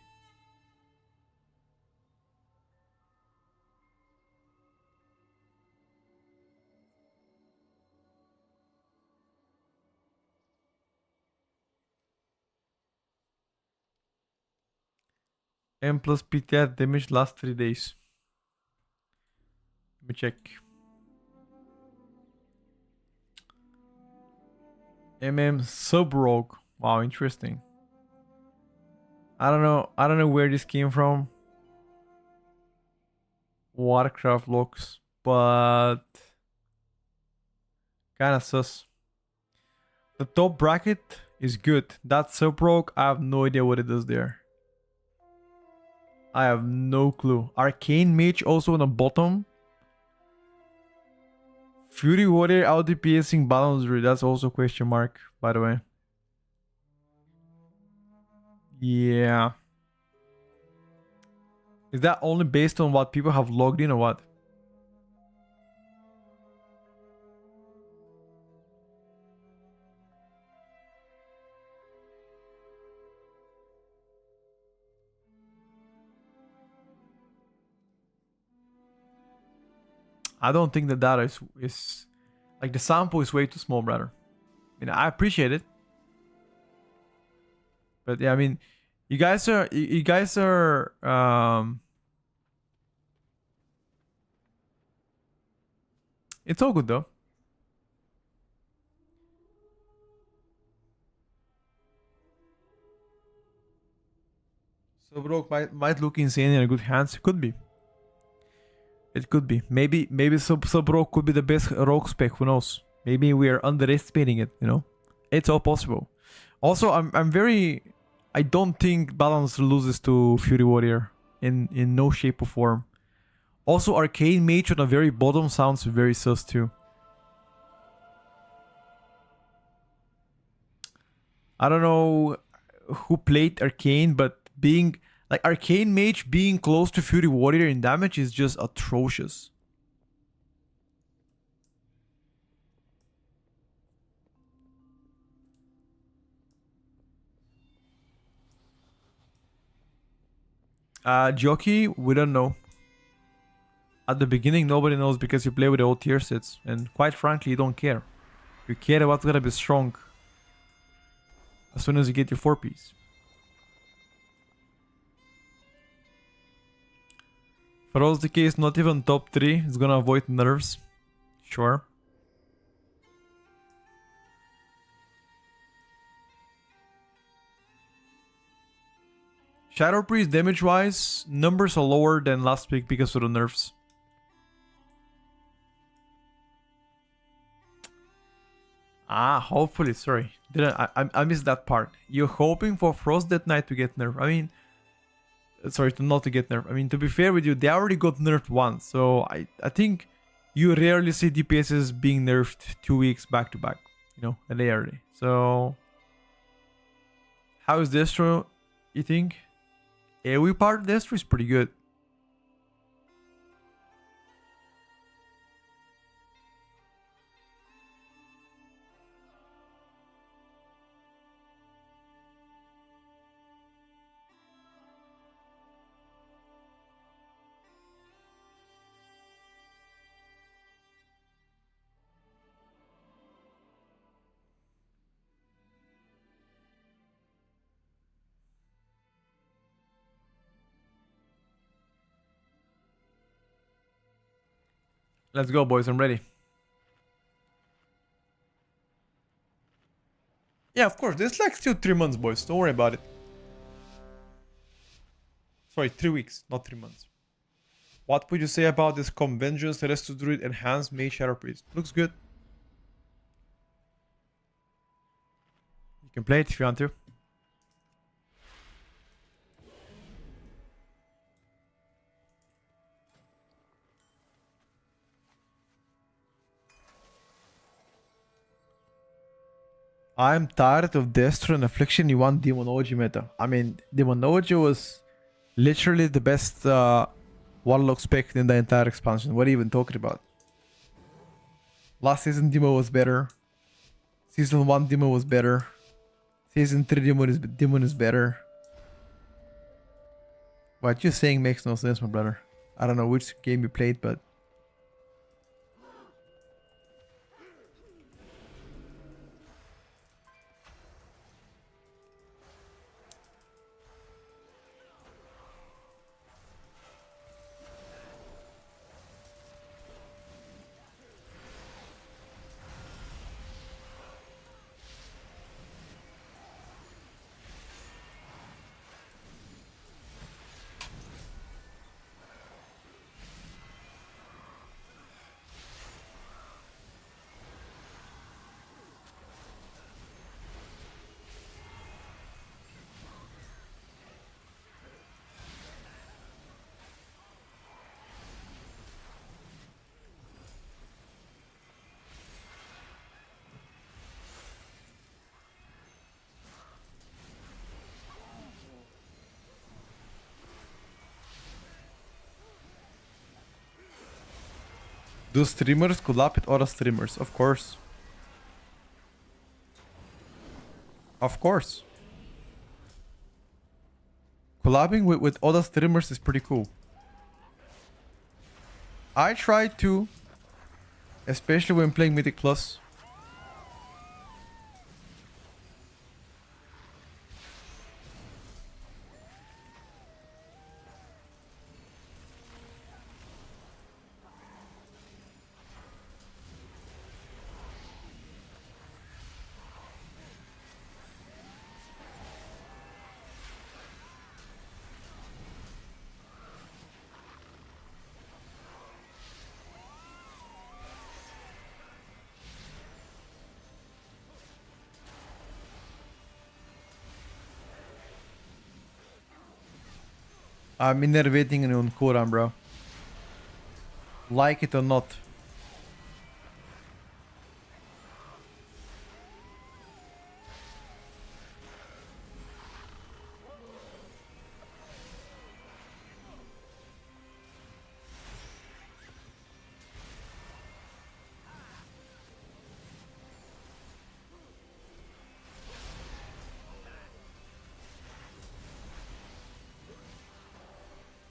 M plus PTR damage last 3 days. Let me check. MM sub rogue. Wow, interesting. I don't know where this came from. Warcraft looks, but kinda sus. The top bracket is good. That sub rogue, I have no idea what it does there. I have no clue. Arcane Mage also on the bottom. Fury Warrior out DPSing balance rate. That's also question mark, by the way. Yeah. Is that only based on what people have logged in or what? I don't think the data is like the sample is way too small, brother. I mean, I appreciate it, but yeah, I mean, you guys are it's all good though. So Broke might look insane in a good hands. Could be. It could be. Maybe Sub Rogue could be the best rogue spec. Who knows? Maybe we are underestimating it. You know, it's all possible. Also, I'm very. I don't think balance loses to Fury Warrior in no shape or form. Also, Arcane Mage on the very bottom sounds very sus too. I don't know who played Arcane, but being like Arcane Mage being close to Fury Warrior in damage is just atrocious. Jockey, we don't know. At the beginning, nobody knows because you play with the old tier sets, and quite frankly, you don't care. You care about what's gonna be strong as soon as you get your 4-piece. For us, the case not even top 3, it's gonna avoid nerves. Sure. Shadow Priest damage wise, numbers are lower than last week because of the nerfs. Hopefully, sorry. I missed that part. You're hoping for Frost Death Knight to get nerfed. I mean, sorry, not to get nerfed. I mean, to be fair with you, they already got nerfed once. So I think you rarely see DPSs being nerfed 2 weeks back to back. You know, rarely. So, how is Destro, you think? AoE part of Destro is pretty good. Let's go, boys. I'm ready. Yeah, of course. There's like still 3 months, boys. Don't worry about it. Sorry, 3 weeks, not 3 months. What would you say about this Convengeance, Resto Druid, Enhanced Mage Shadow Priest? Looks good. You can play it if you want to. I'm tired of Destro and Affliction. You want Demonology meta. I mean, Demonology was literally the best Warlock spec in the entire expansion. What are you even talking about? Last season Demo was better. Season 1 Demo was better. Season 3 Demon is better. What you're saying makes no sense, my brother. I don't know which game you played, but... Do streamers collab with other streamers? Of course. Of course. Collabing with other streamers is pretty cool. I try to, especially when playing Mythic Plus. I'm innervating on Quran, bro. Like it or not.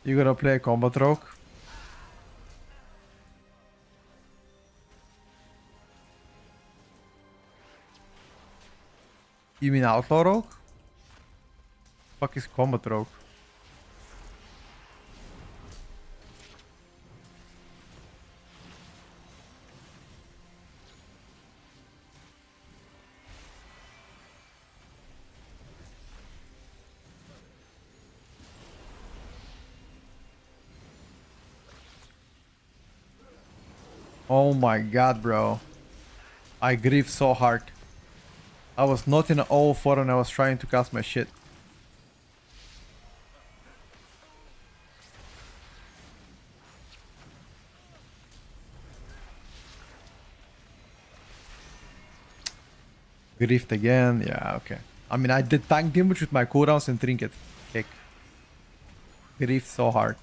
You gotta play a combat rogue. You mean outlaw rogue? Fuck is combat rogue? Oh my god, bro. I grieve so hard. I was not in all 4 and I was trying to cast my shit. Griefed again. Yeah, okay. I mean, I did tank damage with my cooldowns and trinket. Kick. Griefed so hard.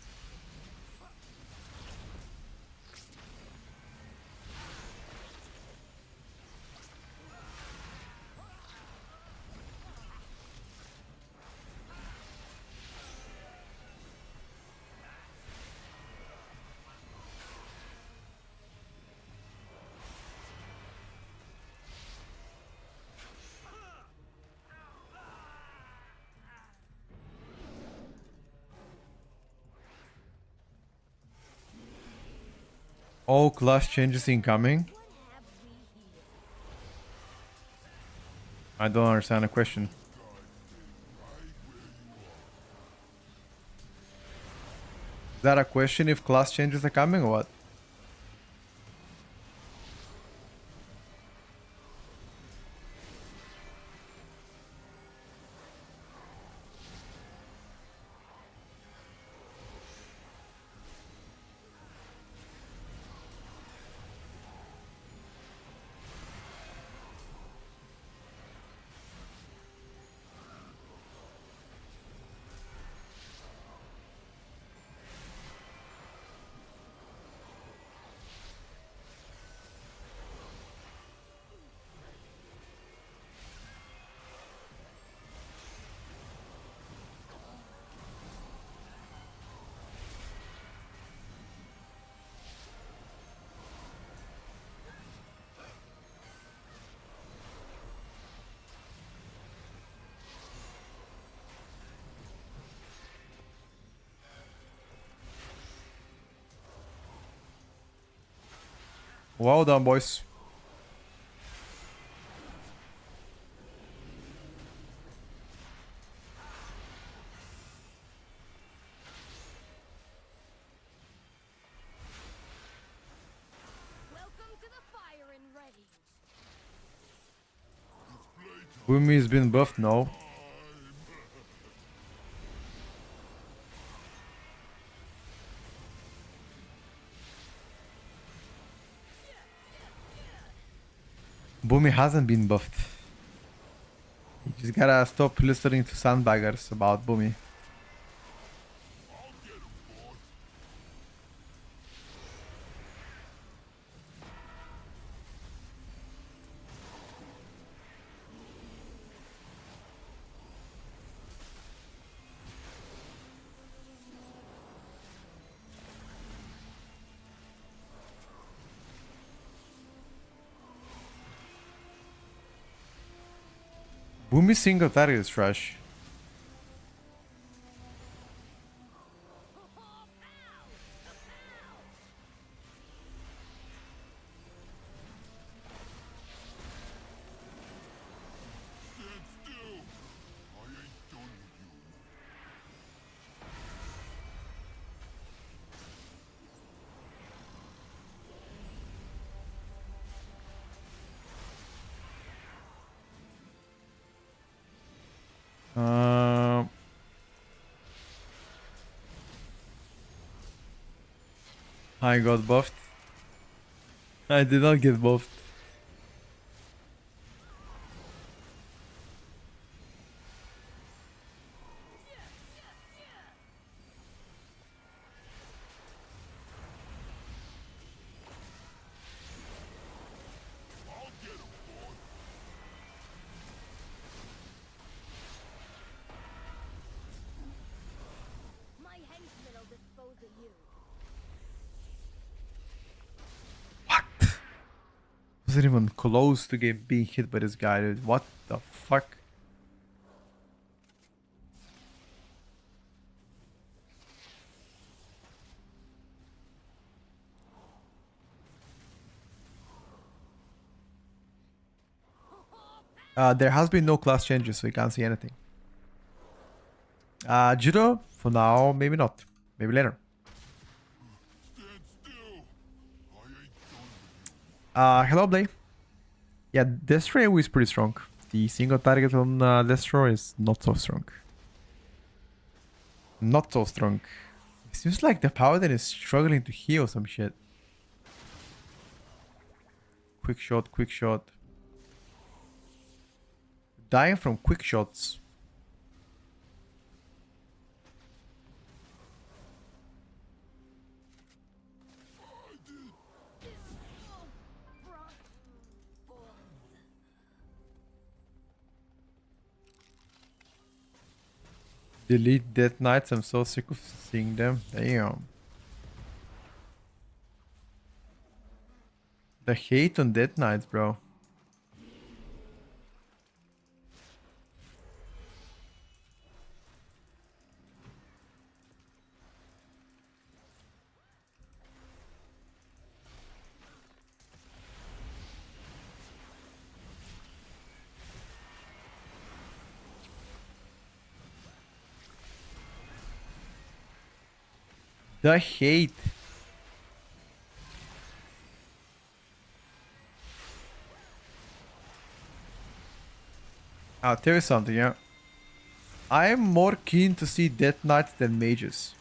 All class changes incoming. I don't understand the question. Is that a question if class changes are coming or what? Well done, boys. Welcome to the firing range. Boomy has been buffed now. Boomy hasn't been buffed. You just gotta stop listening to sandbaggers about Boomy. Boomy single target is trash. I got buffed. I did not get buffed. My henchmen will dispose of you. What? Wasn't even close to being hit by this guy, dude. What the fuck? There has been no class changes, so you can't see anything. Judo, for now, maybe not. Maybe later. Hello, Blay. Yeah, Destro is pretty strong. The single target on Destro is not so strong. Not so strong. It seems like the Paladin is struggling to heal some shit. Quick shot, quick shot. Dying from quick shots. Delete Death Knights, I'm so sick of seeing them. Damn. The hate on Death Knights, bro. The hate. I'll tell you something, yeah. I am more keen to see Death Knights than Mages.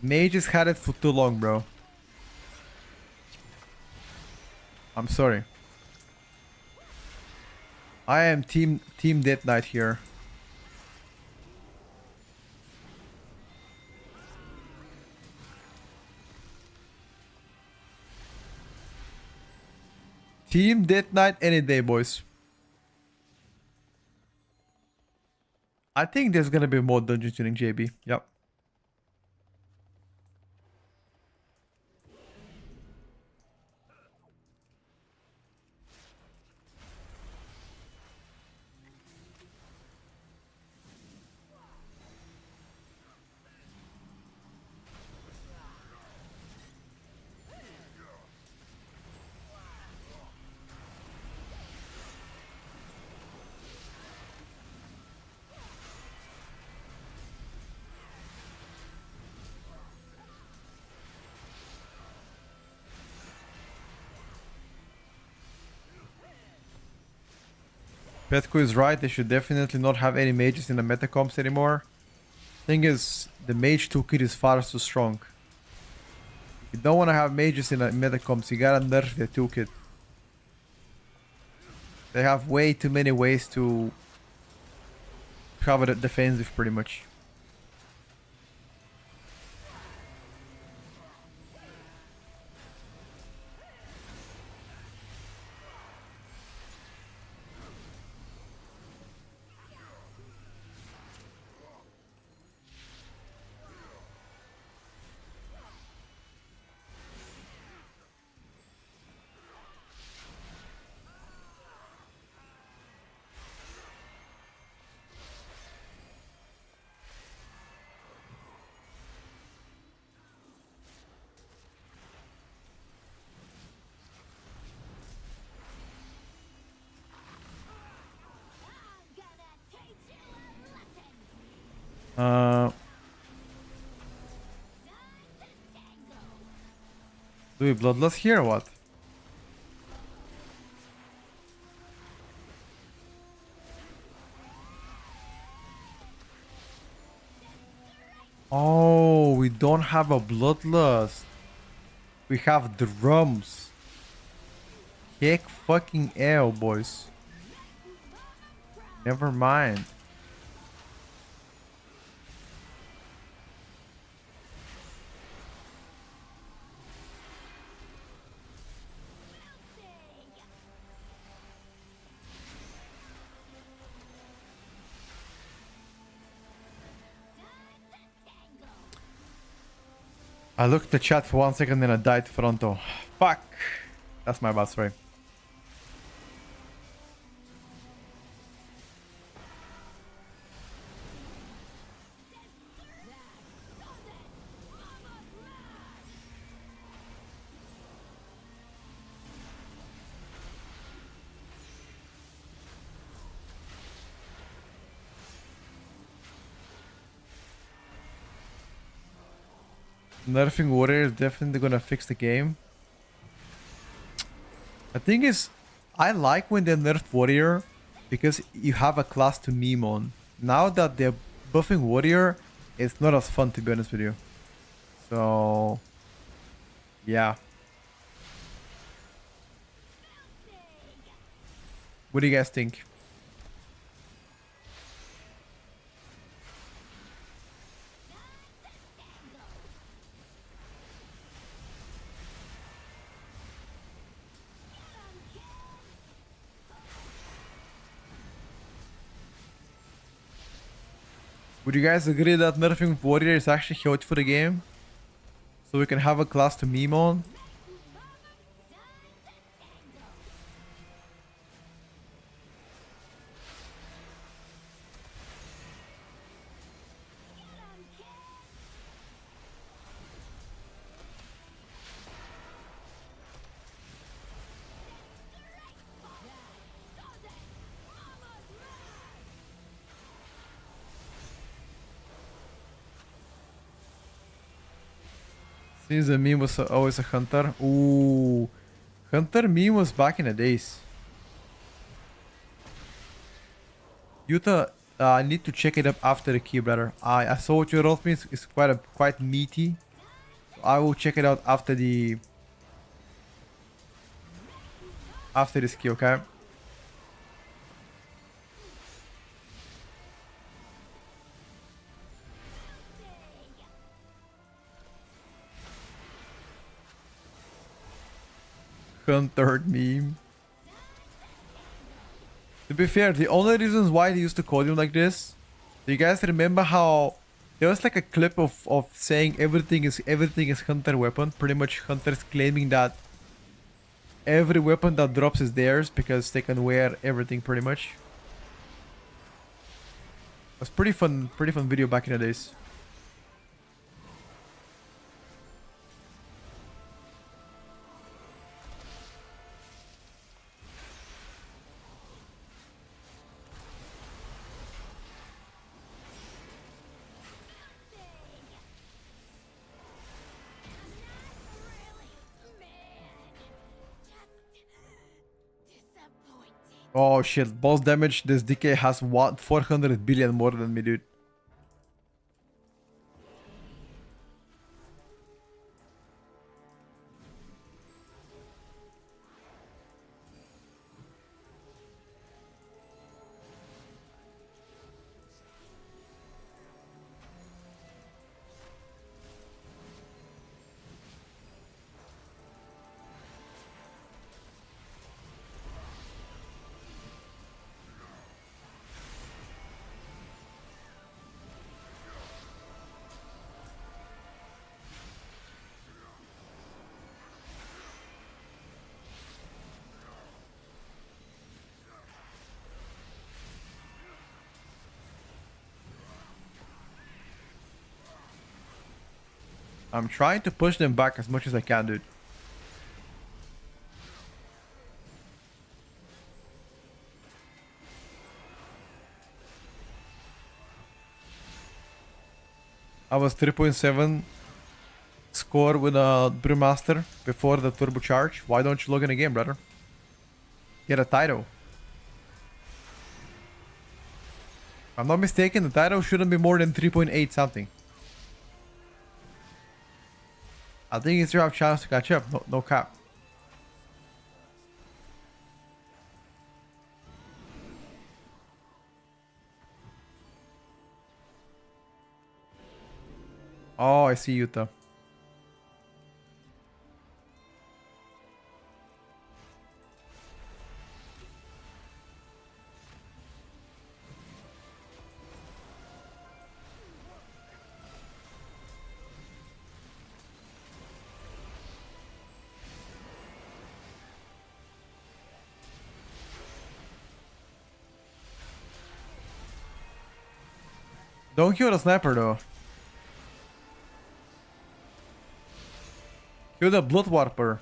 Mages had it for too long, bro. I'm sorry. I am team Death Knight here. Team Death Knight any day, boys. I think there's gonna be more dungeon tuning, JB. Yep. Petko is right, they should definitely not have any mages in the metacomps anymore. Thing is, the mage toolkit is far too strong. If you don't want to have mages in the metacomps, you gotta nerf the toolkit. They have way too many ways to cover the defensive pretty much. Do we bloodlust here or what? Oh, we don't have a bloodlust. We have drums. Heck fucking hell, boys. Never mind. I looked at the chat for 1 second and I died fronto. Fuck. That's my bad, sorry. Nerfing Warrior is definitely gonna fix the game. The thing is, I like when they nerf Warrior because you have a class to meme on. Now that they're buffing Warrior, it's not as fun, to be honest with you. So, yeah. What do you guys think? Would you guys agree that nerfing Warrior is actually huge for the game? So we can have a class to meme on? Since the meme was always a hunter. Ooh. Hunter meme was back in the days. Yuta, I need to check it up after the key, brother. I saw what you wrote me. It's quite meaty. So I will check it out after this key, okay? Hunter meme. To be fair, the only reasons why they used to call him like this, do you guys remember how there was like a clip of saying everything is hunter weapon, pretty much hunters claiming that every weapon that drops is theirs because they can wear everything pretty much. It was pretty fun video back in the days. Oh shit, boss damage, this DK has what, 400 billion more than me, dude. I'm trying to push them back as much as I can, dude. I was 3.7 score with a Brewmaster before the turbocharge. Why don't you log in a game, brother? Get a title. If I'm not mistaken, the title shouldn't be more than 3.8 something. I think you still have a chance to catch up. No cap. Oh, I see Utah. Don't kill the sniper though. Kill the blood warper.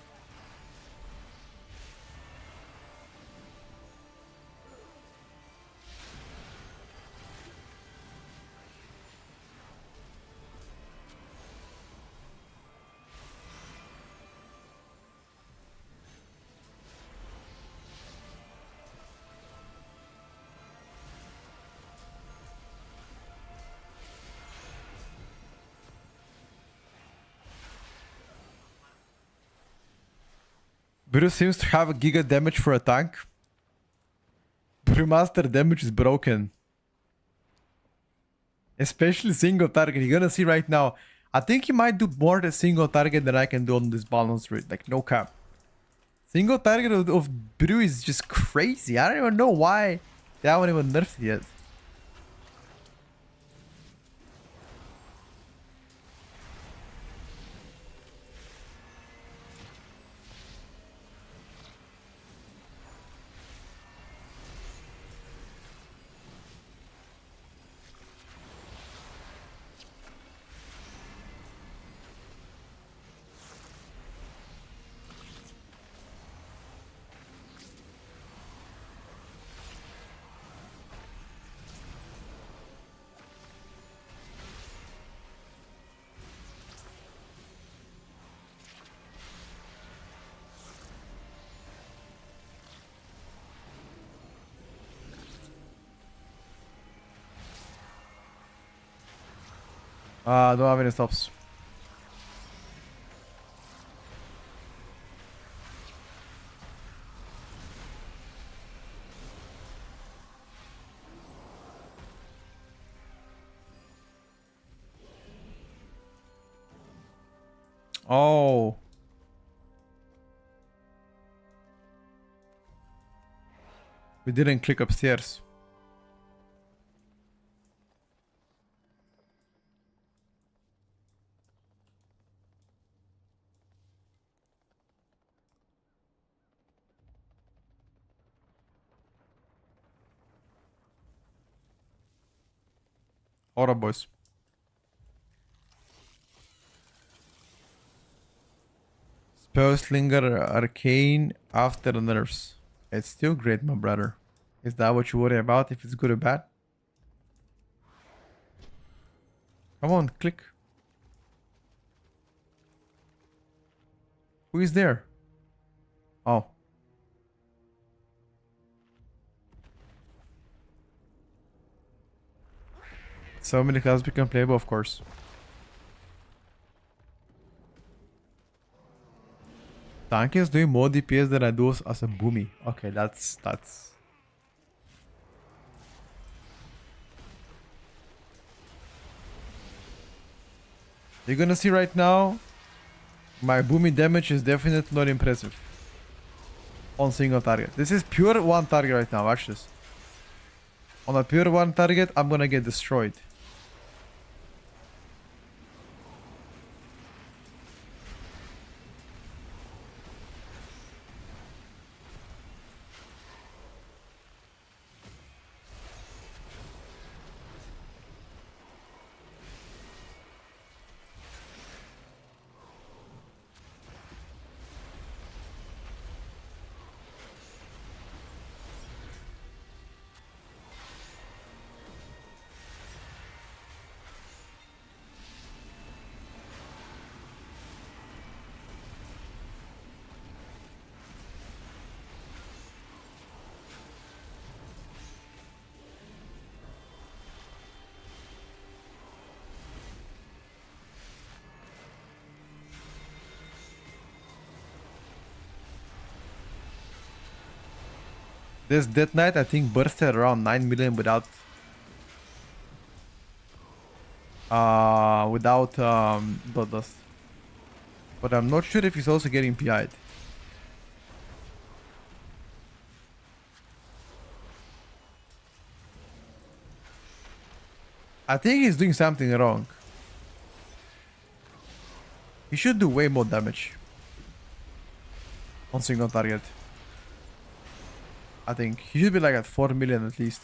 Bruce seems to have a giga damage for a tank. Brewmaster damage is broken. Especially single target. You're gonna see right now. I think he might do more than single target than I can do on this balance rate. Like, no cap. Single target of Brew is just crazy. I don't even know why they haven't even nerfed it yet. Don't have any stops. Oh. We didn't click upstairs. Alright, boys. Spellslinger Arcane after the nerfs. It's still great, my brother. Is that what you worry about, if it's good or bad? Come on, click. Who is there? Oh. So many classes become playable, of course. Tank is doing more DPS than I do as a boomy. Okay, that's... You're gonna see right now, my boomy damage is definitely not impressive on single target. This is pure one target right now, watch this. On a pure one target, I'm gonna get destroyed. This Death Knight, I think, bursted around 9 million without Bloodlust. But I'm not sure if he's also getting PI'd. I think he's doing something wrong. He should do way more damage on single target. I think he should be like at 4 million at least.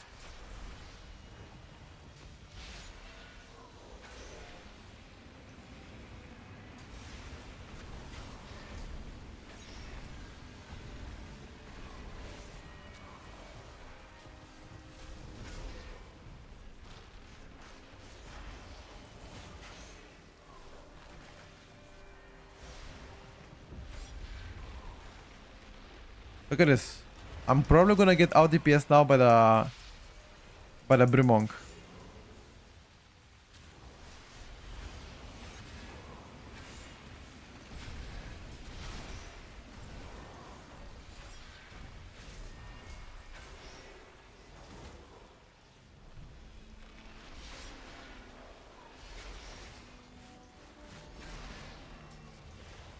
Look at this. I'm probably gonna get out DPS now by the Brimmonk.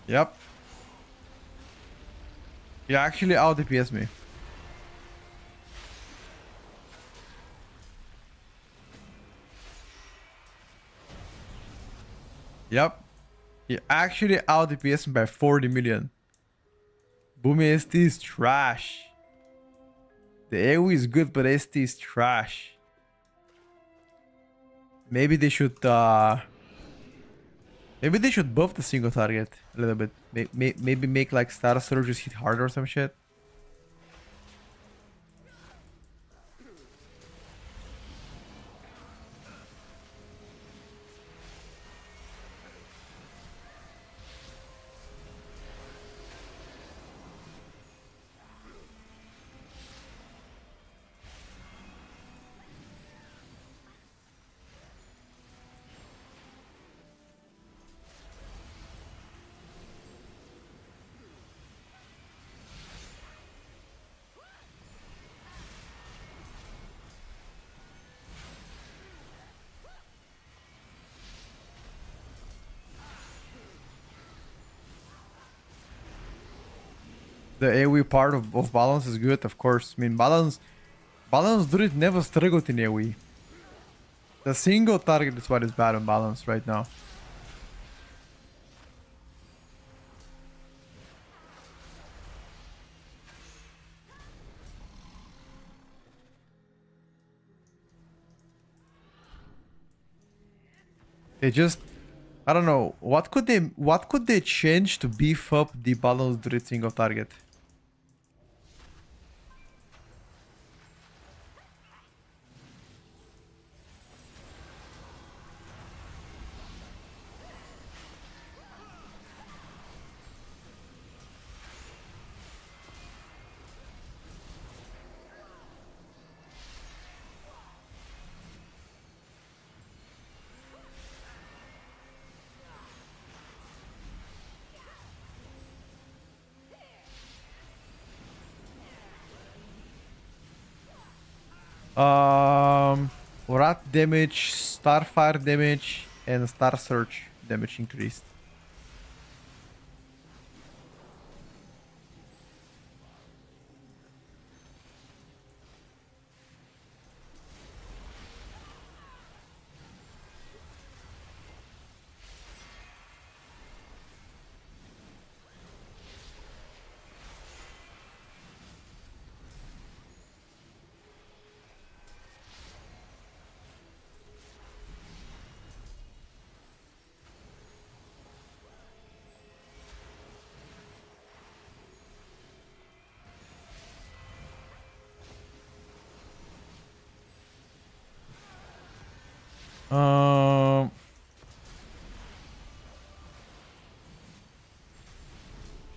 Yep. He actually out DPS me. Yep. He actually out DPS me by 40 million. Boomy ST is trash. The AoE is good, but ST is trash. Maybe they should buff the single target a little bit. Maybe make like Star Surges hit harder or some shit. The AoE part of balance is good, of course. I mean, balance druid never struggled in AoE. The single target is what is bad on balance right now. They just, I don't know, what could they change to beef up the balance druid single target? Rat damage, Starfire damage, and Star Surge damage increased.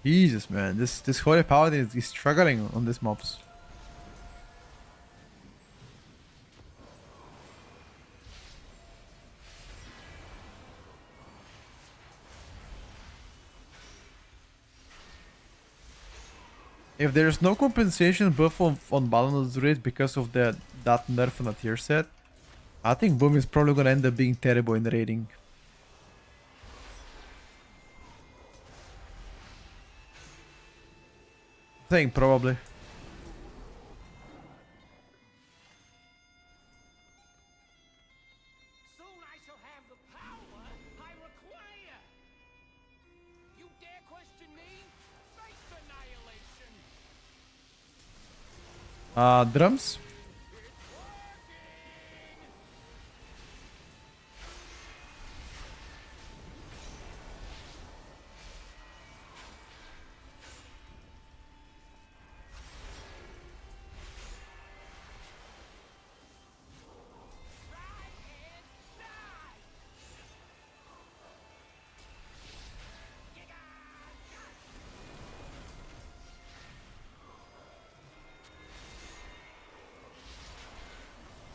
Jesus, man, this Holy Paladin is struggling on these mobs. If there's no compensation buff on balance rate because of that nerf on the tier set, I think Boom is probably gonna end up being terrible in the rating. I think probably. Soon I shall have the power I require. You dare question me? Face annihilation. Drums.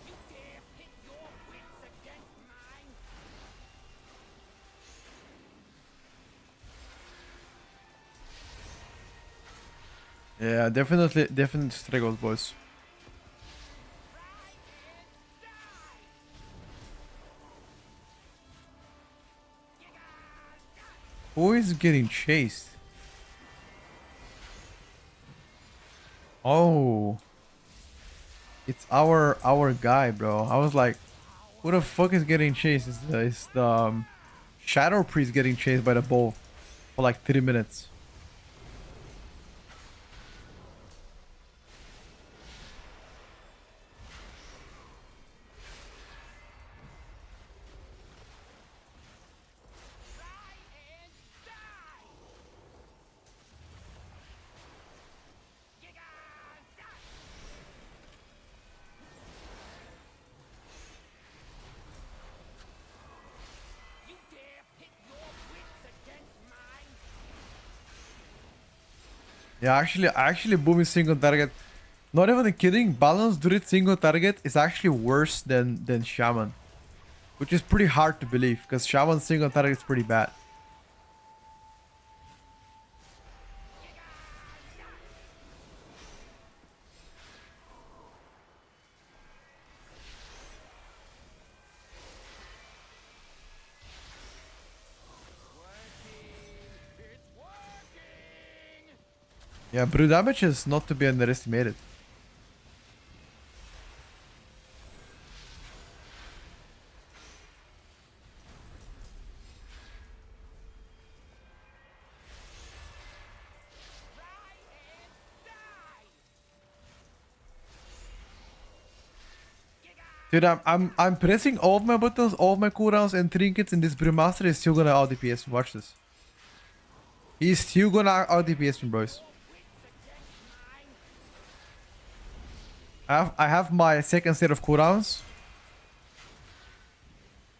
You dare pit your wits against mine? Yeah, definitely struggles, boys. Who is getting chased? Oh, it's our guy, bro. I was like, who the fuck is getting chased? It's the Shadow Priest getting chased by the bull for like 3 minutes. You dare pit your wits against mine? Yeah, actually, Boom is single target. Not even kidding. Balance Druid single target is actually worse than Shaman, which is pretty hard to believe because Shaman single target is pretty bad. It's working! Yeah, brew damage is not to be underestimated. Dude, I'm pressing all of my buttons, all of my cooldowns and trinkets, and this Brewmaster is still gonna out DPS me. Watch this. He's still gonna out DPS me, boys. I have my second set of cooldowns.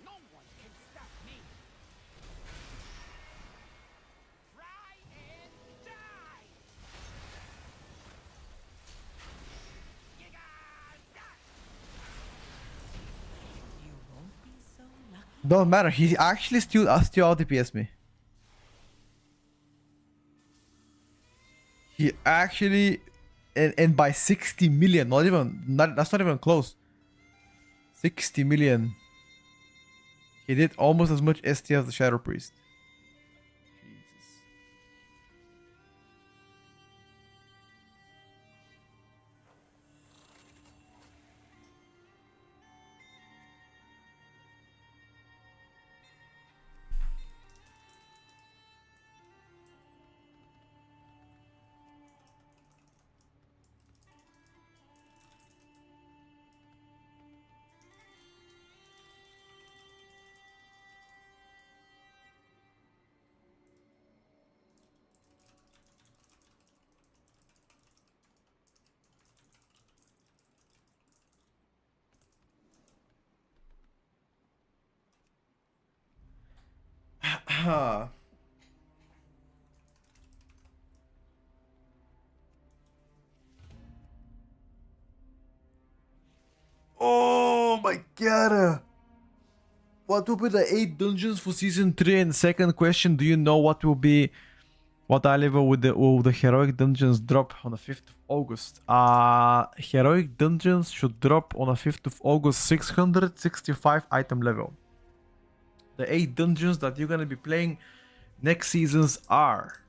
No one can stop me. Try and die. You got that. You won't be so lucky. Don't matter. He actually still out DPS me. He actually and by 60 million. That's not even close. 60 million. He did almost as much ST as the Shadow Priest. Jesus. Oh my god. What will be the 8 dungeons for season 3? And second question, do you know what will be What eye level will the heroic dungeons drop on the 5th of August? Heroic dungeons should drop on the 5th of August 665 item level. The 8 dungeons that you're gonna be playing next seasons are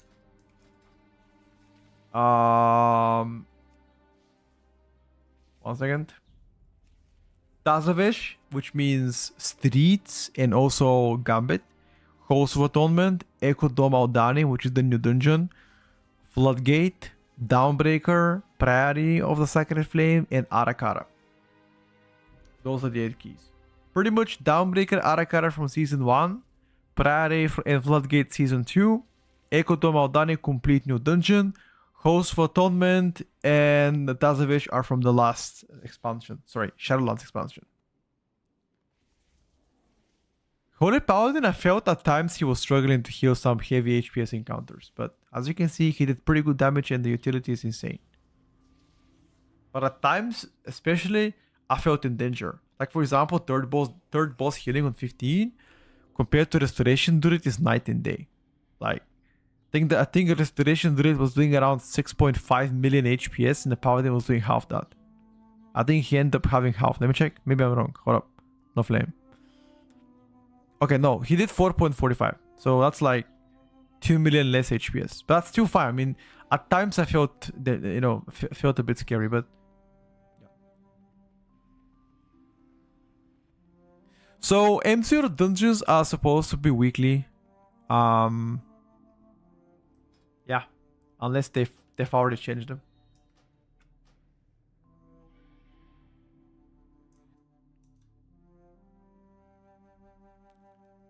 one second. Tazavesh, which means streets and also Gambit. Halls of Atonement, Echo Dome Aldani, which is the new dungeon, Floodgate, Downbreaker, Prairie of the Sacred Flame, and Arakara. Those are the 8 keys. Pretty much Downbreaker, Arakara from Season 1, Prairie and Floodgate Season 2, Echo Dome Aldani complete new dungeon, Halls of Atonement, and Tazavesh are from the last expansion. Sorry, Shadowlands expansion. Holy Paladin, I felt at times he was struggling to heal some heavy HPS encounters, but as you can see, he did pretty good damage and the utility is insane. But at times, especially, I felt in danger. Like for example, third boss healing on 15 compared to restoration druid is night and day. Like, I think restoration druid was doing around 6.5 million HPS and the Paladin was doing half that. I think he ended up having half. Let me check. Maybe I'm wrong. Hold up. No flame. Okay, no, he did 4.45. So that's like 2 million less HPS. But that's still fine. I mean, at times I felt that, you know, felt a bit scary, but yeah. So M0 dungeons are supposed to be weekly. Yeah. Unless they've already changed them.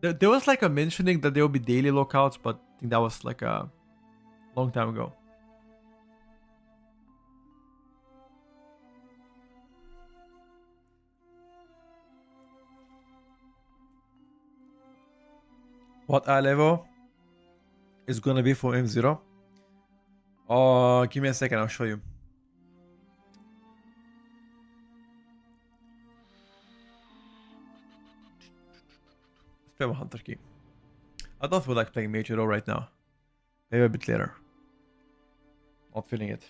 There was like a mentioning that there will be daily lockouts, but I think that was like a long time ago. What eye level is gonna be for M0? Oh, give me a second, I'll show you. Spam Hunter key. I don't feel like playing Major though right now. Maybe a bit later. Not feeling it.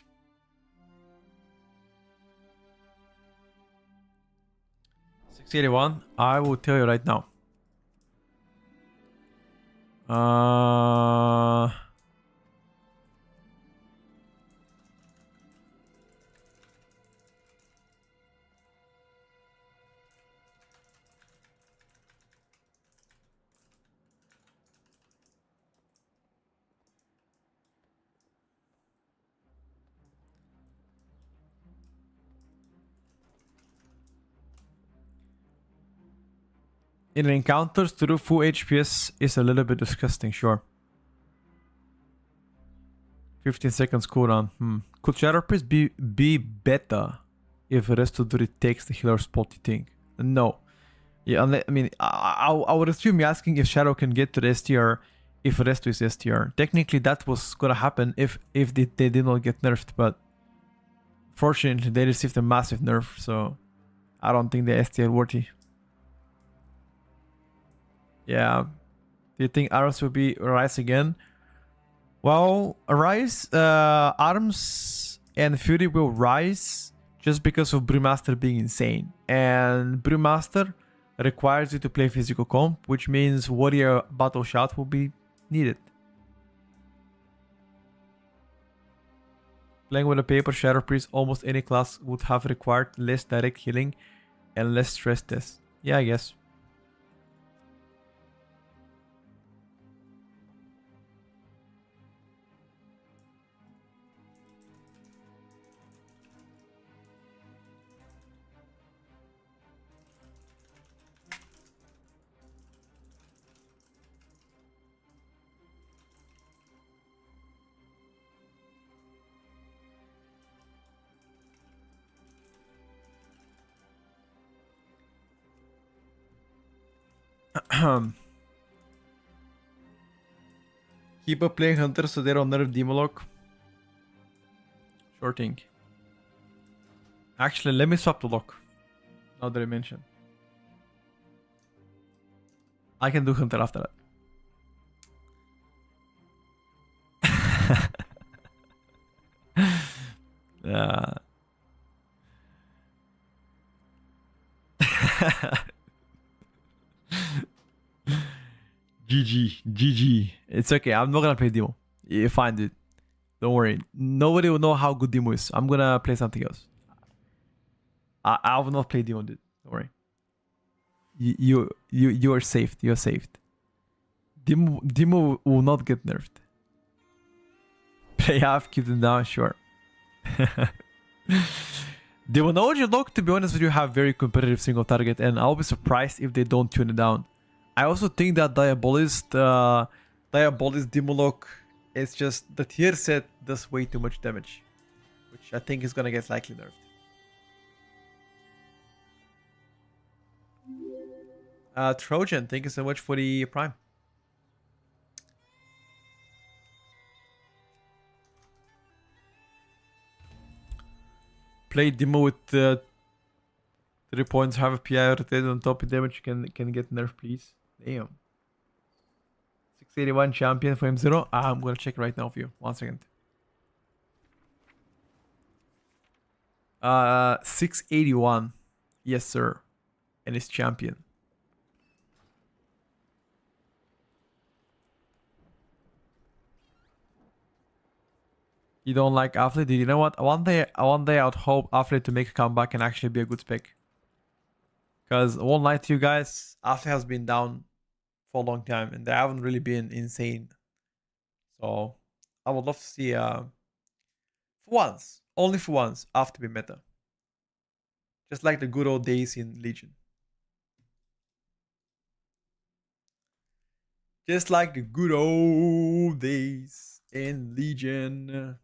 $681. I will tell you right now. In encounters, to do full HPS is a little bit disgusting, sure. 15 seconds cooldown. Could Shadow Priest be better if Resto Druid takes the healer spot, you think? No. Yeah, I mean, I would assume you're asking if Shadow can get to the STR if Resto is STR. Technically, that was gonna happen if they did not get nerfed, but fortunately, they received a massive nerf, so I don't think they're STR worthy. Yeah. Do you think Arms will be Rise again? Well, Rise, Arms and Fury will rise just because of Brewmaster being insane. And Brewmaster requires you to play physical comp, which means Warrior Battle Shot will be needed. Playing with a paper Shadow Priest, almost any class would have required less direct healing and less stress test. Yeah, I guess. Keep up playing Hunter so they don't nerf Demolock. Sure thing. Actually, let me swap the lock. Now that I mention. I can do Hunter after that. uh, GG. It's okay. I'm not gonna play demo. You find it. Don't worry. Nobody will know how good demo is. I'm gonna play something else. I will not play demo, dude. Don't worry. You are saved. You're saved. Demo will not get nerfed. Play half, keep them down, sure. Demonology Lock, to be honest with you, have very competitive single target, and I'll be surprised if they don't tune it down. I also think that Diabolist Demolock is just the tier set does way too much damage, which I think is gonna get slightly nerfed. Trojan, thank you so much for the prime. Play demo with 3 points, have a PI rotated on top of damage, can get nerfed, please. Damn. 681 champion for M0. I'm gonna check right now for you. 1 second. 681. Yes, sir. And it's champion. You don't like Athlete? You know what? One day I'd hope Athlete to make a comeback and actually be a good spec. Because I won't lie to you guys, Athlete has been down for a long time and they haven't really been insane. So I would love to see for once, only for once, Athlete be meta. Just like the good old days in Legion. Just like the good old days in Legion.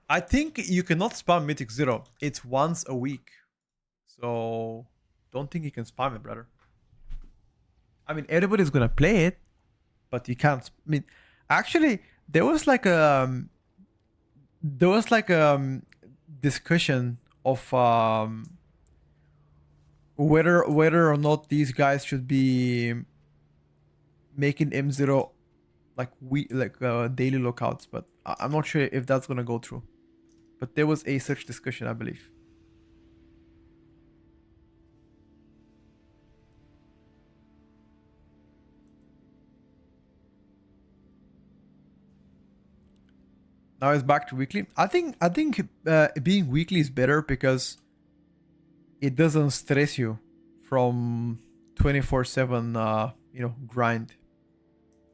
I think you cannot spam Mythic 0. It's once a week. So don't think you can spam it, brother. I mean, everybody's gonna play it, but you can't. I mean, actually, there was like a discussion of whether or not these guys should be making M0 like daily lookouts, but I'm not sure if that's gonna go through. But there was a such discussion, I believe. Now it's back to weekly. I think being weekly is better because it doesn't stress you from 24/7 grind.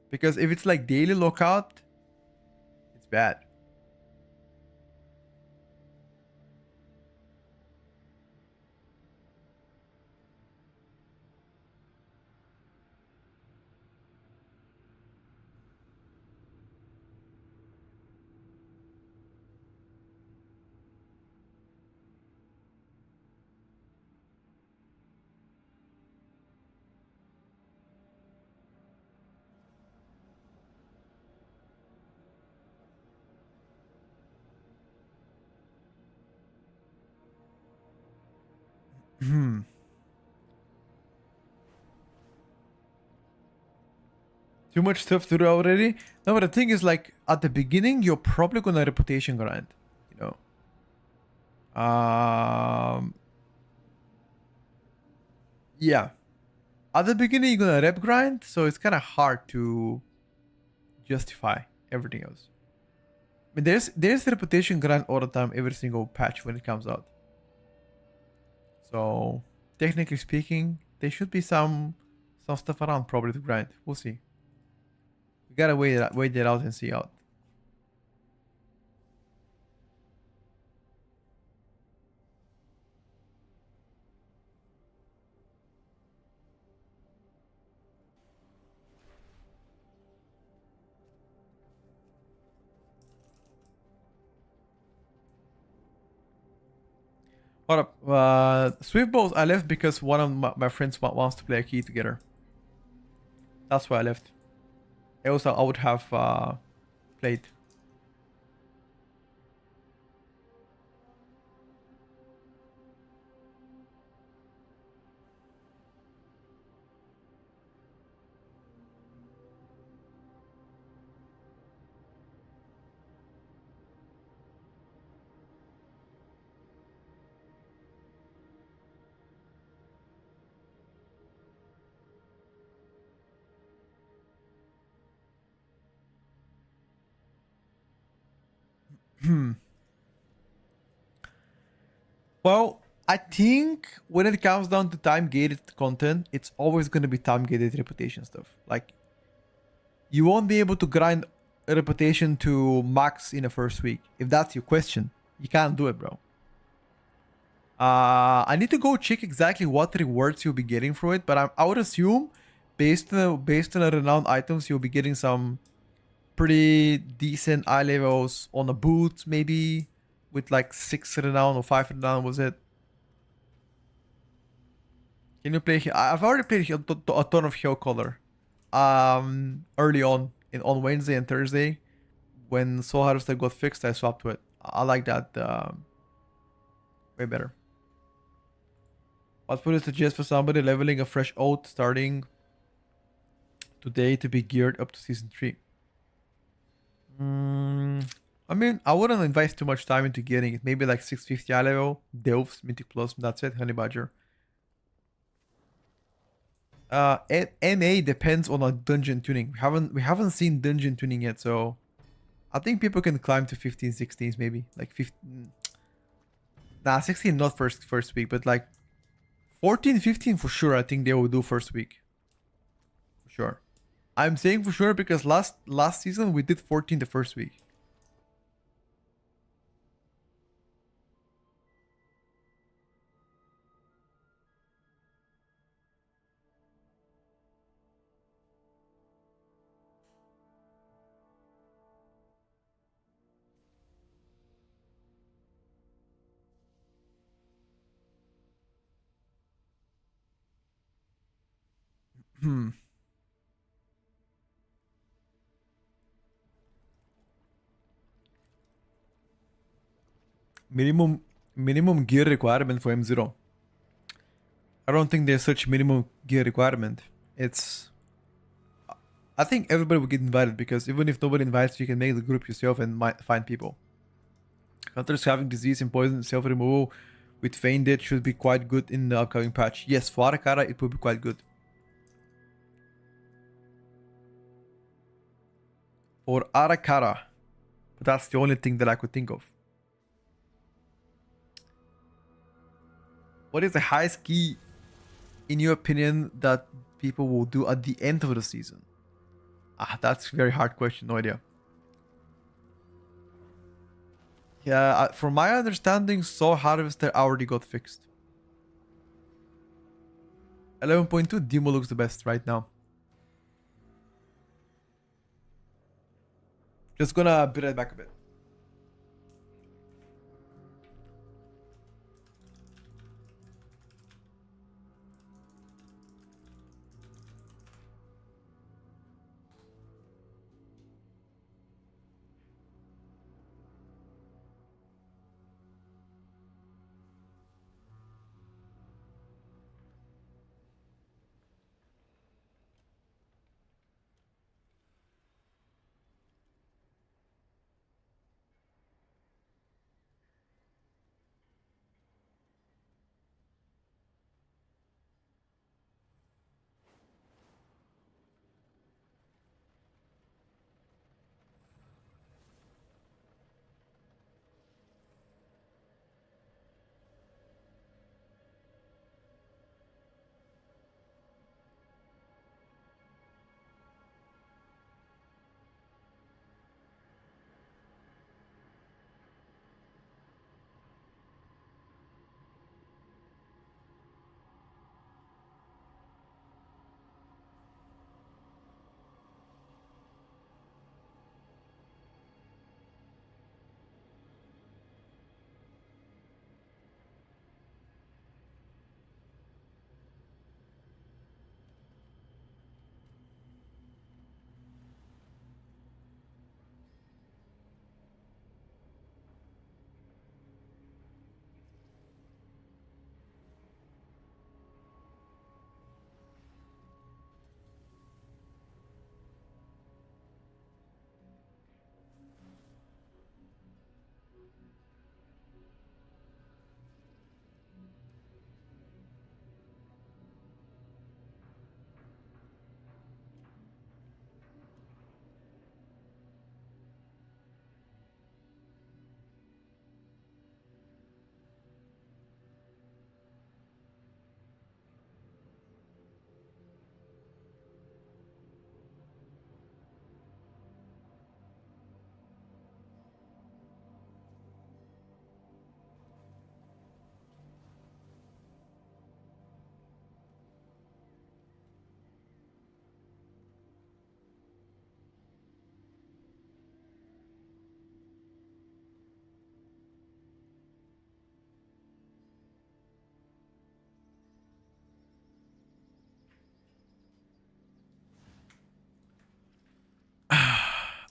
Because if it's like daily lookout, it's bad. Too much stuff to do already? No, but the thing is, like, at the beginning, you're probably gonna reputation grind, you know. Yeah. At the beginning, you're gonna rep grind, so it's kind of hard to justify everything else. I mean, there's reputation grind all the time, every single patch when it comes out. So, technically speaking, there should be some stuff around probably to grind. We'll see. We gotta wait that out and see out. What up? Swift balls I left because one of my friends wants to play a key together. That's why I left. Else I would have played. Well, I think when it comes down to time gated content, it's always going to be time gated reputation stuff. Like, you won't be able to grind a reputation to max in the first week. If that's your question, you can't do it, bro. I need to go check exactly what rewards you'll be getting for it, but I would assume based on the renowned items, you'll be getting some pretty decent eye levels on the boots, maybe with like 6 renown or 5 renown. Was it? Can you play? I've already played a ton of Hell Color. Early on Wednesday and Thursday, when Soul Harvester got fixed, I swapped to it. I like that way better. What would you suggest for somebody leveling a fresh oath starting today to be geared up to season 3? I mean, I wouldn't invest too much time into getting it. Maybe like 650 eye level, Delphs, Mythic Plus, that's it, Honey Badger. NA depends on a dungeon tuning. We haven't seen dungeon tuning yet, so I think people can climb to 15, 16s maybe. Like 15. Nah, 16 not first week, but like 14, 15 for sure. I think they will do first week. For sure. I'm saying for sure because last season we did 14 the first week. Minimum gear requirement for M0. I don't think there's such minimum gear requirement. I think everybody will get invited because even if nobody invites you, can make the group yourself and find people. Hunters having disease and poison self removal with Feign Death should be quite good in the upcoming patch. Yes, for Arakara it will be quite good. For Arakara. But that's the only thing that I could think of. What is the highest key, in your opinion, that people will do at the end of the season? That's a very hard question. No idea. Yeah, from my understanding, Soul Harvester already got fixed. 11.2, Demo looks the best right now. Just gonna be right back a bit.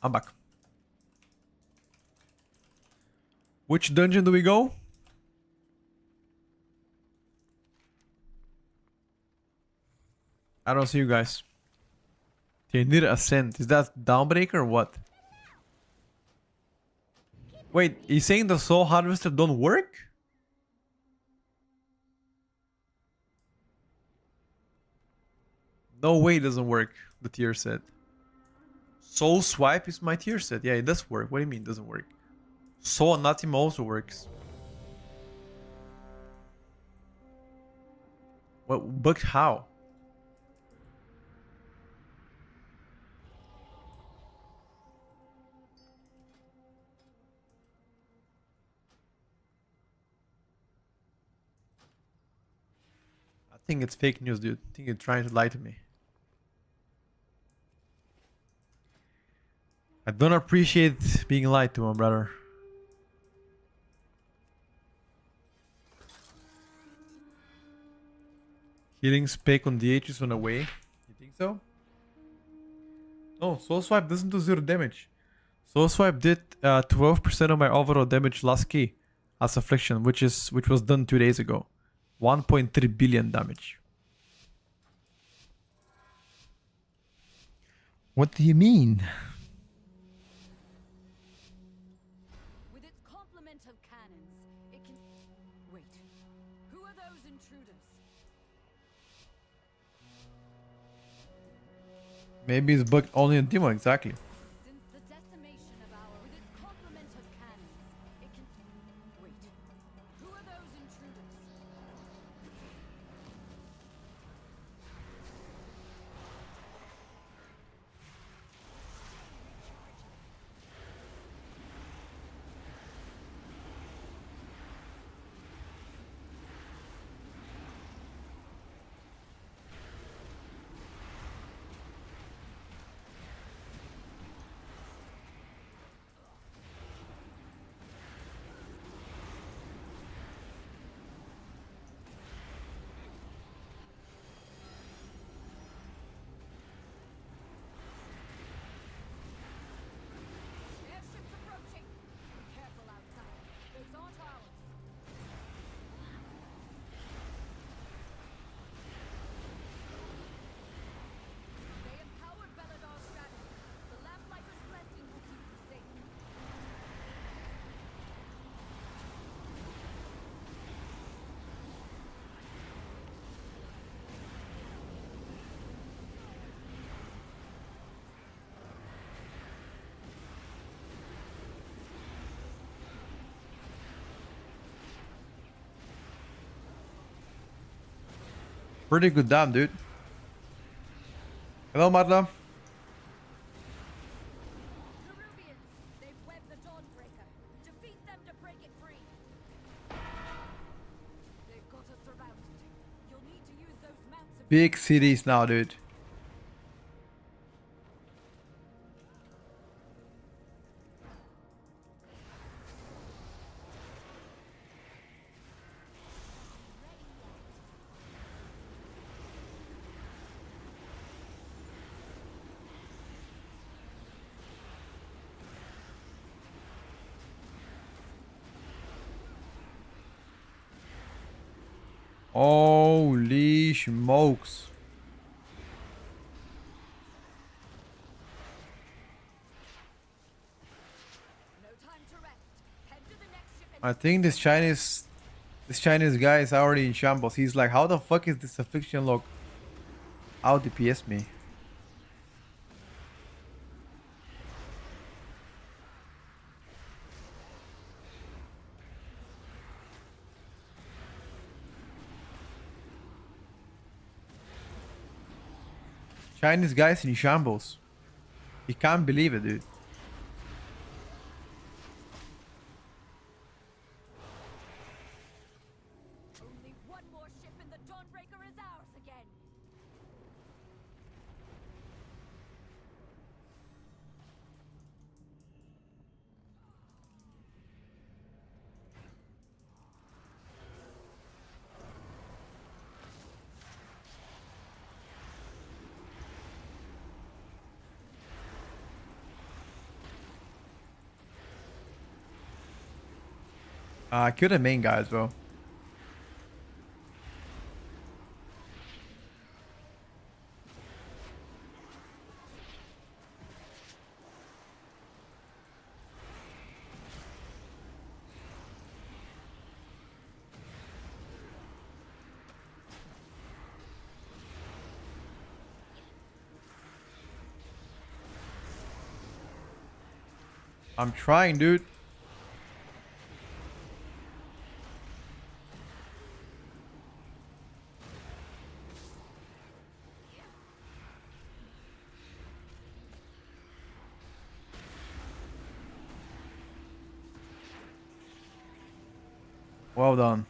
I'm back. Which dungeon do we go? I don't see you guys. They need ascent. Is that Dawnbreaker or what? Wait, he's saying the soul harvester don't work? No way it doesn't work, the tier set. Soul swipe is my tier set. Yeah, it does work. What do you mean it doesn't work? Soul anathema also works. What? But how? I think it's fake news, dude. I think you're trying to lie to me. I don't appreciate being lied to, my brother. Healing Spec on DH is on the way. You think so? No, Soul Swipe doesn't do 0 damage. Soul Swipe did 12% of my overall damage last key as Affliction, which was done 2 days ago. 1.3 billion damage. What do you mean? With its complement of cannons, it can... Wait. Who are those intruders? Maybe it's bugged only in Demo, exactly. Since the decimation of our... With its complement of cannons, it can... Wait. Who are those intruders? Airships approaching! Be careful outside. Those aren't ours. They empowered Belladar's strategy. The Lamplighter's blessing will keep you safe. Pretty good damn, dude. Hello, Marla. Nerubians! They've webbed the Dawnbreaker. Defeat them to break it free. They've got us surrounded. You'll need to use those mounts of... Big cities now, dude. Holy smokes. No time to rest. Head to the next ship and... I think this Chinese guy is already in shambles. He's like, how the fuck is this affliction log out DPS me? Chinese guys in shambles. He can't believe it, dude. Only one more ship and the Dawnbreaker is ours again. Kill the main guy as well. I'm trying, dude. Well done.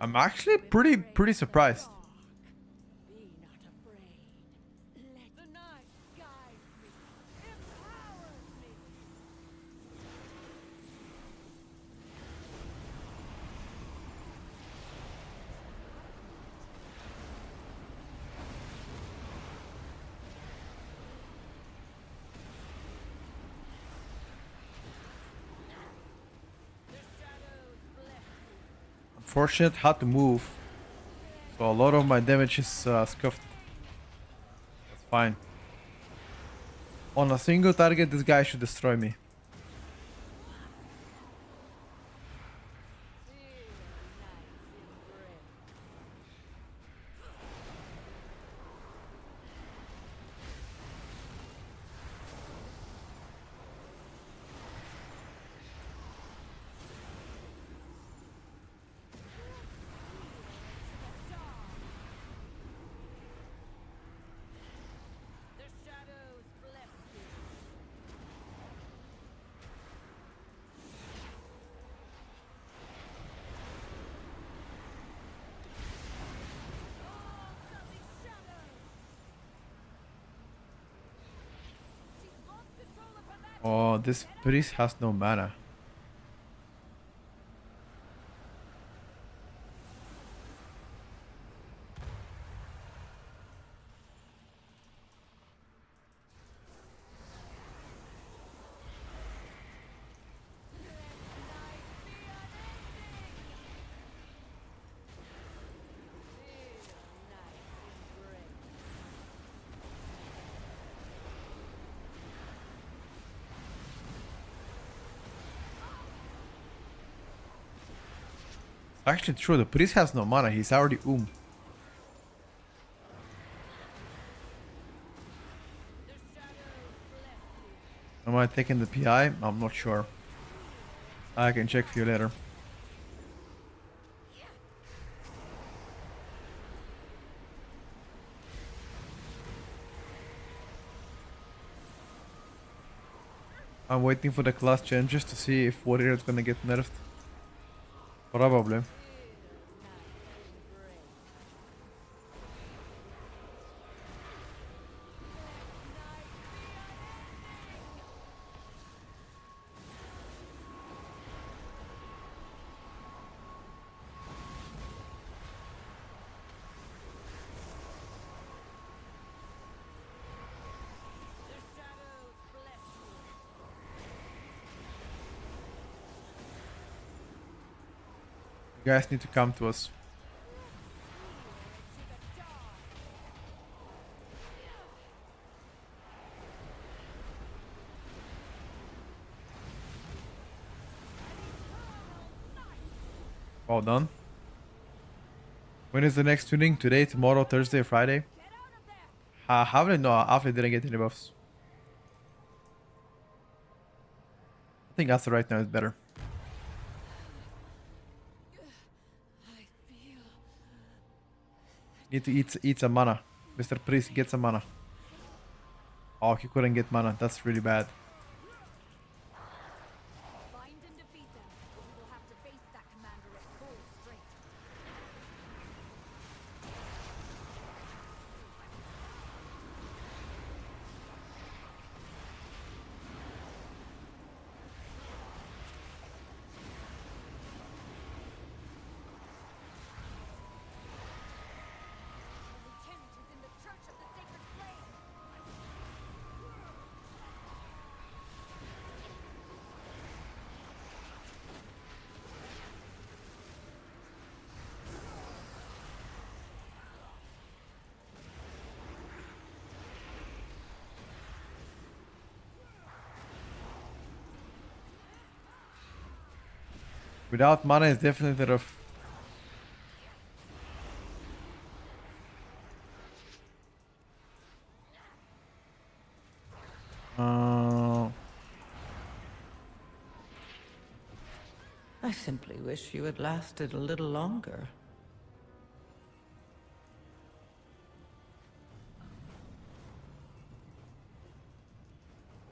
I'm actually pretty surprised. Be not afraid. Let the night guide me. Empower me. The shadows bless you. Unfortunate, had to move. So a lot of my damage is scuffed. That's fine. On a single target, this guy should destroy me. The shadows bless you. Oh, this priest has no mana. Actually true, the priest has no mana, he's already Am I taking the PI? I'm not sure. I can check for you later. I'm waiting for the class changes to see if warrior is gonna get nerfed. Probably. You guys need to come to us. Well done. When is the next tuning? Today, tomorrow, Thursday, Friday? How did no? After didn't get any buffs. I think Asa right now is better. Need to eat some mana. Mr. Priest, get some mana. Oh, he couldn't get mana. That's really bad. Find and defeat them, or we will have to face that commander at full strength. The lieutenant is in the Church of the Sacred Flame. Without mana is definitely rough. I simply wish you had lasted a little longer.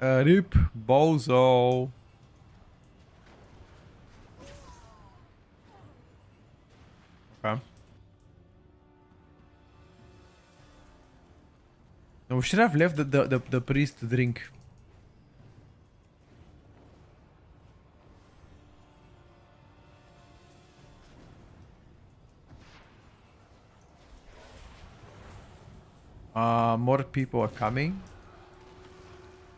Rip Bozo. Okay. No, we should have left the priest to drink. More people are coming.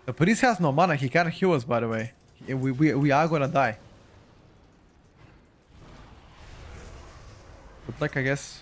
The priest has no mana. He can't heal us, by the way. We are gonna die. Good luck, I guess.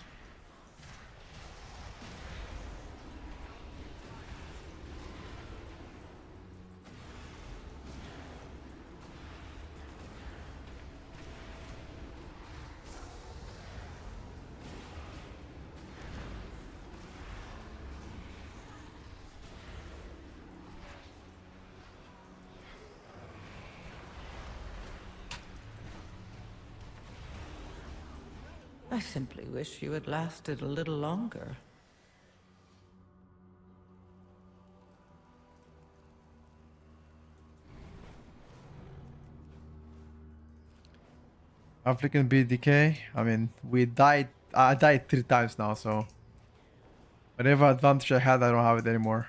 I simply wish you had lasted a little longer. African BDK. I mean, we died. I died 3 times now, so whatever advantage I had, I don't have it anymore.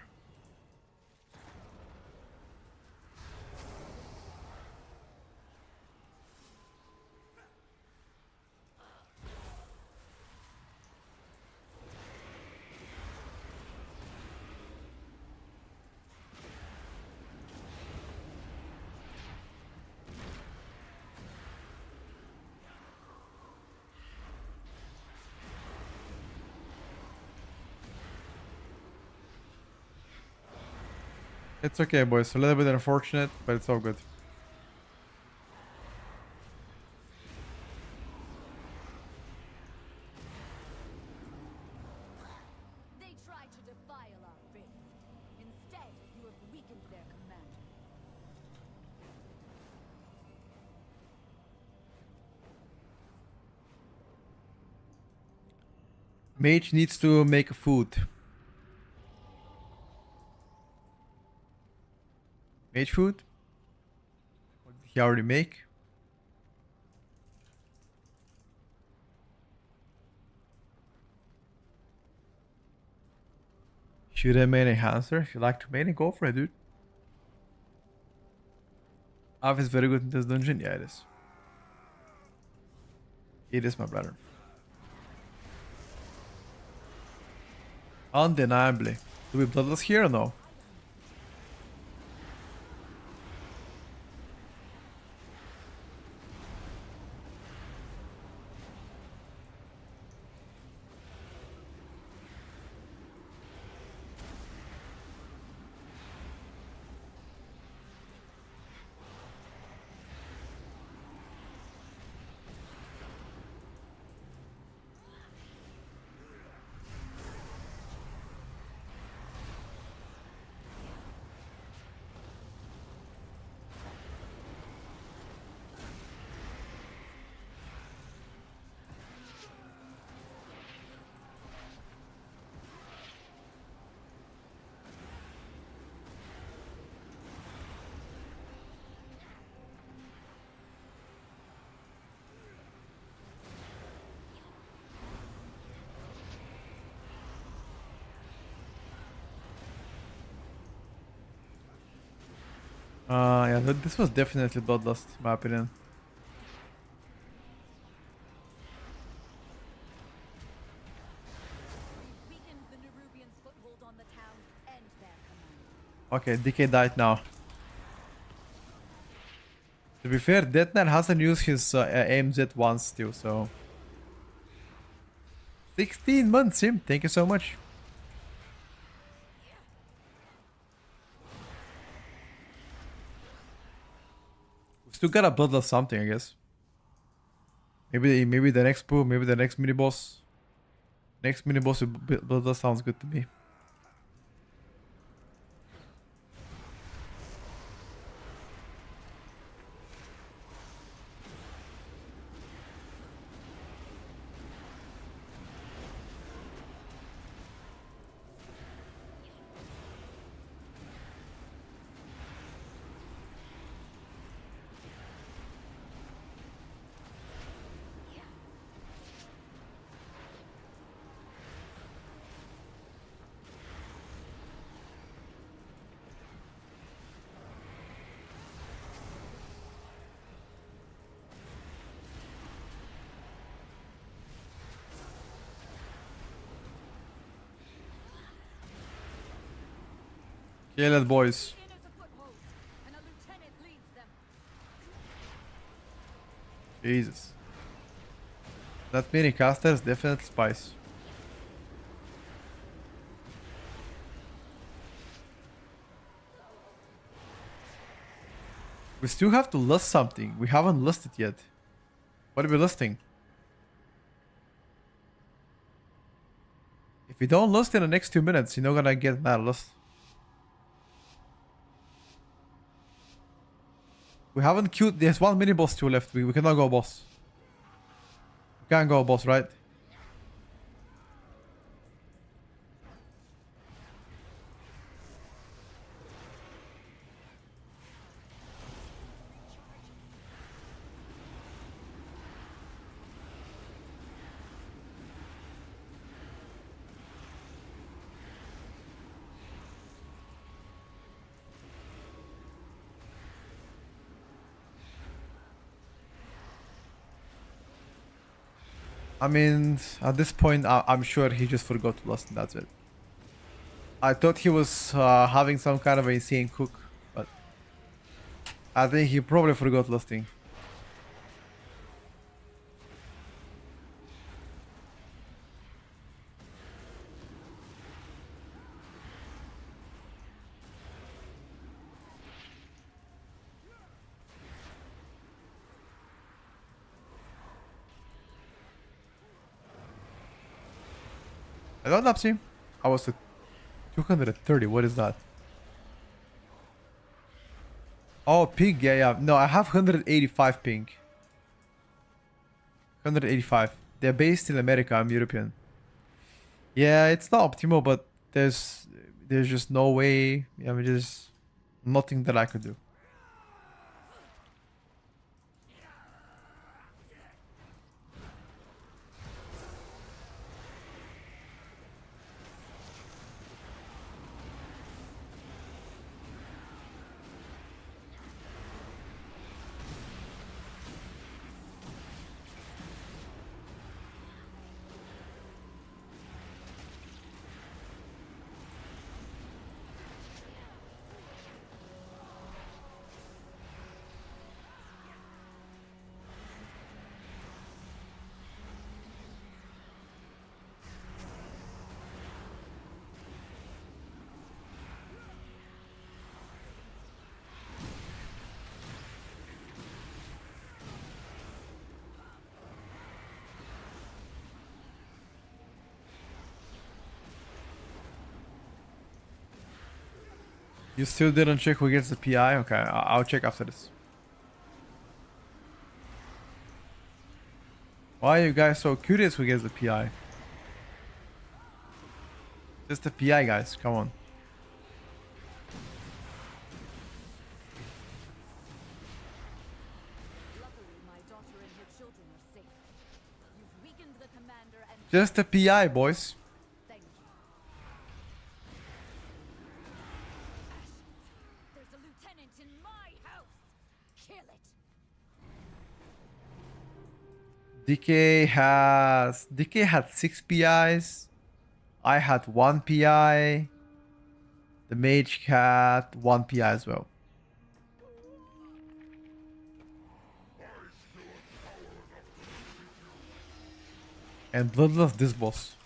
It's okay, boys. A little bit unfortunate, but it's all good. They tried to defile our faith. Instead, you have weakened their commander. Mage needs to make food. Mage food? What did he already make? Should I main enhancer? If you like to main it, go for it, dude. Av is very good in this dungeon. Yeah, it is. It is, my brother. Undeniably. Do we bloodless here or no? Yeah, this was definitely bloodlust, in my opinion. We've weakened the Nerubians' foothold on the town and their commander. Okay, DK died now. To be fair, Death Knight hasn't used his AMZ once still, so... 16 months, Sim. Thank you so much. We still got a bloodlust something, I guess. Maybe the next pool, maybe the next mini boss. Next mini boss with Bloodlust sounds good to me. Kill it, boys. In as a foothold, and a lieutenant leads them. Jesus. That mini caster is definitely spice. We still have to list something. We haven't listed yet. What are we listing? If we don't list in the next 2 minutes, you're not gonna get that list. We haven't queued. There's one mini boss still left. We cannot go boss. We can't go boss, right? I mean, at this point, I'm sure he just forgot to list and that's it. I thought he was having some kind of insane cook, but I think he probably forgot listing. Hello, Napsi. I was at 230. What is that? Oh, ping. Yeah, yeah. No, I have 185 ping. 185. They're based in America. I'm European. Yeah, it's not optimal, but there's just no way. I mean, there's nothing that I could do. You still didn't check who gets the PI? Okay, I'll check after this. Why are you guys so curious who gets the PI? Just the PI, guys. Come on. Luckily, my daughter and her children are safe. You've weakened the commander and Just the PI, boys. thank you. There's a lieutenant in my house. Kill it. DK had 6 PIs. I had 1 PI. The mage had 1 PI as well. And Bloodlust this boss.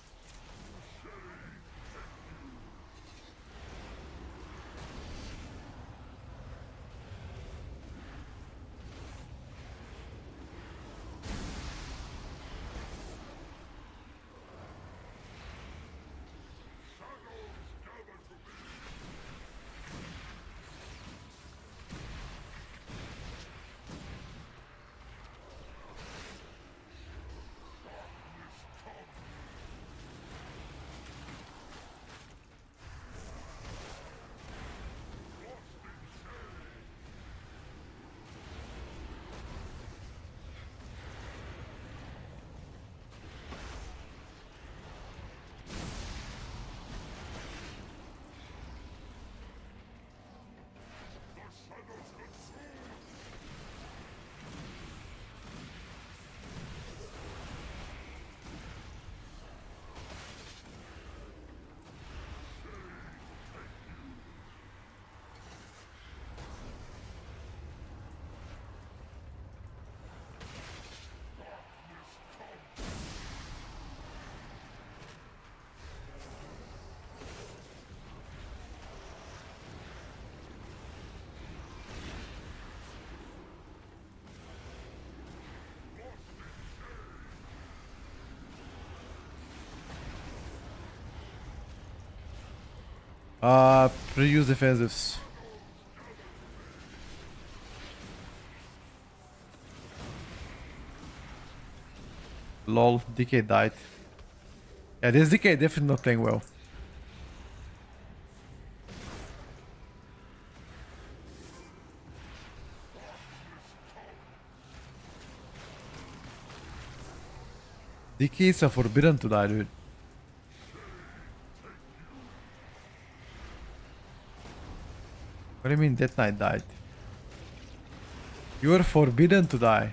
Reduce defensives. Lol, Decay died. Yeah, this Decay definitely not playing well. Decays are forbidden to die, dude. What do you mean Death Knight died? You are forbidden to die.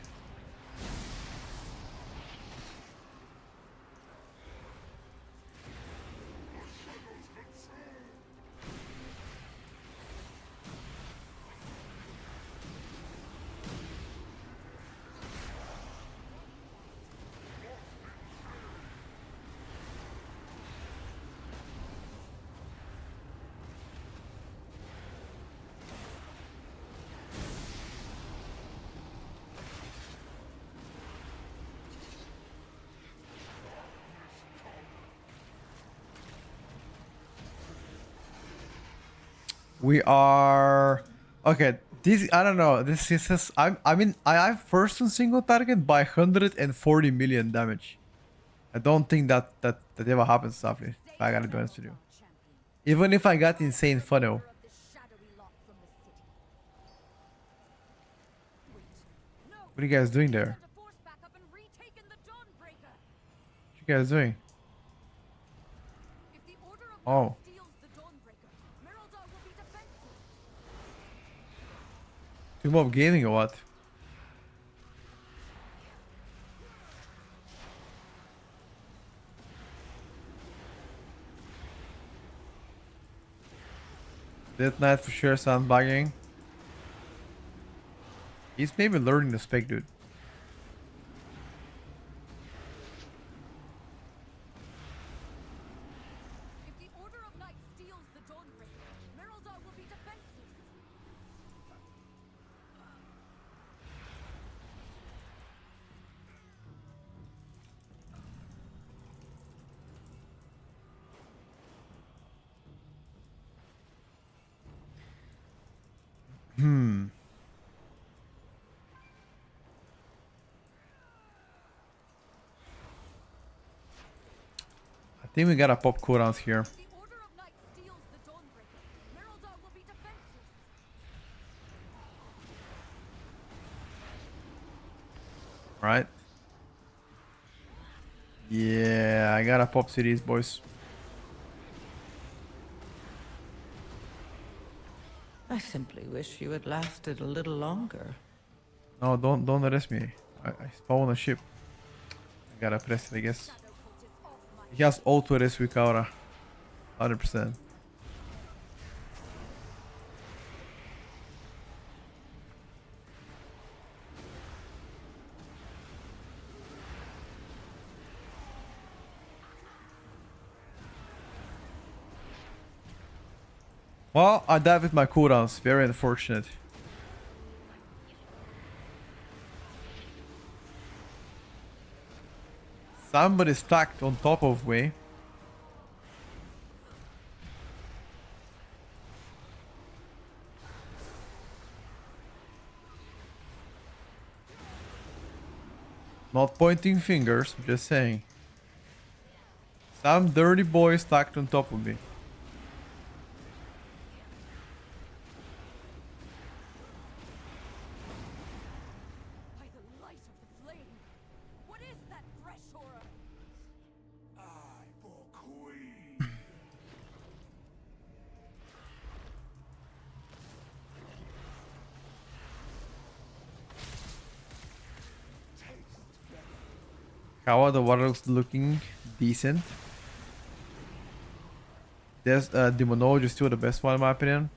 We are okay. This I don't know. This is I mean I have first on single target by 140 million damage. I don't think that ever happens, Safely. I gotta be honest with you. Even if I got insane funnel. Of the shadowy lot from the city. Wait. No. What are you guys doing there? The force back up and retaken the Dawnbreaker. What you guys doing? If the Order of Oh. Knights steals the Dawnbreaker, Merildar will be defenseless. Two mob gaming or what? Death Knight for sure sandbagging. He's maybe learning the spec, dude. If the Order of Knights steals the Dawnbreaker, Merildar will be defenseless. I think we gotta pop cooldowns here. If the Order of Knights steals the Dawnbreaker, Merildar will be defenseless. Right? Yeah, I gotta pop cities, boys. I simply wish you had lasted a little longer. No, don't arrest me. I spawn a ship. I gotta press it, I guess. Shadow Cult is off my He has auto arrest with Aura. 100%. Well, I died with my cooldowns. Very unfortunate. Somebody stacked on top of me. Not pointing fingers, just saying. Some dirty boy stacked on top of me. by the light of the flame. What is that fresh aura? How are the waterlooks looking? Decent. There's Demonology still the best one in my opinion.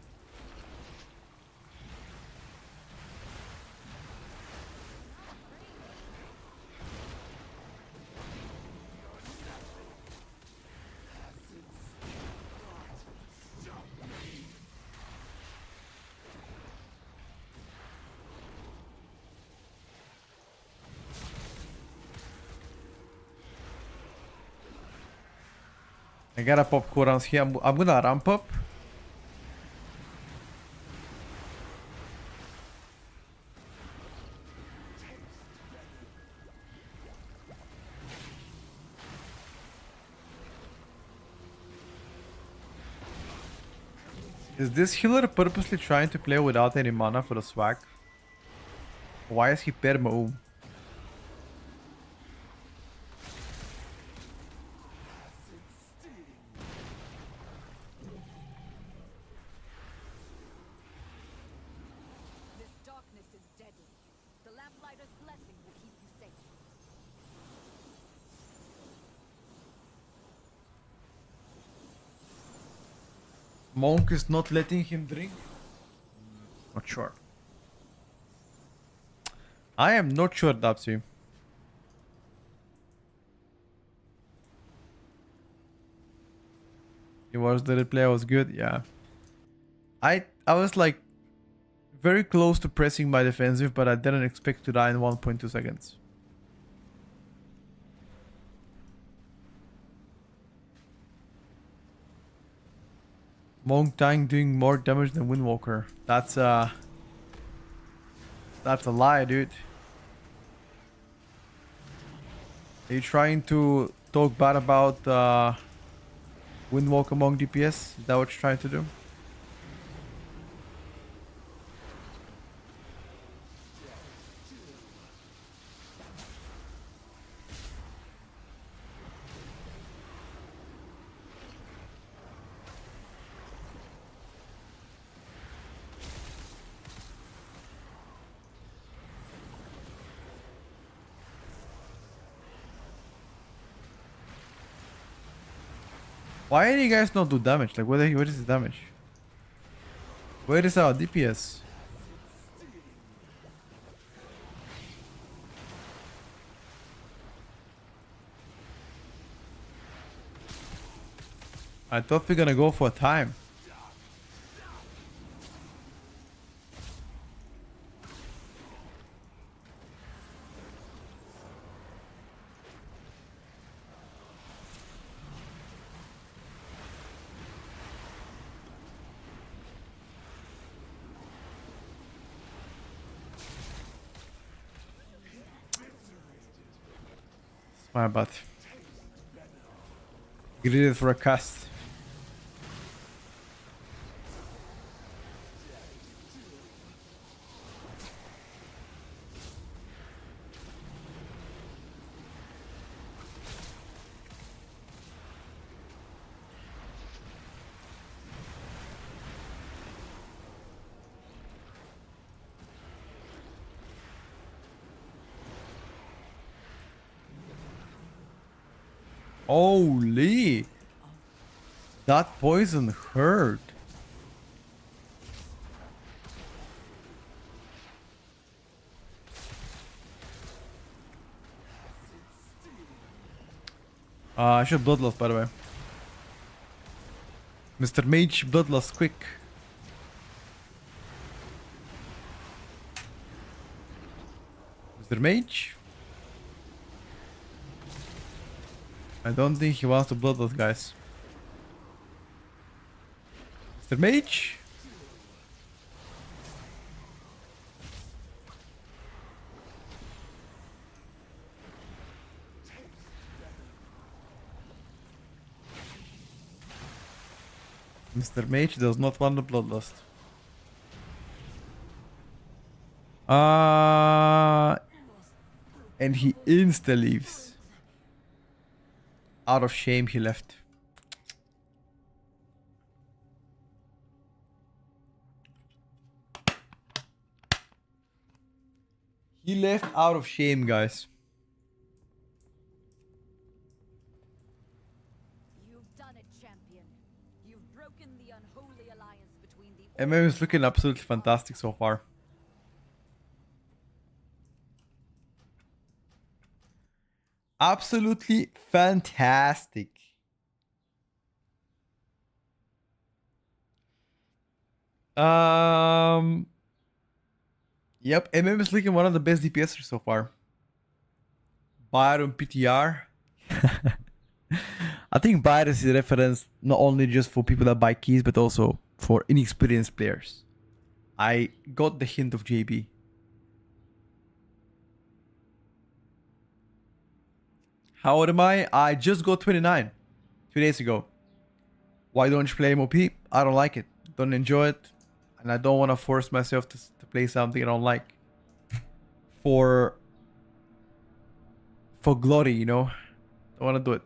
I gotta pop cooldowns here. I'm gonna ramp up Is this healer purposely trying to play without any mana for the swag? Why is he perma? This darkness is deadly. The lamplighter's blessing will keep you safe. Monk is not letting him drink? Not sure. I am not sure, Dapsy. It was the replay was good, yeah. I was like very close to pressing my defensive, but I didn't expect to die in 1.2 seconds. Monk dying doing more damage than Windwalker. That's a lie, dude. Are you trying to talk bad about Windwalker Monk DPS? Is that what you're trying to do? Why do you guys not do damage? Like, what is the damage? Where is our DPS? I thought we are gonna go for time. My bad. Greeted for a cast. Holy! That poison hurt. I should bloodlust, by the way. Mr. Mage, bloodlust, quick. Mr. Mage? I don't think he wants to bloodlust, guys. Mr. Mage? Mr. Mage does not want the bloodlust. And he insta leaves. Out of shame, he left. He left out of shame, guys. You've done it, champion. You've broken the unholy alliance between the MM is looking absolutely fantastic so far. Absolutely fantastic. Yep, MM is looking one of the best DPSers so far. Byron PTR. I think Byron is a reference not only just for people that buy keys, but also for inexperienced players. I got the hint of JB. How old am I? I just got 29 2 days ago. Why don't you play MOP? I don't like it. don't enjoy it, and I don't want to force myself to play something I don't like for glory, you know. I want to do it.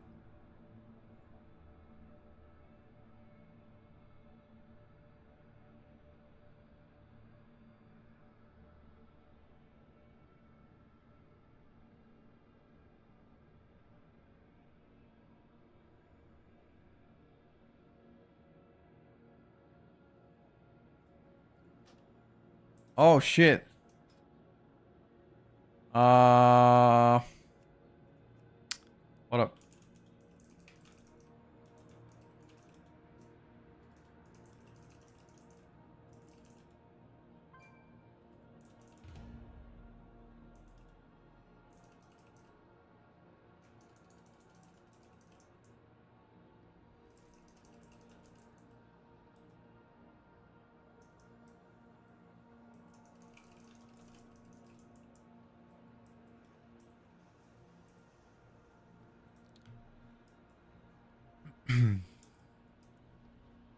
Oh shit. What up?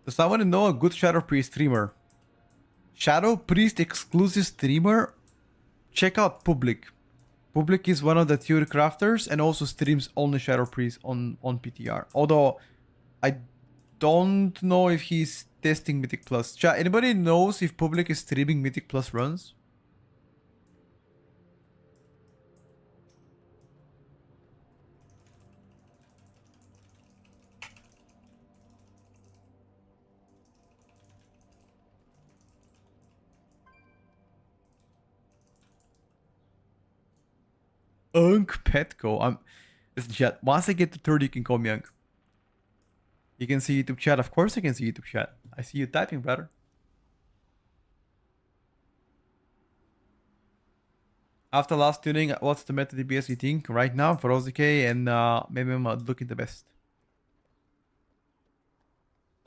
Does someone know a good Shadow Priest streamer? Shadow Priest exclusive streamer? Check out Public. Public is one of the Theory crafters and also streams only Shadow Priest on PTR. Although I don't know if he's testing Mythic Plus. Chat, anybody knows if Public is streaming Mythic Plus runs? Unk Petco. Listen, chat. Once I get to 30, you can call me Unk. You can see YouTube chat. Of course, I can see YouTube chat. I see you typing, brother. After last tuning, what's the meta DPS you think right now for OZK and maybe I'm looking the best?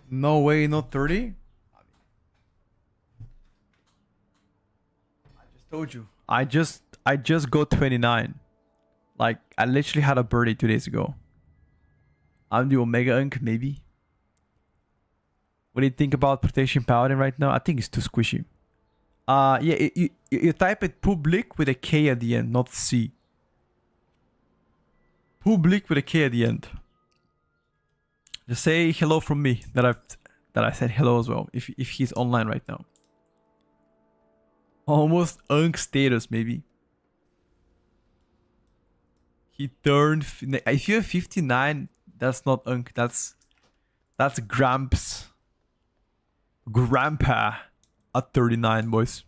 No way, not 30. I just told you. I just got 29. Like I literally had a birdie 2 days ago. I'm the Omega Unk, maybe. What do you think about Protection Paladin right now? I think it's too squishy. Yeah, you type it public with a K at the end, not C. Public with a K at the end. Just say hello from me that I said hello as well. If he's online right now. Almost Unk status maybe. He turned. If you're 59, that's not Unk. That's Gramps. Grandpa at 39, boys.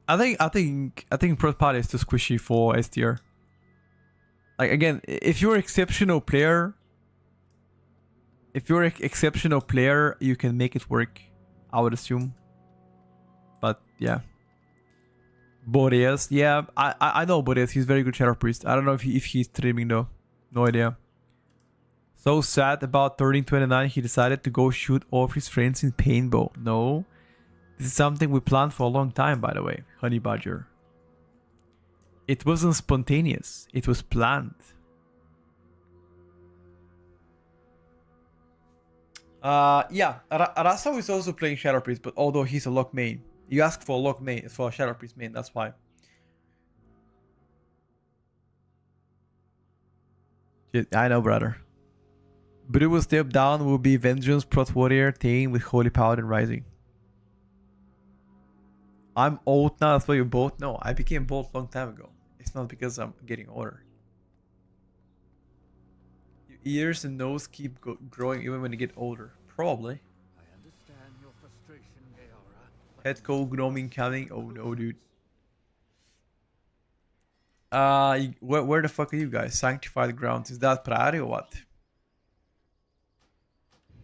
I think Pro Party is too squishy for S tier. Like again, if you're an exceptional player, you can make it work. I would assume. But yeah. Boreas, yeah, I know Boreas. He's very good Shadow Priest. I don't know if he's streaming though. No idea. So sad about turning 29. He decided to go shoot all of his friends in paintball. No, this is something we planned for a long time, by the way. Honey Badger. It wasn't spontaneous. It was planned. Yeah, Arasao is also playing Shadow Priest, but although he's a lock main. You asked for a lock main, for a Shadow Priest main, that's why. Yeah, I know, brother. But it will step down will be Vengeance, Prot Warrior, Thane with Holy Paladin Rising. I'm old now, that's why you're both. No, I became bold long time ago. It's not because I'm getting older. Your ears and nose keep growing even when you get older. Probably. I understand your frustration, Gaora. Head cold gnoming coming. Oh no, dude. Where the fuck are you guys? Sanctified grounds. Is that Prairie or what?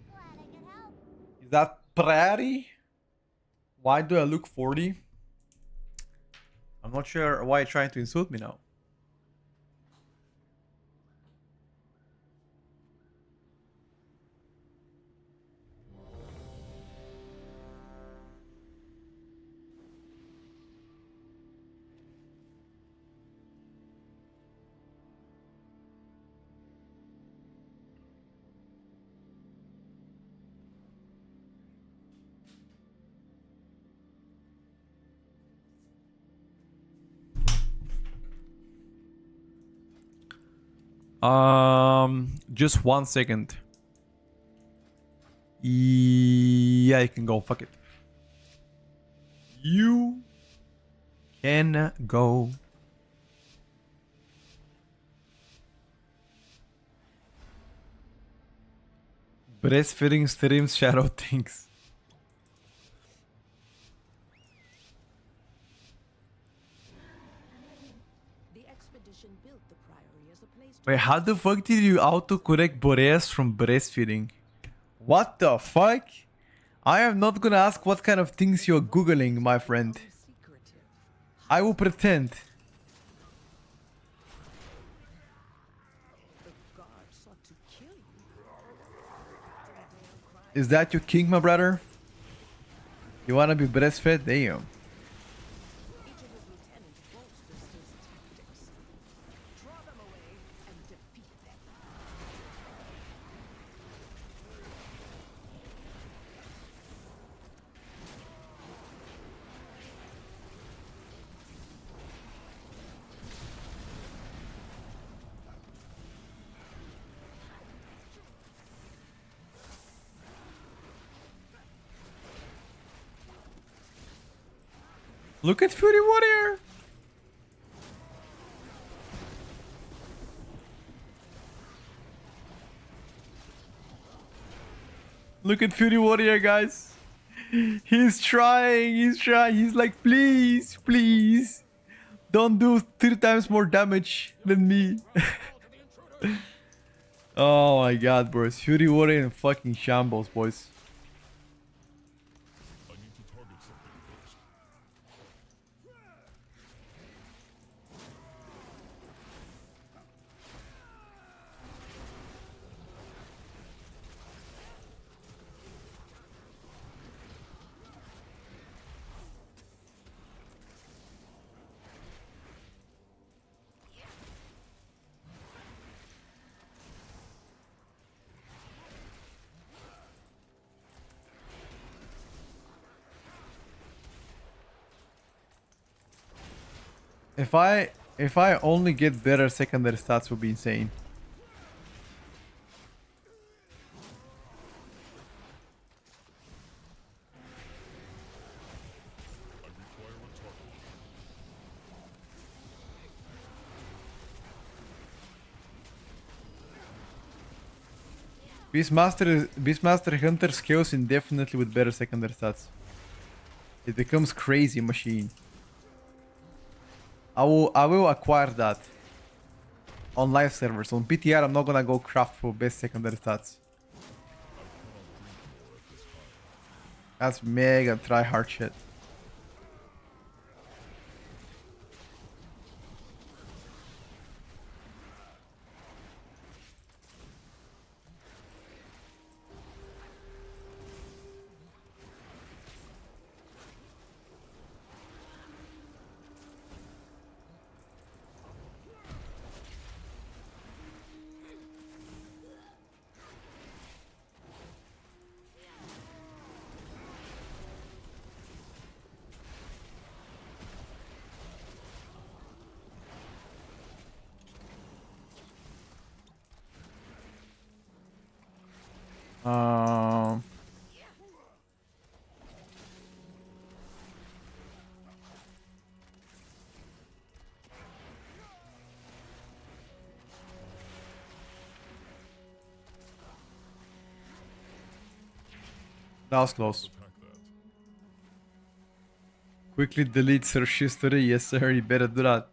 Glad I could help. Is that Prairie? Why do I look 40? I'm not sure why you're trying to insult me now. Just 1 second. Yeah, you can go. Fuck it. You can go. Breastfeeding streams shadow things. The expedition built the priory as a place to Wait, how the fuck did you autocorrect Boreas from breastfeeding? What the fuck? I am not gonna ask what kind of things you're googling, my friend. secretive. I will pretend. The guard sought to kill you. Captain Dale cried. Is that your king, my brother? You wanna be breastfed? Damn. Each of his lieutenants bolsters his tactics. Draw them away and defeat them. Look at Fury Warrior! Look at Fury Warrior, guys. He's trying, he's like, please, please. Don't do 3 times more damage than me. Oh my god, bros. Fury Warrior in fucking shambles, boys. If I only get better secondary stats would be insane. Beastmaster Hunter scales indefinitely with better secondary stats. It becomes crazy machine. I will acquire that on live servers. On PTR, I'm not gonna go craft for best secondary stats. That's mega try hard shit. That was close. Quickly delete search history. Yes, sir. You better do that.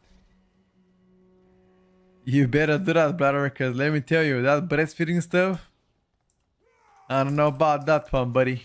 You better do that, brother. Because let me tell you, that breastfeeding stuff, I don't know about that one, buddy.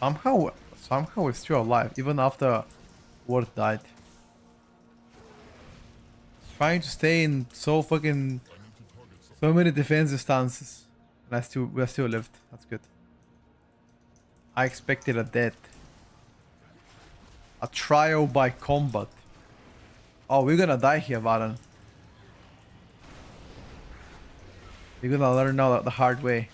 Somehow we're still alive, even after Ward died. Trying to stay in so many defensive stances. And we still lived. That's good. I expected a death. A trial by combat. Oh, we're gonna die here, Varen. We're gonna learn now the hard way.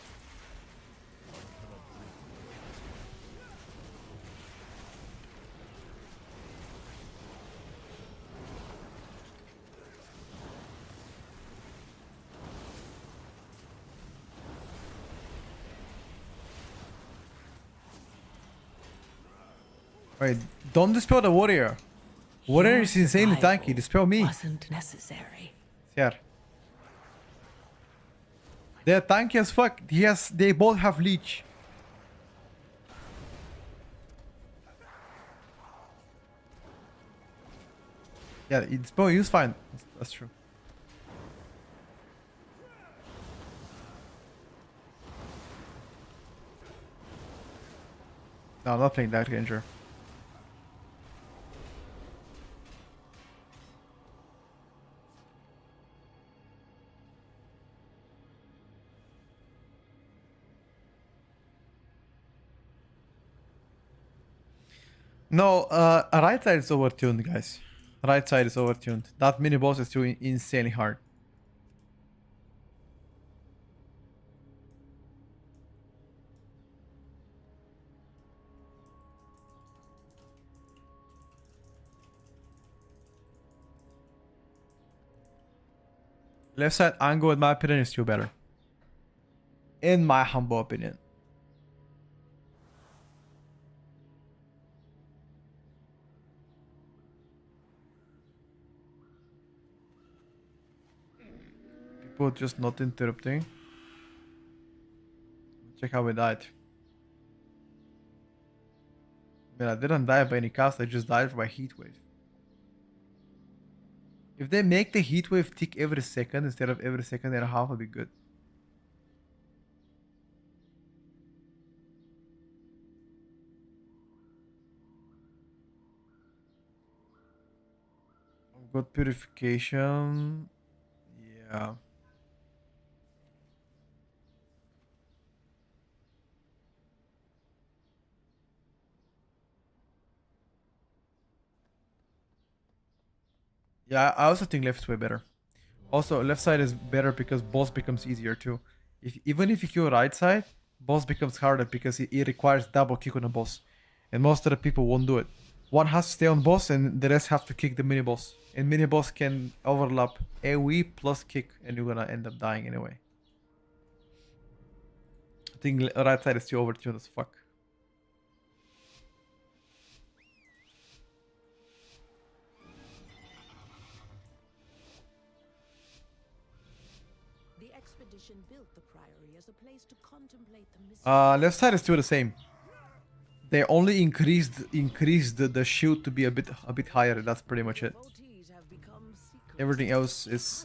Wait, don't dispel the warrior. Warrior Your is insanely tanky. survival Dispel me. Wasn't necessary. Here. They're tanky as fuck. They both have leech. Yeah, dispel you is fine. That's true. No, I'm not playing Dark Ranger. No, right side is overtuned, guys. Right side is overtuned. That mini boss is too insanely hard. Left side angle, in my opinion, is still better. In my humble opinion. People just not interrupting. Check how we died. I mean, I didn't die by any cast, I just died by heat wave. If they make the heat wave tick every second instead of every second and a half, it'd be good. Got purification. Yeah. Yeah, I also think left is way better. Also, left side is better because boss becomes easier too. Even if you kill right side, boss becomes harder because it requires double kick on a boss. And most of the people won't do it. One has to stay on boss and the rest have to kick the mini boss. And mini boss can overlap AoE plus kick and you're gonna end up dying anyway. I think right side is still overtuned as fuck. The expedition built the priory as a place to contemplate the mystery. Left side is still the same. They only increased the shield to be a bit higher. That's pretty much it. Devotees have become secret. Everything else is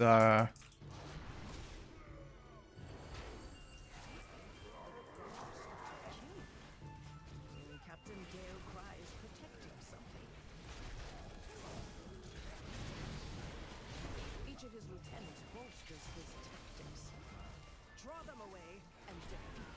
Captain Gale cries protecting something. Each of his lieutenants bolsters his tactics. Draw them away and defeat them.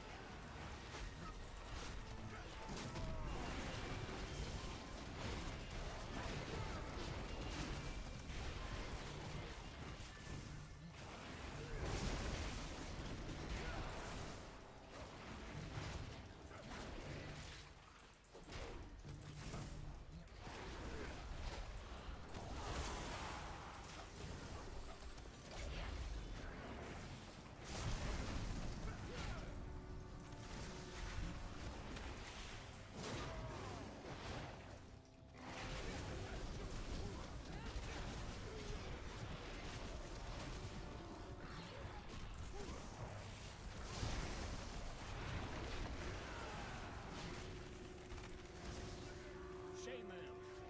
Shame them.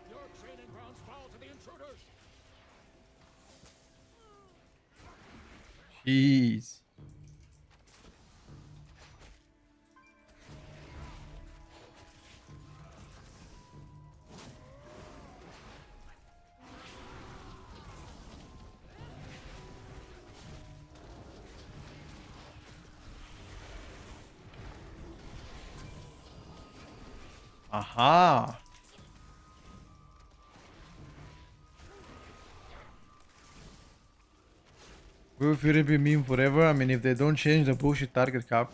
Your training grounds fall to the intruders. jeez. Aha. Will it be meme forever? I mean, if they don't change the bullshit target cap,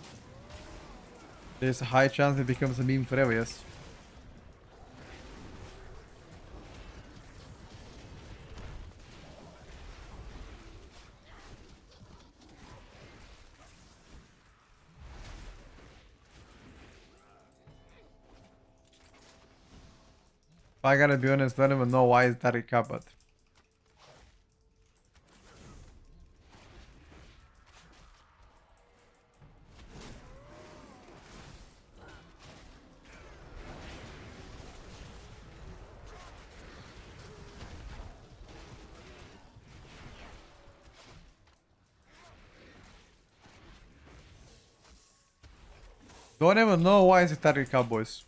there's a high chance it becomes a meme forever, yes. If I gotta be honest, I don't even know why it's target cap, but don't even know why it's a target cap, boys.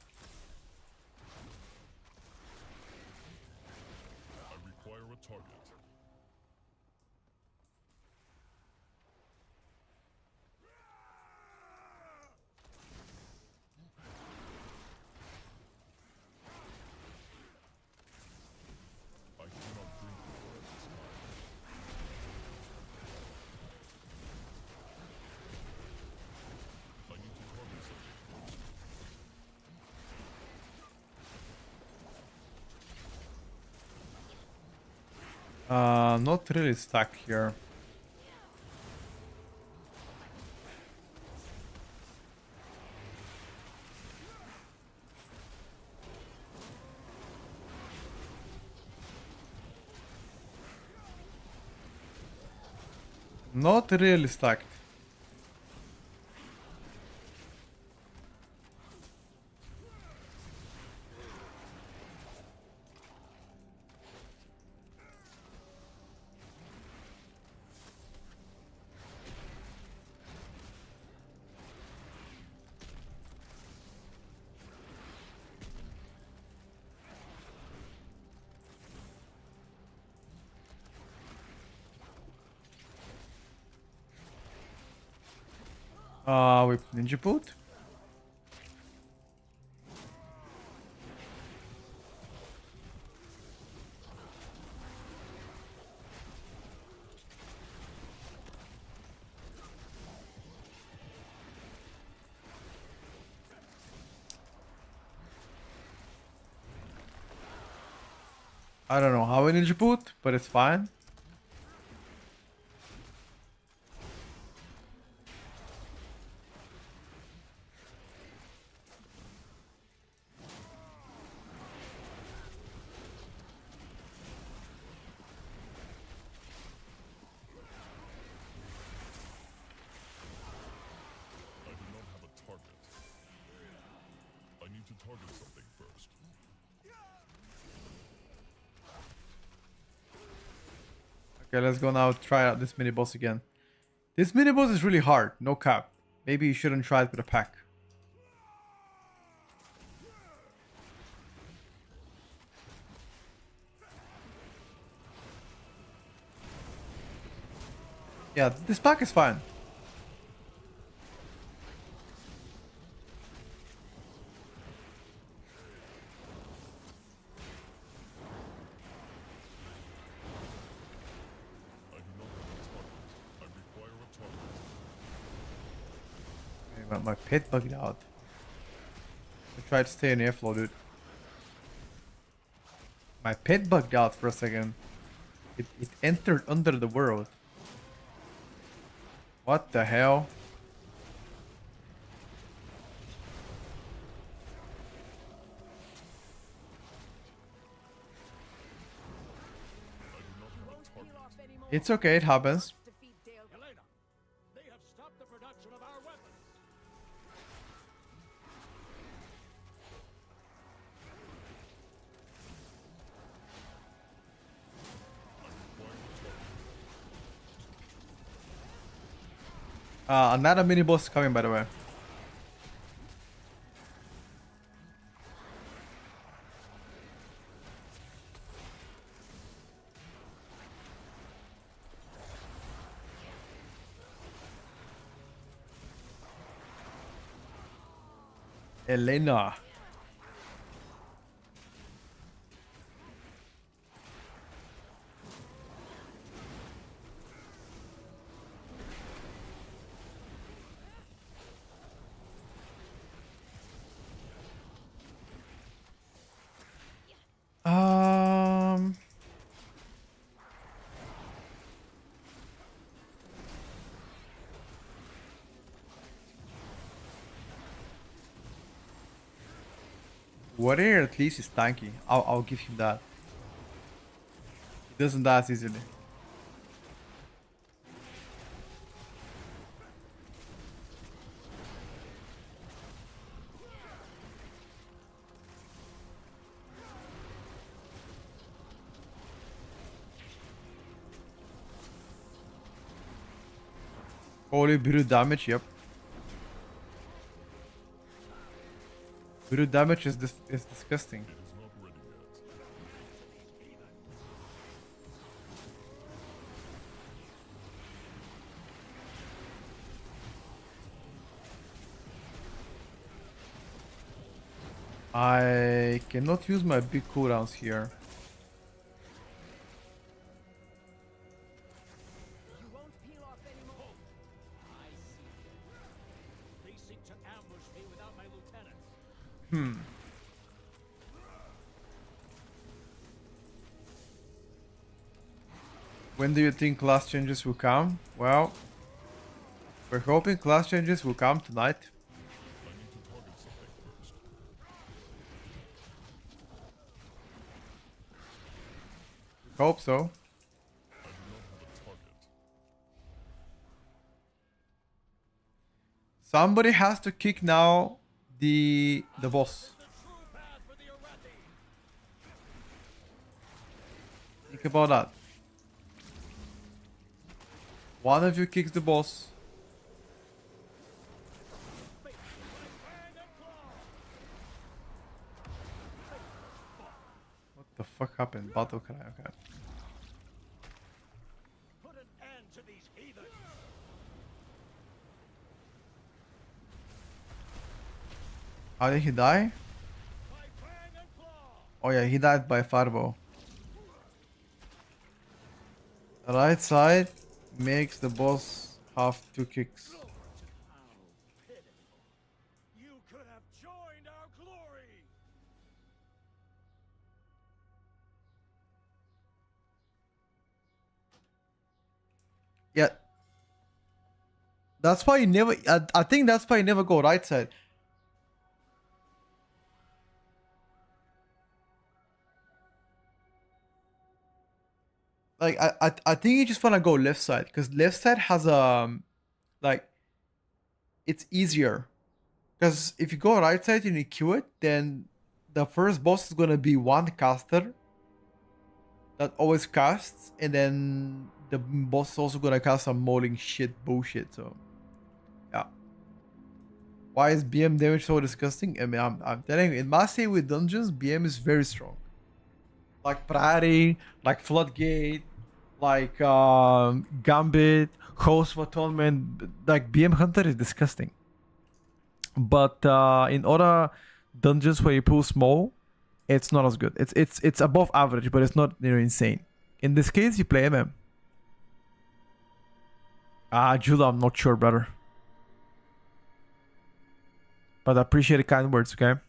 I require a target. I cannot drink water at this time. I need to target something first. Not really stuck here. Not really stacked. With ninja boot. I don't know how a ninja boot, but it's fine. I do not have a target. I need to target something first. Okay, let's go now try out this mini boss again. This mini boss is really hard, no cap. Maybe you shouldn't try it with a pack. Yeah, this pack is fine. I do not have a target. I require a target. My pit bugged out. I tried to stay in airflow, dude. My pit bugged out for a second. It entered under the world. What the hell? It's okay, it happens. Elena, they have stopped the production of our weapons. Another mini boss coming, by the way. Elena. Warrior at least is tanky. I'll give him that. He doesn't die as easily. Holy brute damage, yep. Brute damage is disgusting. It is not ready yet. I cannot use my big cooldowns here. You won't peel off anymore. I see. They seek to ambush me without my lieutenants. When do you think class changes will come? Well, we're hoping class changes will come tonight. I need to target something first. Hope so. I do not have a target. Somebody has to kick now the boss. The true path for the Arathi. Think about that. One of you kicks the boss. Fang and claw. What the fuck happened? Battle cry, okay. Put an end to these heathens. How did he die? By fang and claw. Oh yeah, he died by fireball. The right side makes the boss have 2 kicks. How pitiful. You could have joined our glory. Yeah. That's why you never. I think that's why you never go right side. Like I think you just wanna go left side because left side has like it's easier. Because if you go right side and you queue it, then the first boss is gonna be one caster that always casts, and then the boss is also gonna cast some mauling shit bullshit. So yeah. Why is BM damage so disgusting? I mean, I'm telling you, in Mastery with dungeons, BM is very strong. Like Prairie, like Floodgate, like Gambit, Host of Atonement. Like BM Hunter is disgusting. But in other dungeons where you pull small, it's not as good. It's above average, but it's not insane. In this case, you play MM. Judah, I'm not sure, brother. But I appreciate the kind words, okay?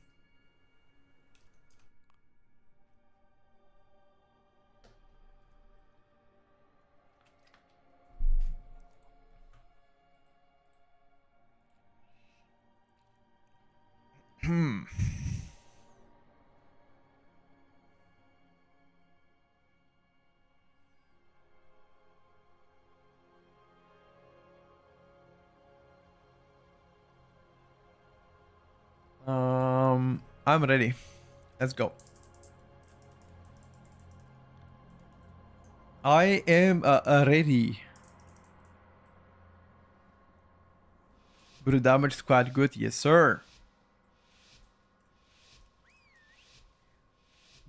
I'm ready. Let's go. I am ready. Brute damage is quite good, yes sir.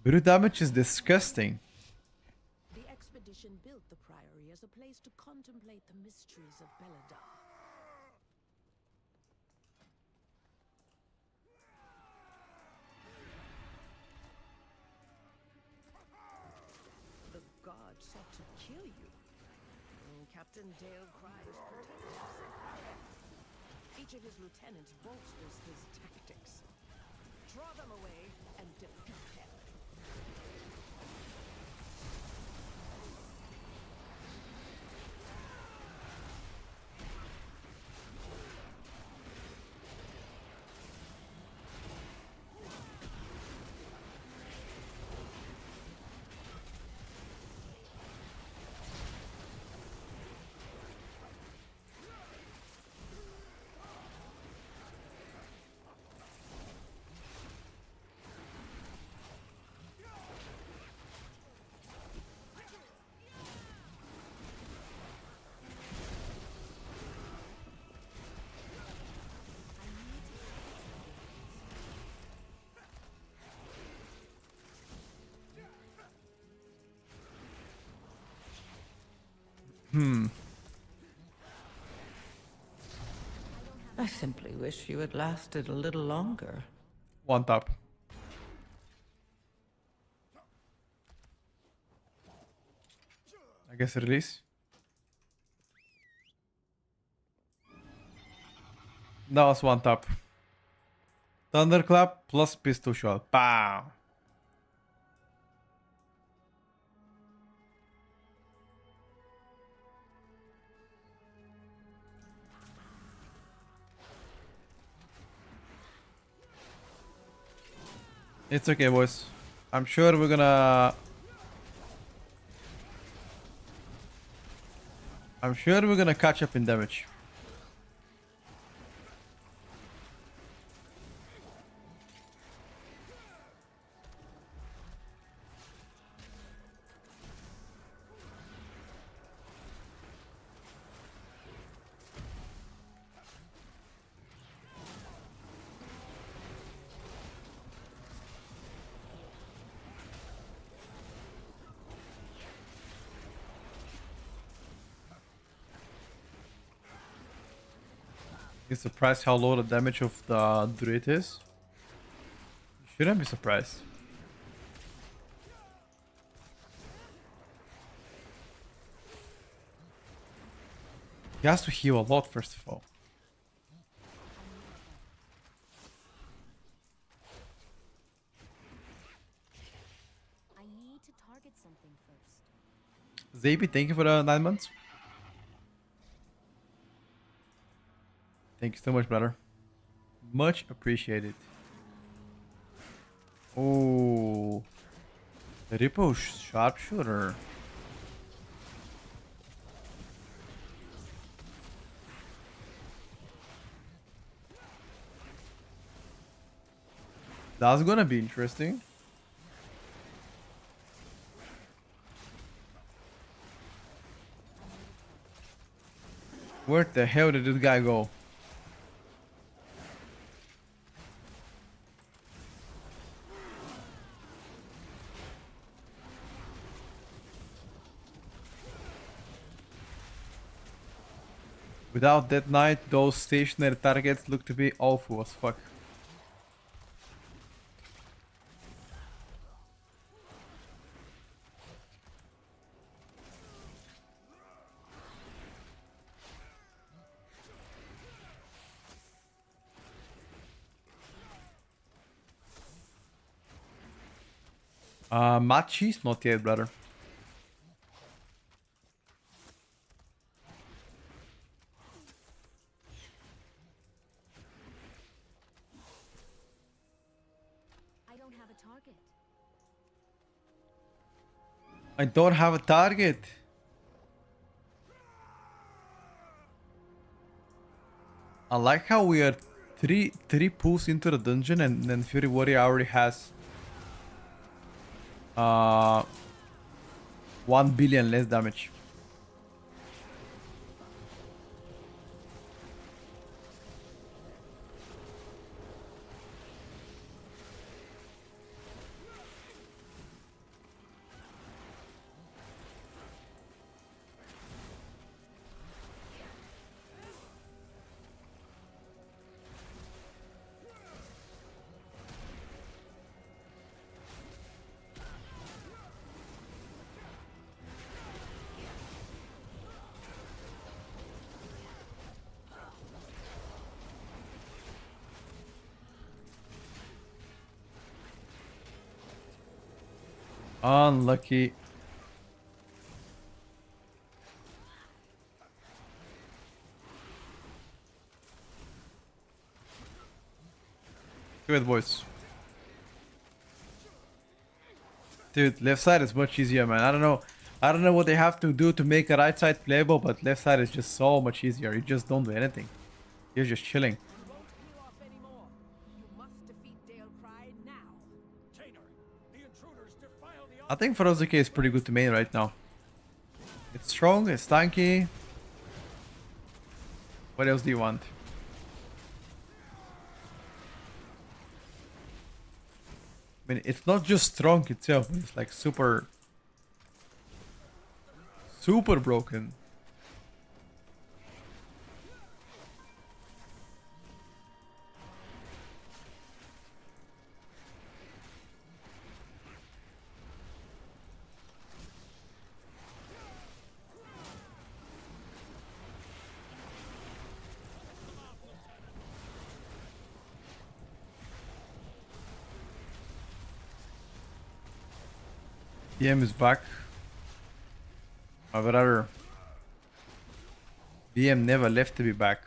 Brute damage is disgusting. The expedition built the Priory as a place to contemplate the mysteries of Belladar. The god sought to kill you. Captain Dale cries protect us. Each of his lieutenants bolsters his tactics. Draw them away and defeat them. I simply wish you had lasted a little longer. One top. I guess release. That was one top. Thunderclap plus pistol shot. Bam. It's okay, boys. I'm sure we're gonna catch up in damage. Be surprised how low the damage of the druid is. Shouldn't be surprised. He has to heal a lot first of all. I need to target something first. Zabi, thank you for the 9 months. Thank you so much, brother. Much appreciated. Oh, Ripple sharpshooter. That's gonna be interesting. Where the hell did this guy go? Without that knight, those stationary targets look to be awful as fuck. Machi's not yet, brother. I don't have a target. I don't have a target. I like how we are three pulls into the dungeon and then Fury Warrior already has 1 billion less damage. Unlucky. Good boys. Dude, left side is much easier, man. I don't know what they have to do to make a right side playable, but left side is just so much easier. You just don't do anything. You're just chilling. Won't peel off anymore. You must defeat Dale Pride now. Tainer, the intruders defile the I think Ferozuke is pretty good to main right now. It's strong, it's tanky. What else do you want? I mean, it's not just strong itself, it's like super broken. BM is back. My brother. BM never left to be back.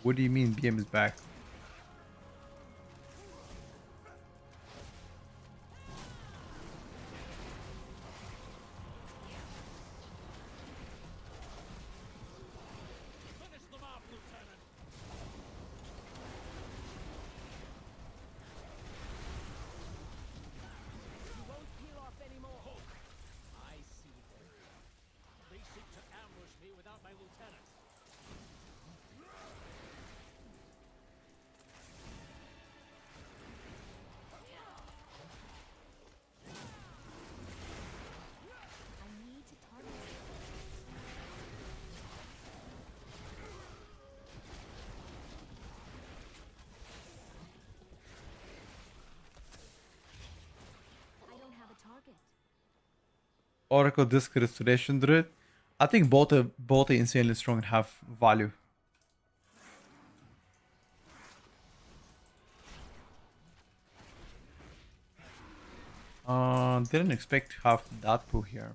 What do you mean BM is back? Finish them off, Lieutenant. You won't peel off any more. I see them. They seek to ambush me without my lieutenant. I need to target I don't have a target. Oracle Disc Restoration Druid. I think both are insanely strong and have value. Didn't expect to have that pool here.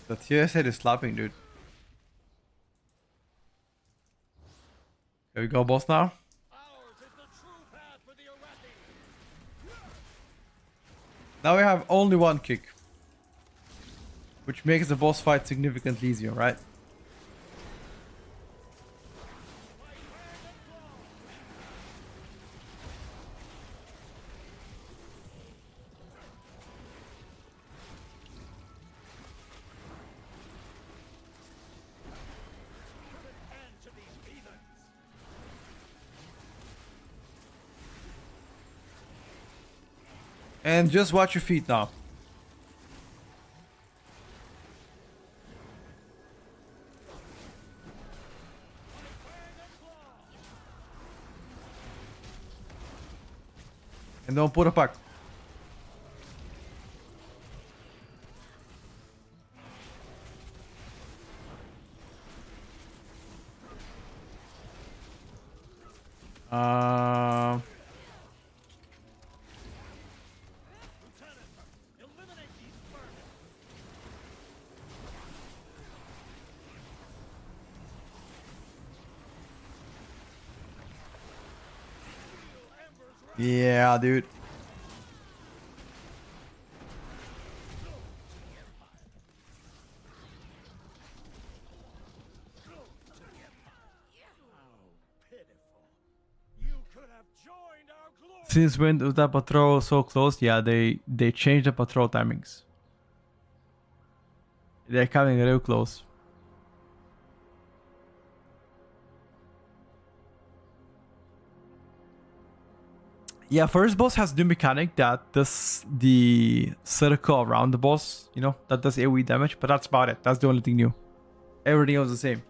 The tier set is slapping, dude. Here we go, boss now. Ours is the true path for the Arathi. Now we have only one kick. Which makes the boss fight significantly easier, right? End to these heathens. And just watch your feet now. And don't put a pack. Lieutenant, eliminate these vermin. Yeah, dude. Pitiful. You could have joined our glory. Since when was that patrol so close? Yeah, they changed the patrol timings. They're coming real close. Yeah, first boss has new mechanic that does the circle around the boss, you know, that does AoE damage, but that's about it. That's the only thing new. Everything else is the same.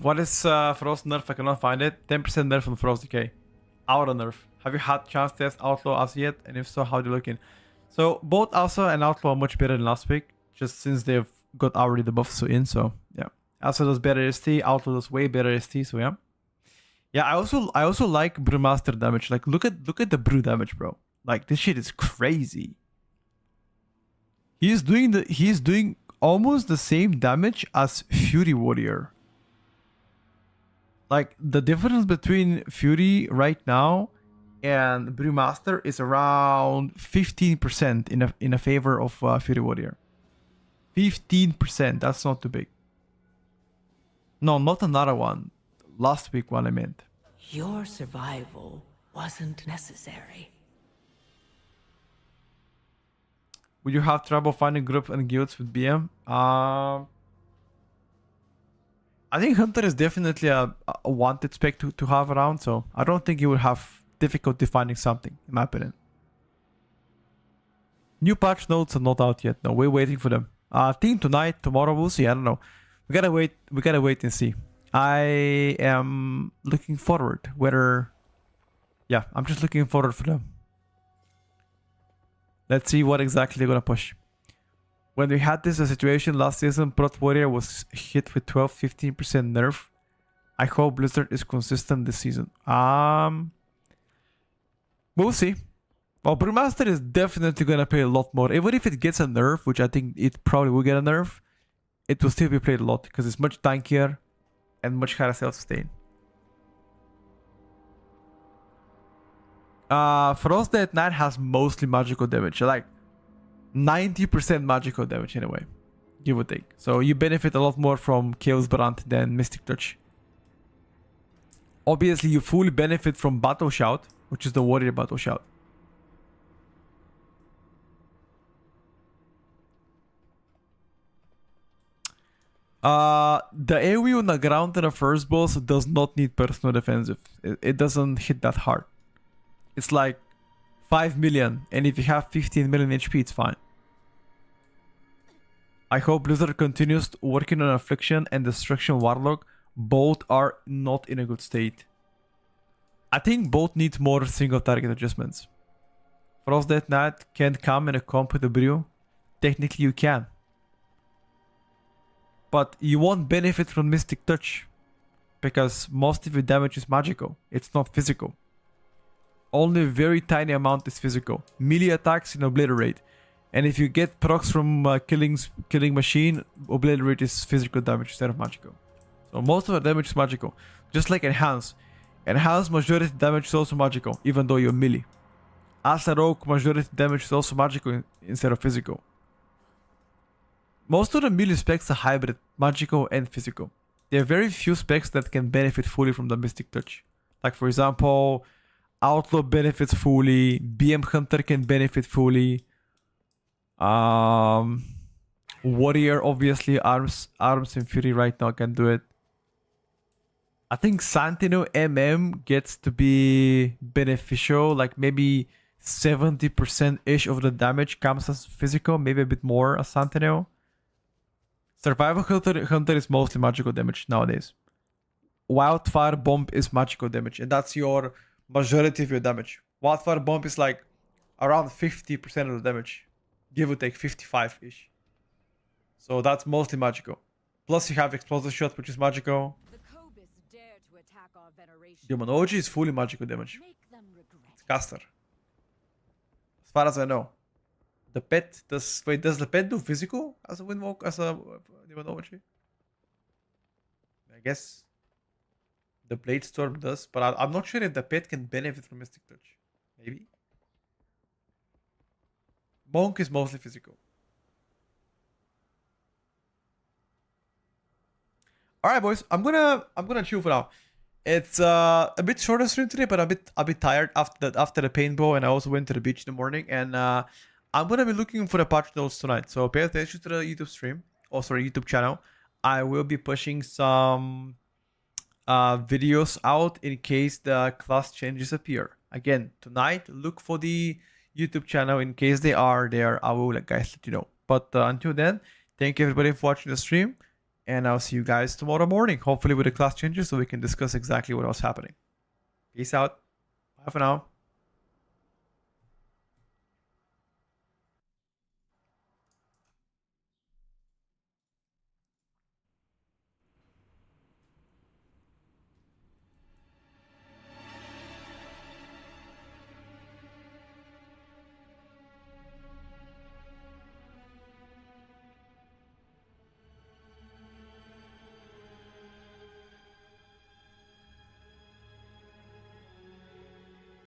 What is Frost nerf? I cannot find it. 10% nerf on Frost Decay. Aura nerf. Have you had chance to test Outlaw as yet? And if so, how do you looking? So both Alsa and Outlaw are much better than last week, just since they've got already the buffs in. So yeah, Alsa does better ST. Outlaw does way better ST. So yeah, yeah. I also like Brewmaster damage. Like look at the brew damage, bro. Like this shit is crazy. He's doing almost the same damage as Fury Warrior. Like the difference between Fury right now and Brewmaster is around 15% in a favor of Fury Warrior. 15%. That's not too big. No, not another one. Last week one I meant. Your survival wasn't necessary. Would you have trouble finding groups and guilds with BM? I think Hunter is definitely a wanted spec to have around, so I don't think you would have difficulty finding something, in my opinion. New patch notes are not out yet. No, we're waiting for them. Team tonight, tomorrow we'll see. I don't know. We gotta wait and see. I am looking forward. Yeah, I'm just looking forward for them. Let's see what exactly they're gonna push. When we had this situation last season, Prot Warrior was hit with 12-15% nerf. I hope Blizzard is consistent this season. We'll see. Well, Brewmaster is definitely gonna play a lot more. Even if it gets a nerf, which I think it probably will get a nerf, it will still be played a lot because it's much tankier and much higher self-sustain. Frost Dead Knight has mostly magical damage, like 90% magical damage anyway, give or take. So you benefit a lot more from Chaos Brand than Mystic Touch. Obviously, you fully benefit from Battle Shout, which is the Warrior Battle Shout. The AoE on the ground in the first boss does not need personal defensive. It doesn't hit that hard. It's like 5 million, and if you have 15 million HP, it's fine. I hope Blizzard continues working on Affliction and Destruction Warlock. Both are not in a good state. I think both need more single target adjustments. Frost Death Knight can't come in a comp with a Brew. Technically you can. But you won't benefit from Mystic Touch. Because most of your damage is magical. It's not physical. Only a very tiny amount is physical. Melee attacks in Obliterate. And if you get procs from killing machine, Obliterate is physical damage instead of magical. So most of the damage is magical. Just like Enhance. Enhance majority damage is also magical, even though you're melee. As a rogue, majority damage is also magical instead of physical. Most of the melee specs are hybrid, magical and physical. There are very few specs that can benefit fully from the Mystic Touch. Like for example, Outlaw benefits fully, BM Hunter can benefit fully. Warrior, obviously, Arms and Fury right now can do it. I think Sentinel MM gets to be beneficial, like maybe 70%-ish of the damage comes as physical, maybe a bit more as Sentinel. Survival Hunter is mostly magical damage nowadays. Wildfire Bomb is magical damage, and that's your majority of your damage. Wildfire Bomb is like around 50% of the damage. Give or take 55-ish. So that's mostly magical. Plus you have Explosive Shot, which is magical. The Cobus dare to attack our veneration. Demonology is fully magical damage. Make them regret. It's caster. As far as I know. The pet does... Wait, does the pet do physical as a Windwalk, as a Demonology? I guess the Blade Storm does, but I'm not sure if the pet can benefit from Mystic Touch. Maybe. Monk is mostly physical. Alright boys, I'm gonna chill for now. It's a bit shorter stream today, but a bit tired after the paintball, and I also went to the beach in the morning, and I'm gonna be looking for the patch notes tonight. So pay attention to the YouTube stream, also the YouTube channel. I will be pushing some videos out in case the class changes appear. Again, tonight, look for the YouTube channel. In case they are there, I will guys let you know. But until then, thank you everybody for watching the stream, and I'll see you guys tomorrow morning, hopefully with the class changes, so we can discuss exactly what was happening. Peace out. Bye for now.